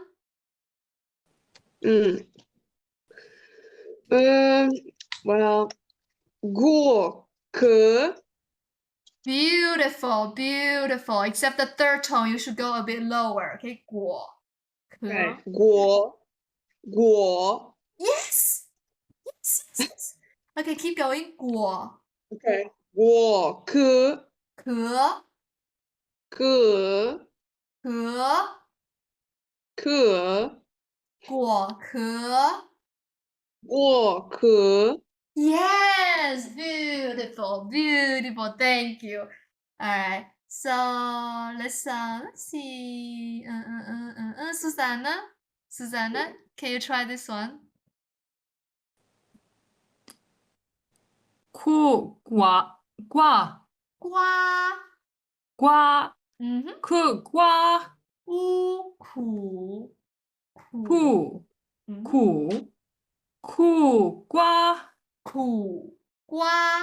Well, 过壳 Beautiful. Except the third tone, you should go a bit lower. Okay, 果 果 Yes. Okay, keep going. 果 Okay. 果壳壳壳果壳 果壳 Yes, beautiful. Thank you. All right. So let's see. Susanna, can you try this one? 瓜 乌苦苦瓜 苦瓜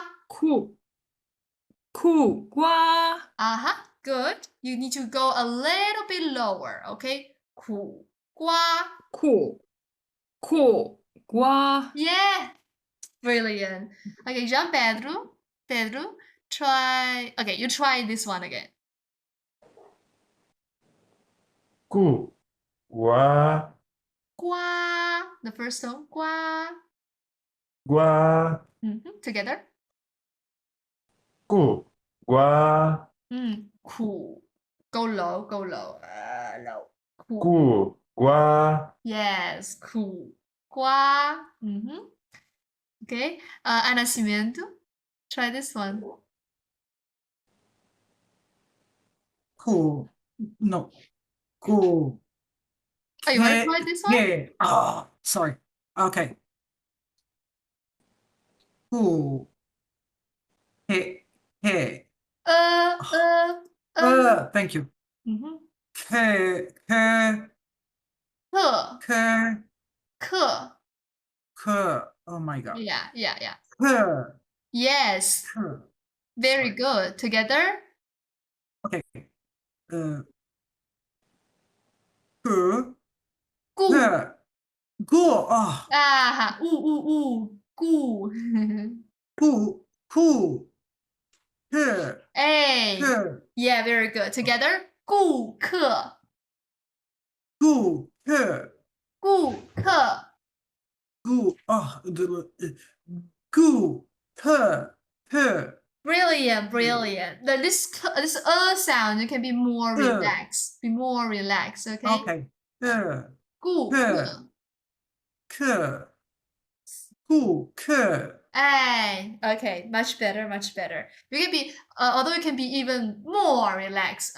Uh-huh. Good. You need to go a little bit lower, okay? 苦瓜 Cool. Cool. Gua. Yeah. Brilliant. Okay, Jean Pedro. Pedro, try. Okay, you try this one again. Gu. Gua. Gua. The first tone. Gua. Gua. Together. Gu. Gua. 苦 Go low, go low. Low. 苦 Gu. Gua. Yes, 苦瓜 Okay. Anacimiento. Try this one. Cool. No. Cool. Oh, you want to try this one? Yeah. Oh, sorry. Okay. Cool. Hey. Hey. Thank you. Ke. Ke. 课 Ke. 课 Ke. Oh my God. Yeah. Ke. Yes. Ke. Very good. Together. Okay. Ke. 顾 Ke. Go. Oh.顾 Cool. Cool. Ke. Hey. Ke. Yeah, very good. Together. 顾客 Go. Ke. 顾客 Go. Oh. Go. Ke. Ke. Brilliant. This sound, you can be more relaxed. Be more relaxed, okay? Okay. Ke. 顾客 Ke. Go. Ke. Okay, much better. You can be, although you can be even more relaxed.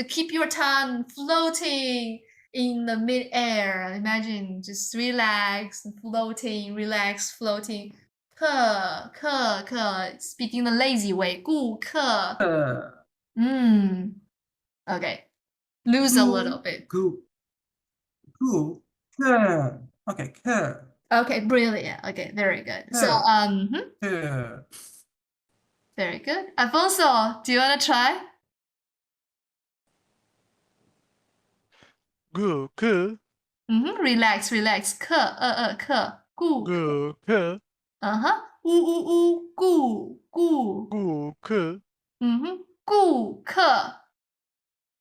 Keep your tongue floating in the mid-air. Imagine just relax, floating. 客 speaking the lazy way. 顾客 Okay. Lose a little bit. Go. Ke. Okay. Ke. Okay, brilliant. Okay, very good. So, Ke. very good. Alfonso, do you want to try? Gu. Ke. Relax. 客 顾 Gu. Ke. 顾 Gu. Ke. 顾客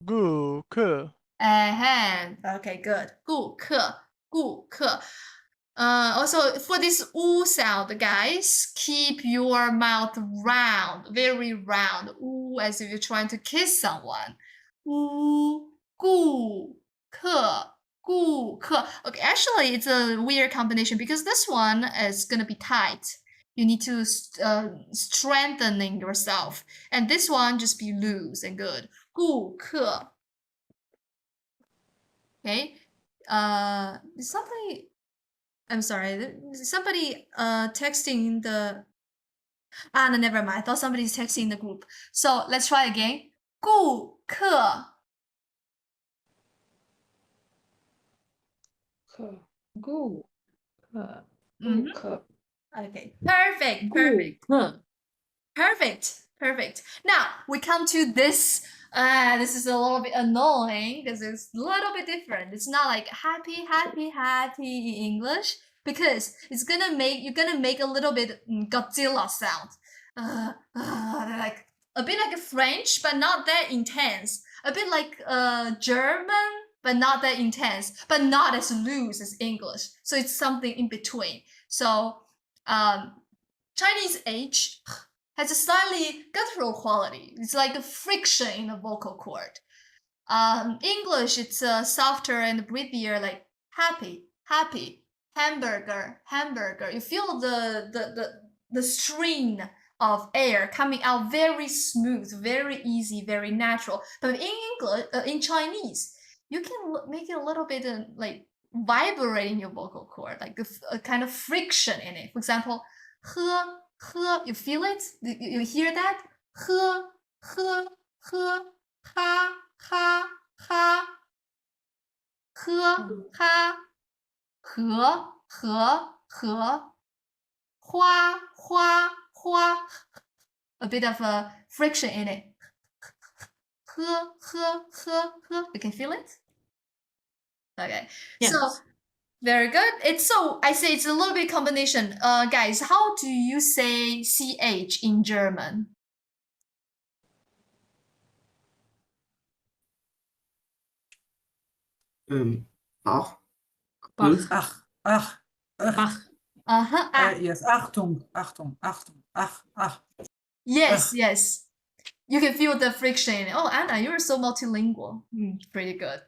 Gu. Ke. Okay, good. 顾客 Also, for this oo sound, guys, keep your mouth round, very round. Ooh, as if you're trying to kiss someone. Ooh, 顾客 Okay, actually, it's a weird combination because this one is gonna be tight. You need to strengthening yourself, and this one just be loose and good. 顾客 Okay. I'm sorry. Somebody texting the. No, never mind. I thought somebody's texting the group. So let's try again. 顾客 Gu. Okay. Perfect. Now we come to this. This is a little bit annoying because it's a little bit different. It's not like happy in English because you're gonna make a little bit Godzilla sound. Like a bit like a French, but not that intense. A bit like German, but not that intense, but not as loose as English. So it's something in between. So Chinese H has a slightly guttural quality. It's like a friction in the vocal cord. English, it's softer and breathier, like happy, hamburger. You feel the stream of air coming out very smooth, very easy, very natural. But in English, in Chinese, you can make it a little bit like vibrating your vocal cord, like a kind of friction in it. For example, 喝 you feel it? You hear that? 喝 ha 喝哈 和 花 a bit of a friction in it. You can feel it? Okay. Yes. So very good. I say it's a little bit combination. Guys, how do you say ch in German? Ach. Bach. Ach. Bach. Yes, Achtung, Achtung, Achtung, ach. Yes, yes. You can feel the friction. Oh, Anna, you're so multilingual. Pretty good.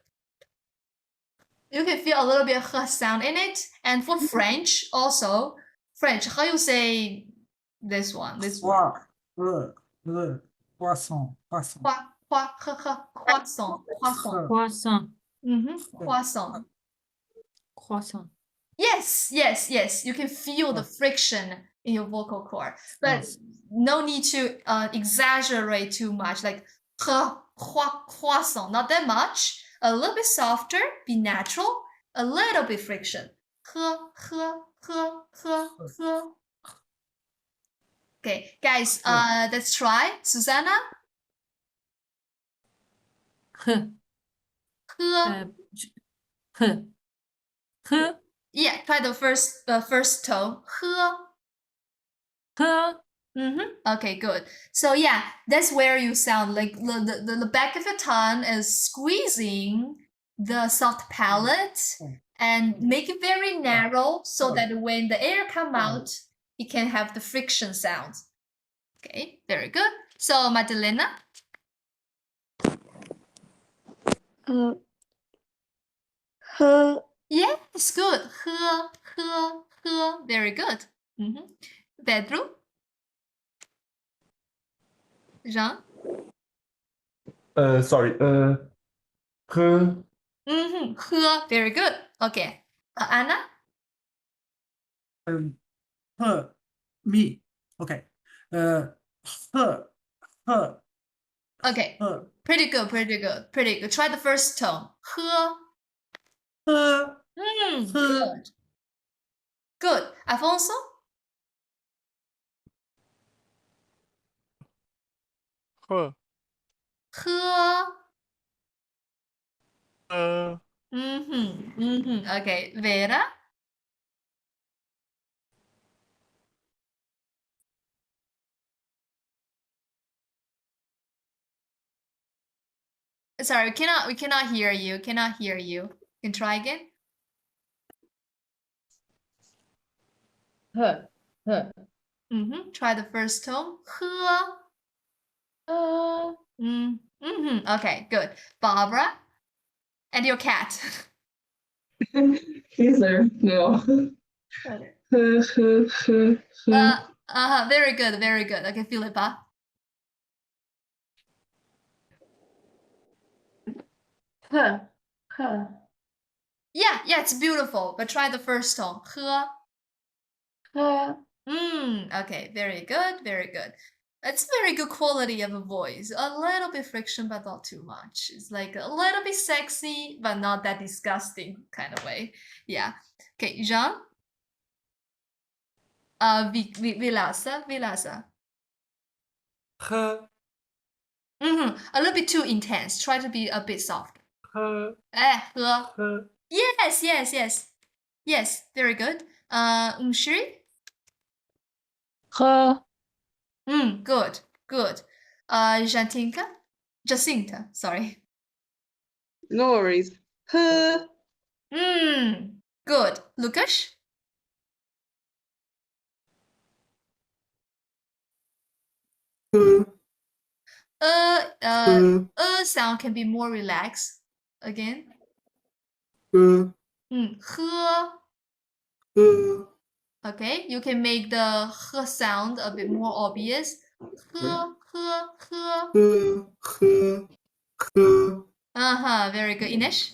You can feel a little bit of h sound in it. And for French, also, French, how you say this one? This one. Croissant. Croissant. Croissant. Croissant. Croissant. Yes. You can feel the friction in your vocal cord, but no need to exaggerate too much. Like croissant, not that much. A little bit softer, be natural. A little bit friction. Okay, guys. Let's try. Susanna. Yeah, try the first tone. Okay, good. So yeah, that's where you sound like the back of your tongue is squeezing the soft palate and make it very narrow so that when the air come out, it can have the friction sounds. Okay, very good. So Madalena. Yes, good. Very good. Pedro. Jean. Sorry. Very good. Okay. Anna. Me. Okay. Okay. Pretty good. Try the first tone. Good. Afonso. Okay. Vera. Sorry, we cannot hear you. You can try again. Try the first tone. Okay, good. Barbara. And your cat. He's there. No. Very good. Okay, Philippa. Yeah, it's beautiful. But try the first tone. Okay, very good. It's very good quality of a voice. A little bit friction, but not too much. It's like a little bit sexy, but not that disgusting kind of way. Yeah. Okay, Jean. Vilasa. A little bit too intense. Try to be a bit soft. Yes. Very good. Shiri. Good. Jacinta, sorry. No worries. Good. Lucas? Sound can be more relaxed. Again. Okay, you can make the h sound a bit more obvious. Very good.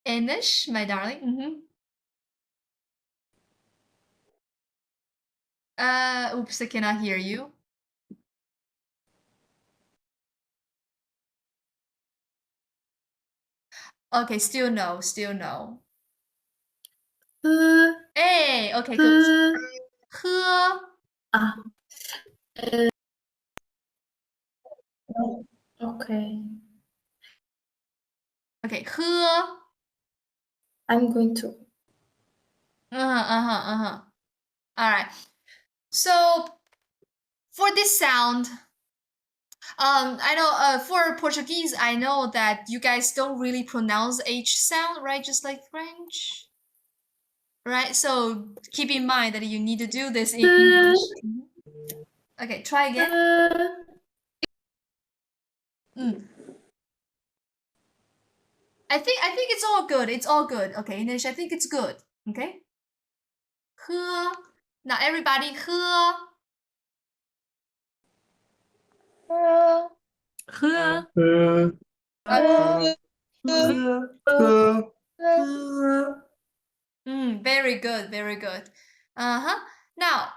Inish, my darling. Oops, I cannot hear you. Okay, still no. Hey, okay, good. Okay. Okay, 喝. I'm going to. All right. So for this sound, I know for Portuguese, I know that you guys don't really pronounce H sound, right? Just like French, right? So keep in mind that you need to do this in English. Okay, try again. I think it's all good. It's all good. Okay, Nish, I think it's good. Okay. 喝. Now everybody 喝. 喝 Very good, very good. Now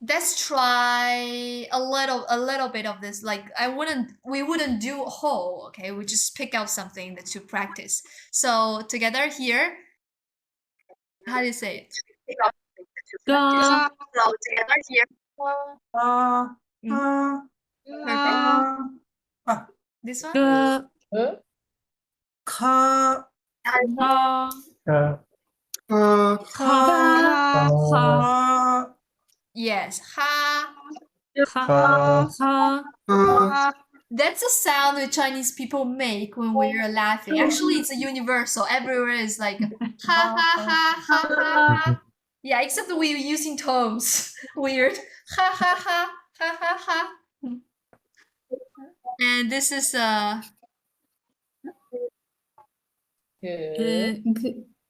let's try a little bit of this. Like we wouldn't do whole, okay? We just pick out something to practice. So together here, how do you say it? Ga. So together here. Perfect. This one? Ga. Ka. Ha. Ha. Yes. Ha. Ha. That's a sound that Chinese people make when we're laughing. Actually, it's a universal. Everywhere is like ha ha ha ha ha. Yeah, except we're using tones. Weird. Ha ha ha ha ha ha. And this is Ga.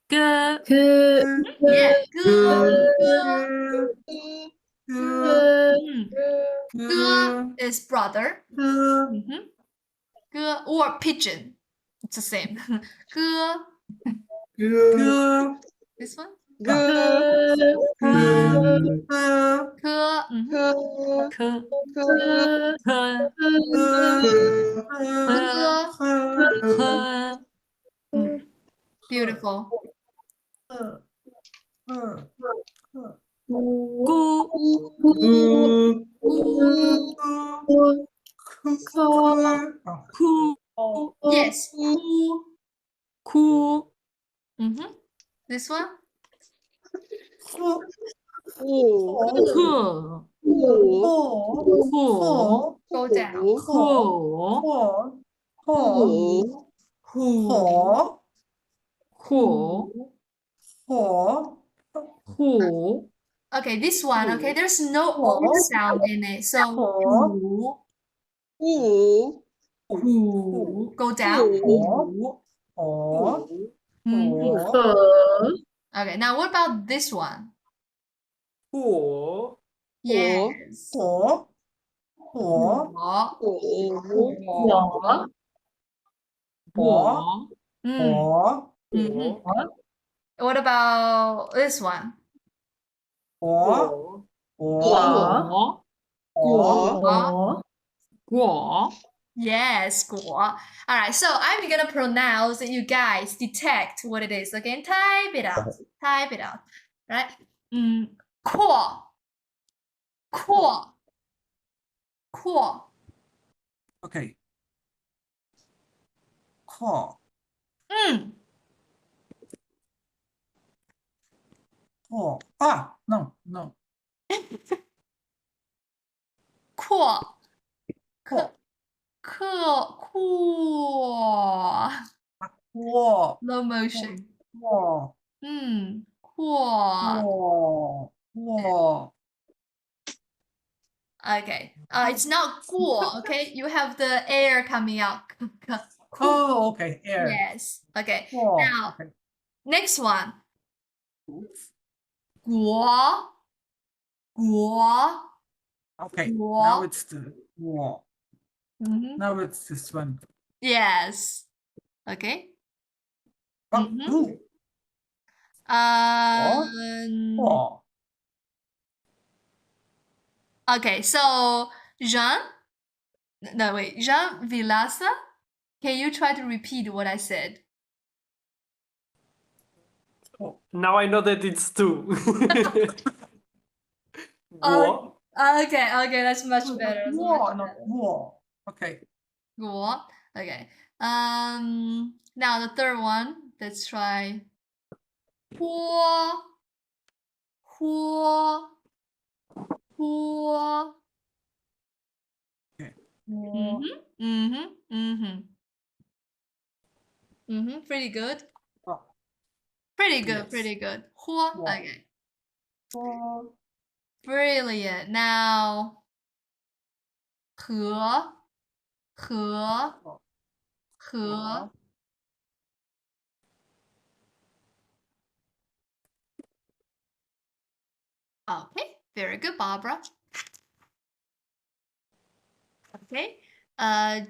yeah, Ge is brother. Ge or pigeon. It's the same. Ge. This one? Beautiful. Yes. Cool. This one? Cool. Go down. Okay, this one, okay, there's no O sound in it. So go down. Okay, now what about this one? Yes. What about this one? Yes, 果. All right, so I'm gonna pronounce and you guys detect what it is. Again, type it out. Type it out. Right? 阔. 阔. 阔. Okay. Call. Call. No. 阔. 阔. Low motion. 阔. Okay. It's not 过, okay? You have the air coming out. Oh, okay. Air. Yes. Okay. Cool. Now, Okay. next one. 国. 国. Okay. Wall. Now it's the wall. Now it's this one. Yes. Okay. Ooh. Wall. Okay, so Jean Vilasa, can you try to repeat what I said? Now I know that it's two. Okay, okay, that's much better. That's much War, not better. war. Okay. Guo. Okay. Now the third one. Let's try. Huo. Huo. Huo. Okay. Pretty good. Oh. Pretty good. Yes. Pretty good. Huo. Huo. Okay. War. Brilliant. Now. He. He. He. Okay, very good, Barbara. Okay,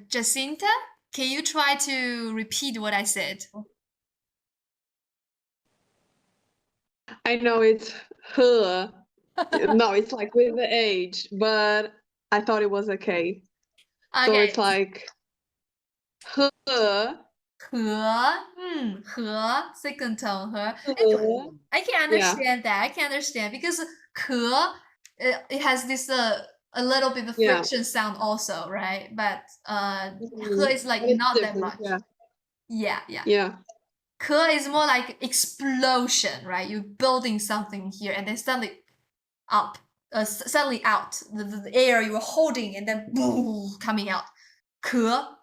Jacinta, can you try to repeat what I said? I know it's her. No, it's like with the age, but I thought it was okay. So Okay. it's like her. He, second tone, I can understand that. I can understand because it has this a little bit of friction sound also, right? But he is like It's not that different, much. Yeah. Yeah. Ke is more like explosion, right? You're building something here and then suddenly up, suddenly out. The air you were holding and then boom, coming out. Ke.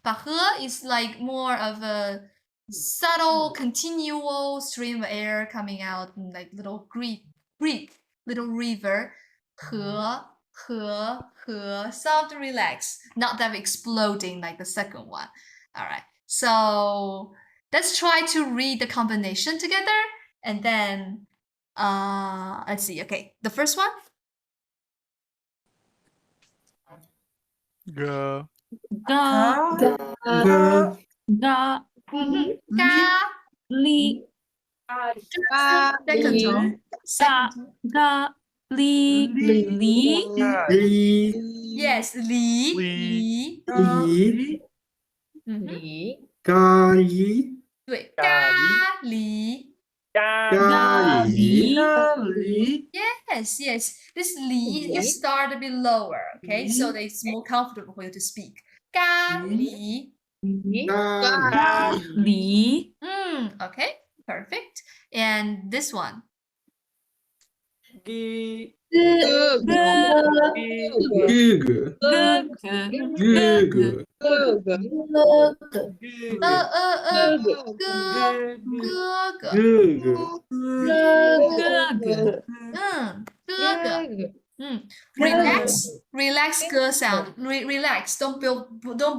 But he is like more of a subtle, continual stream of air coming out, like little creek, little river. He, soft, relax, not that exploding like the second one. All right, so let's try to read the combination together, and then let's see. Okay, the first one. Ga. Ga. Ga. Ga. Ga. Li. Second tone. Ga. Li. Li. Yes, Li. Li. 咖喱。对，咖喱。咖喱。 Yes, yes. This li, you start a bit lower, okay? So that it's more comfortable for you to speak. 咖喱。咖喱。Okay, perfect. And this one. Gi. Relax 歌 sound. Relax. Don't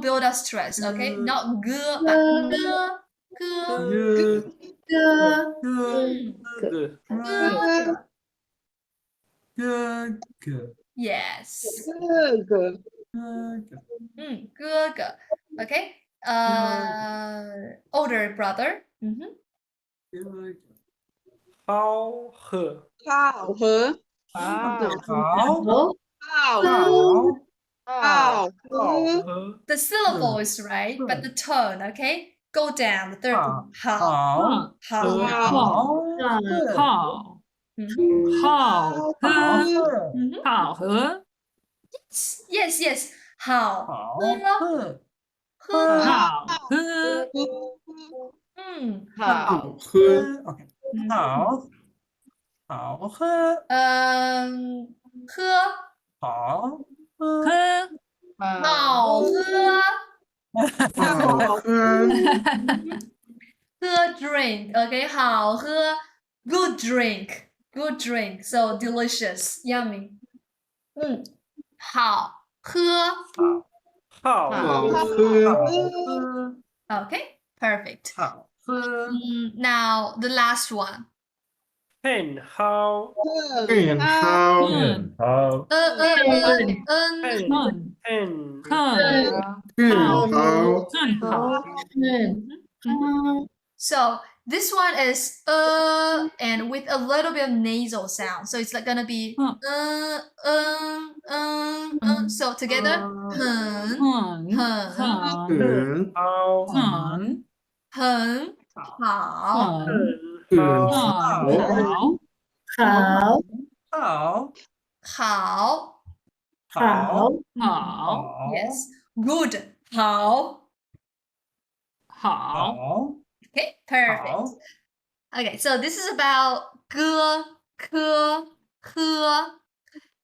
build up stress, okay? Not 歌 but 歌。 Good. Yes. 哥哥。Okay. Older brother. 好喝。好喝。The syllable is right, but the tone, okay? Go down. The third one. 好。好喝。Yes, yes. 好喝。好喝。Okay. 好喝。喝。好喝。喝 drink, okay? 好喝 good drink. Good drink. So delicious. Yummy. 好喝。好喝。 Okay, perfect. 好喝。 Now the last one. 很好。很好。So this one is and with a little bit of nasal sound. So it's like gonna be So together. 很好。好好好 Yes. Good. 好好 Okay, perfect. Okay, so this is about 歌科喝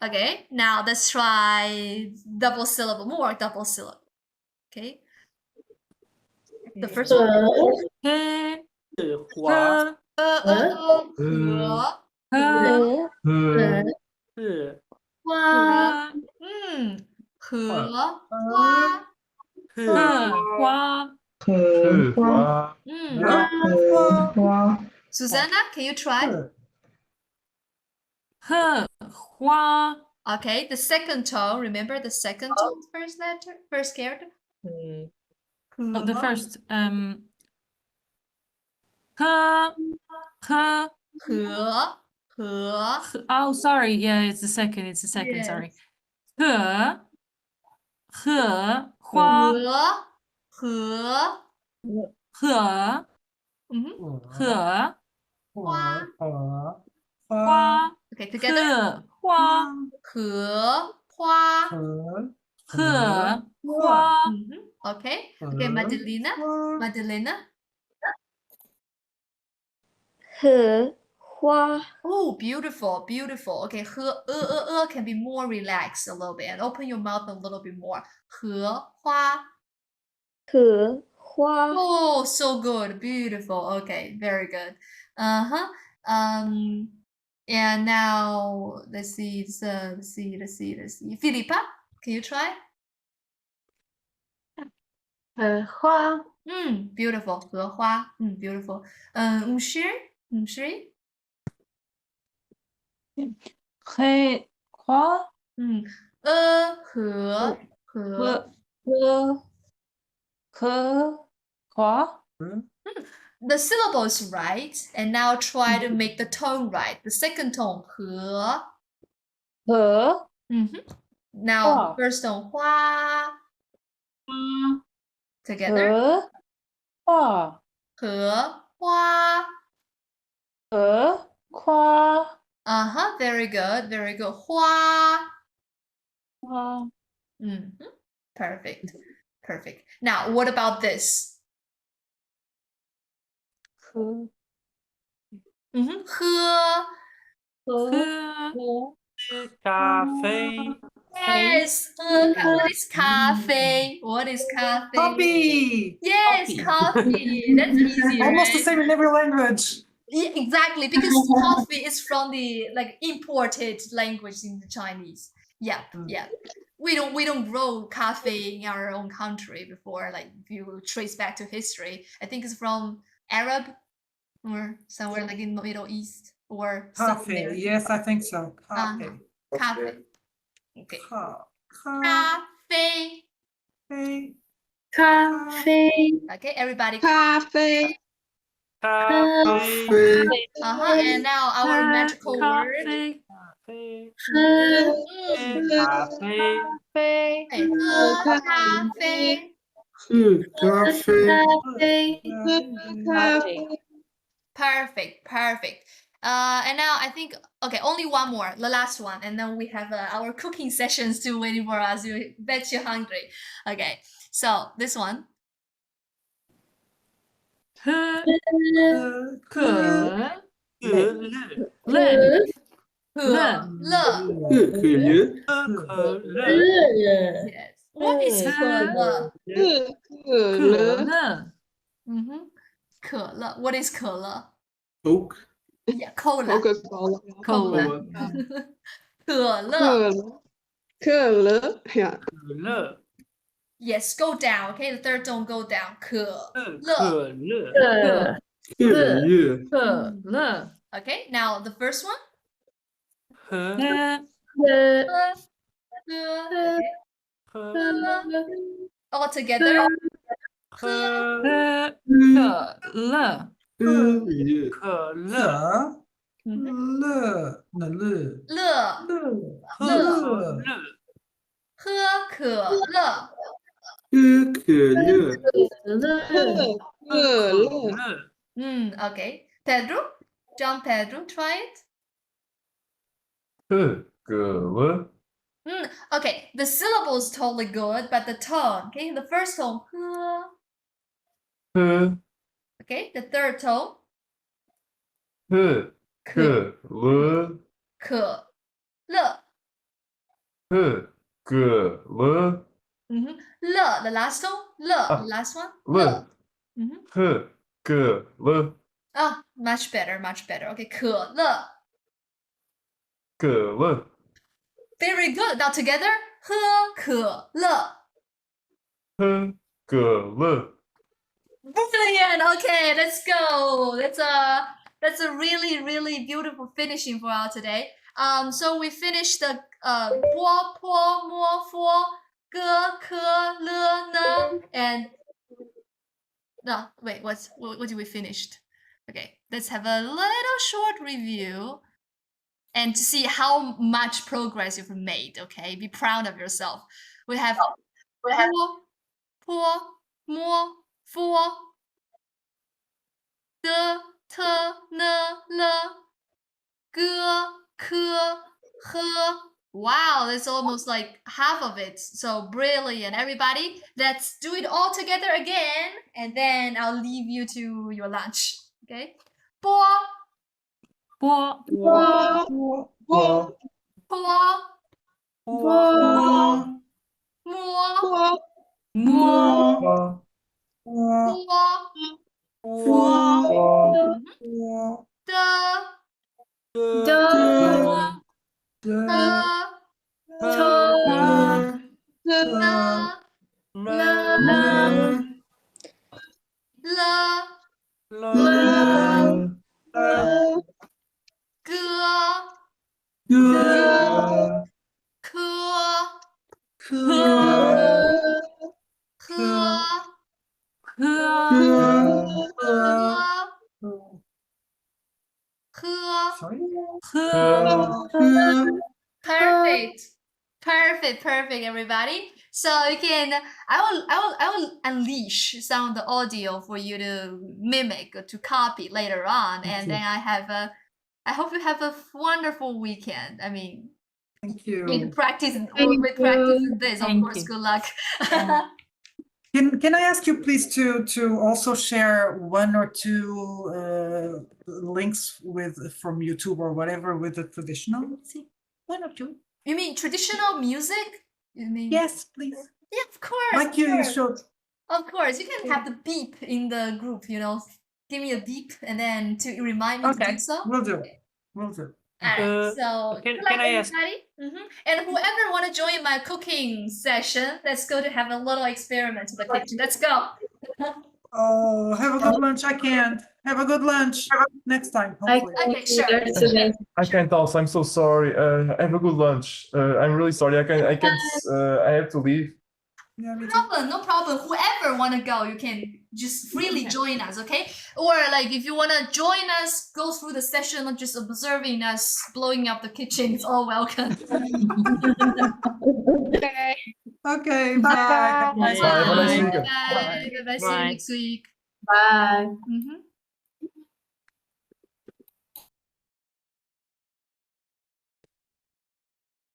Okay, now let's try double syllable, more double syllable. Okay. The first one. 喝花喝和喝是花和花荷花花 Susanna, can you try? 荷花 Okay, the second tone. Remember the second tone, first letter, first character. Oh, the first Huh. Oh, sorry. Yeah, it's the second. It's the second. Yes. Sorry. Huh. Hua. Huh. Huh. Hua. Okay, together. Hua. Hua. Hua. Okay. Okay, Madalena. Oh, beautiful, beautiful. Okay, can be more relaxed a little bit and open your mouth a little bit more. 花 Oh, so good, beautiful. Okay, very good. And now let's see. Let's see. Philippa, can you try? 花 Beautiful. 荷花 beautiful. Umshiri? 黑花和花 The syllable is right, and now try to make the tone right. The second tone 和 Now the first tone 花 Together 花和花 Very good, very good. 花 Perfect, perfect. Now, what about this? 喝咖啡 Yes. What is 咖啡? What is 咖啡? Coffee. Yes, coffee. That's easy, Almost the right? same in every language. Yeah, exactly, because coffee is from the imported language in the Chinese. Yeah. We don't grow coffee in our own country before. Like if you trace back to history, I think it's from Arab or somewhere like in the Middle East or South Coffee. America. Yes, I think so. Coffee. Coffee. Okay. Coffee. Okay, everybody. Coffee. And now our magical word. Perfect. And now I think only one more, the last one, and then we have our cooking session still waiting for us. You bet you're hungry. Okay, so this one. 乐 Yes. What is 可乐？可乐 What is 可乐？ Coke. Yeah, cola. Coca-Cola. 可乐。Yeah. Yes, go down. Okay, the third tone go down. 可乐。Okay, now the first one. 喝 All together. 可乐喝可乐。 Okay. Pedro? John Pedro, try it. Okay, the syllable is totally good, but the tone, okay? The first tone, okay? The third tone, ke, le. Le, the last tone, the last one, Oh, much better, much better. Okay, 可乐. Very good. Now together, 喝可乐. Brilliant. Okay, let's go. That's a really, really beautiful finishing for our today. So we finished the 波坡摸佛歌科了呢 and no wait what did we finish? Okay, let's have a little short review and to see how much progress you've made. Okay, be proud of yourself. We have 坡摸佛的特呢了歌科呵 Wow, that's almost like half of it. So brilliant, everybody. Let's do it all together again, and then I'll leave you to your lunch. Okay? 波波波波摸Perfect, everybody. So you can, I will unleash some of the audio for you to mimic or to copy later on, and then I hope you have a wonderful weekend. I mean, thank you. With practice this, of course. Good luck. Can I ask you please to also share one or two links from YouTube or whatever with the traditional? One or two. You mean traditional music? You mean? Yes, please. Yeah, of course. Like you showed. Of course, you can have the beep in the group. Give me a beep and then to remind me to do so. Will do. Will do. Alright, so can good luck, I ask? everybody. And whoever want to join my cooking session, let's go to have a little experiment in the kitchen. Let's go. Oh, have a good lunch. I can't. Have a good lunch next time. Hopefully. Okay, sure. I can't also. I'm so sorry. Have a good lunch. I'm really sorry. I can't. I have to leave. Yeah, No problem. Whoever want to go, you can just freely join us, okay? Or like if you want to join us, go through the session of just observing us blowing up the kitchen, it's all welcome. Okay, bye. Bye. Have a nice weekend. Bye. See you next week. Bye. Mhm.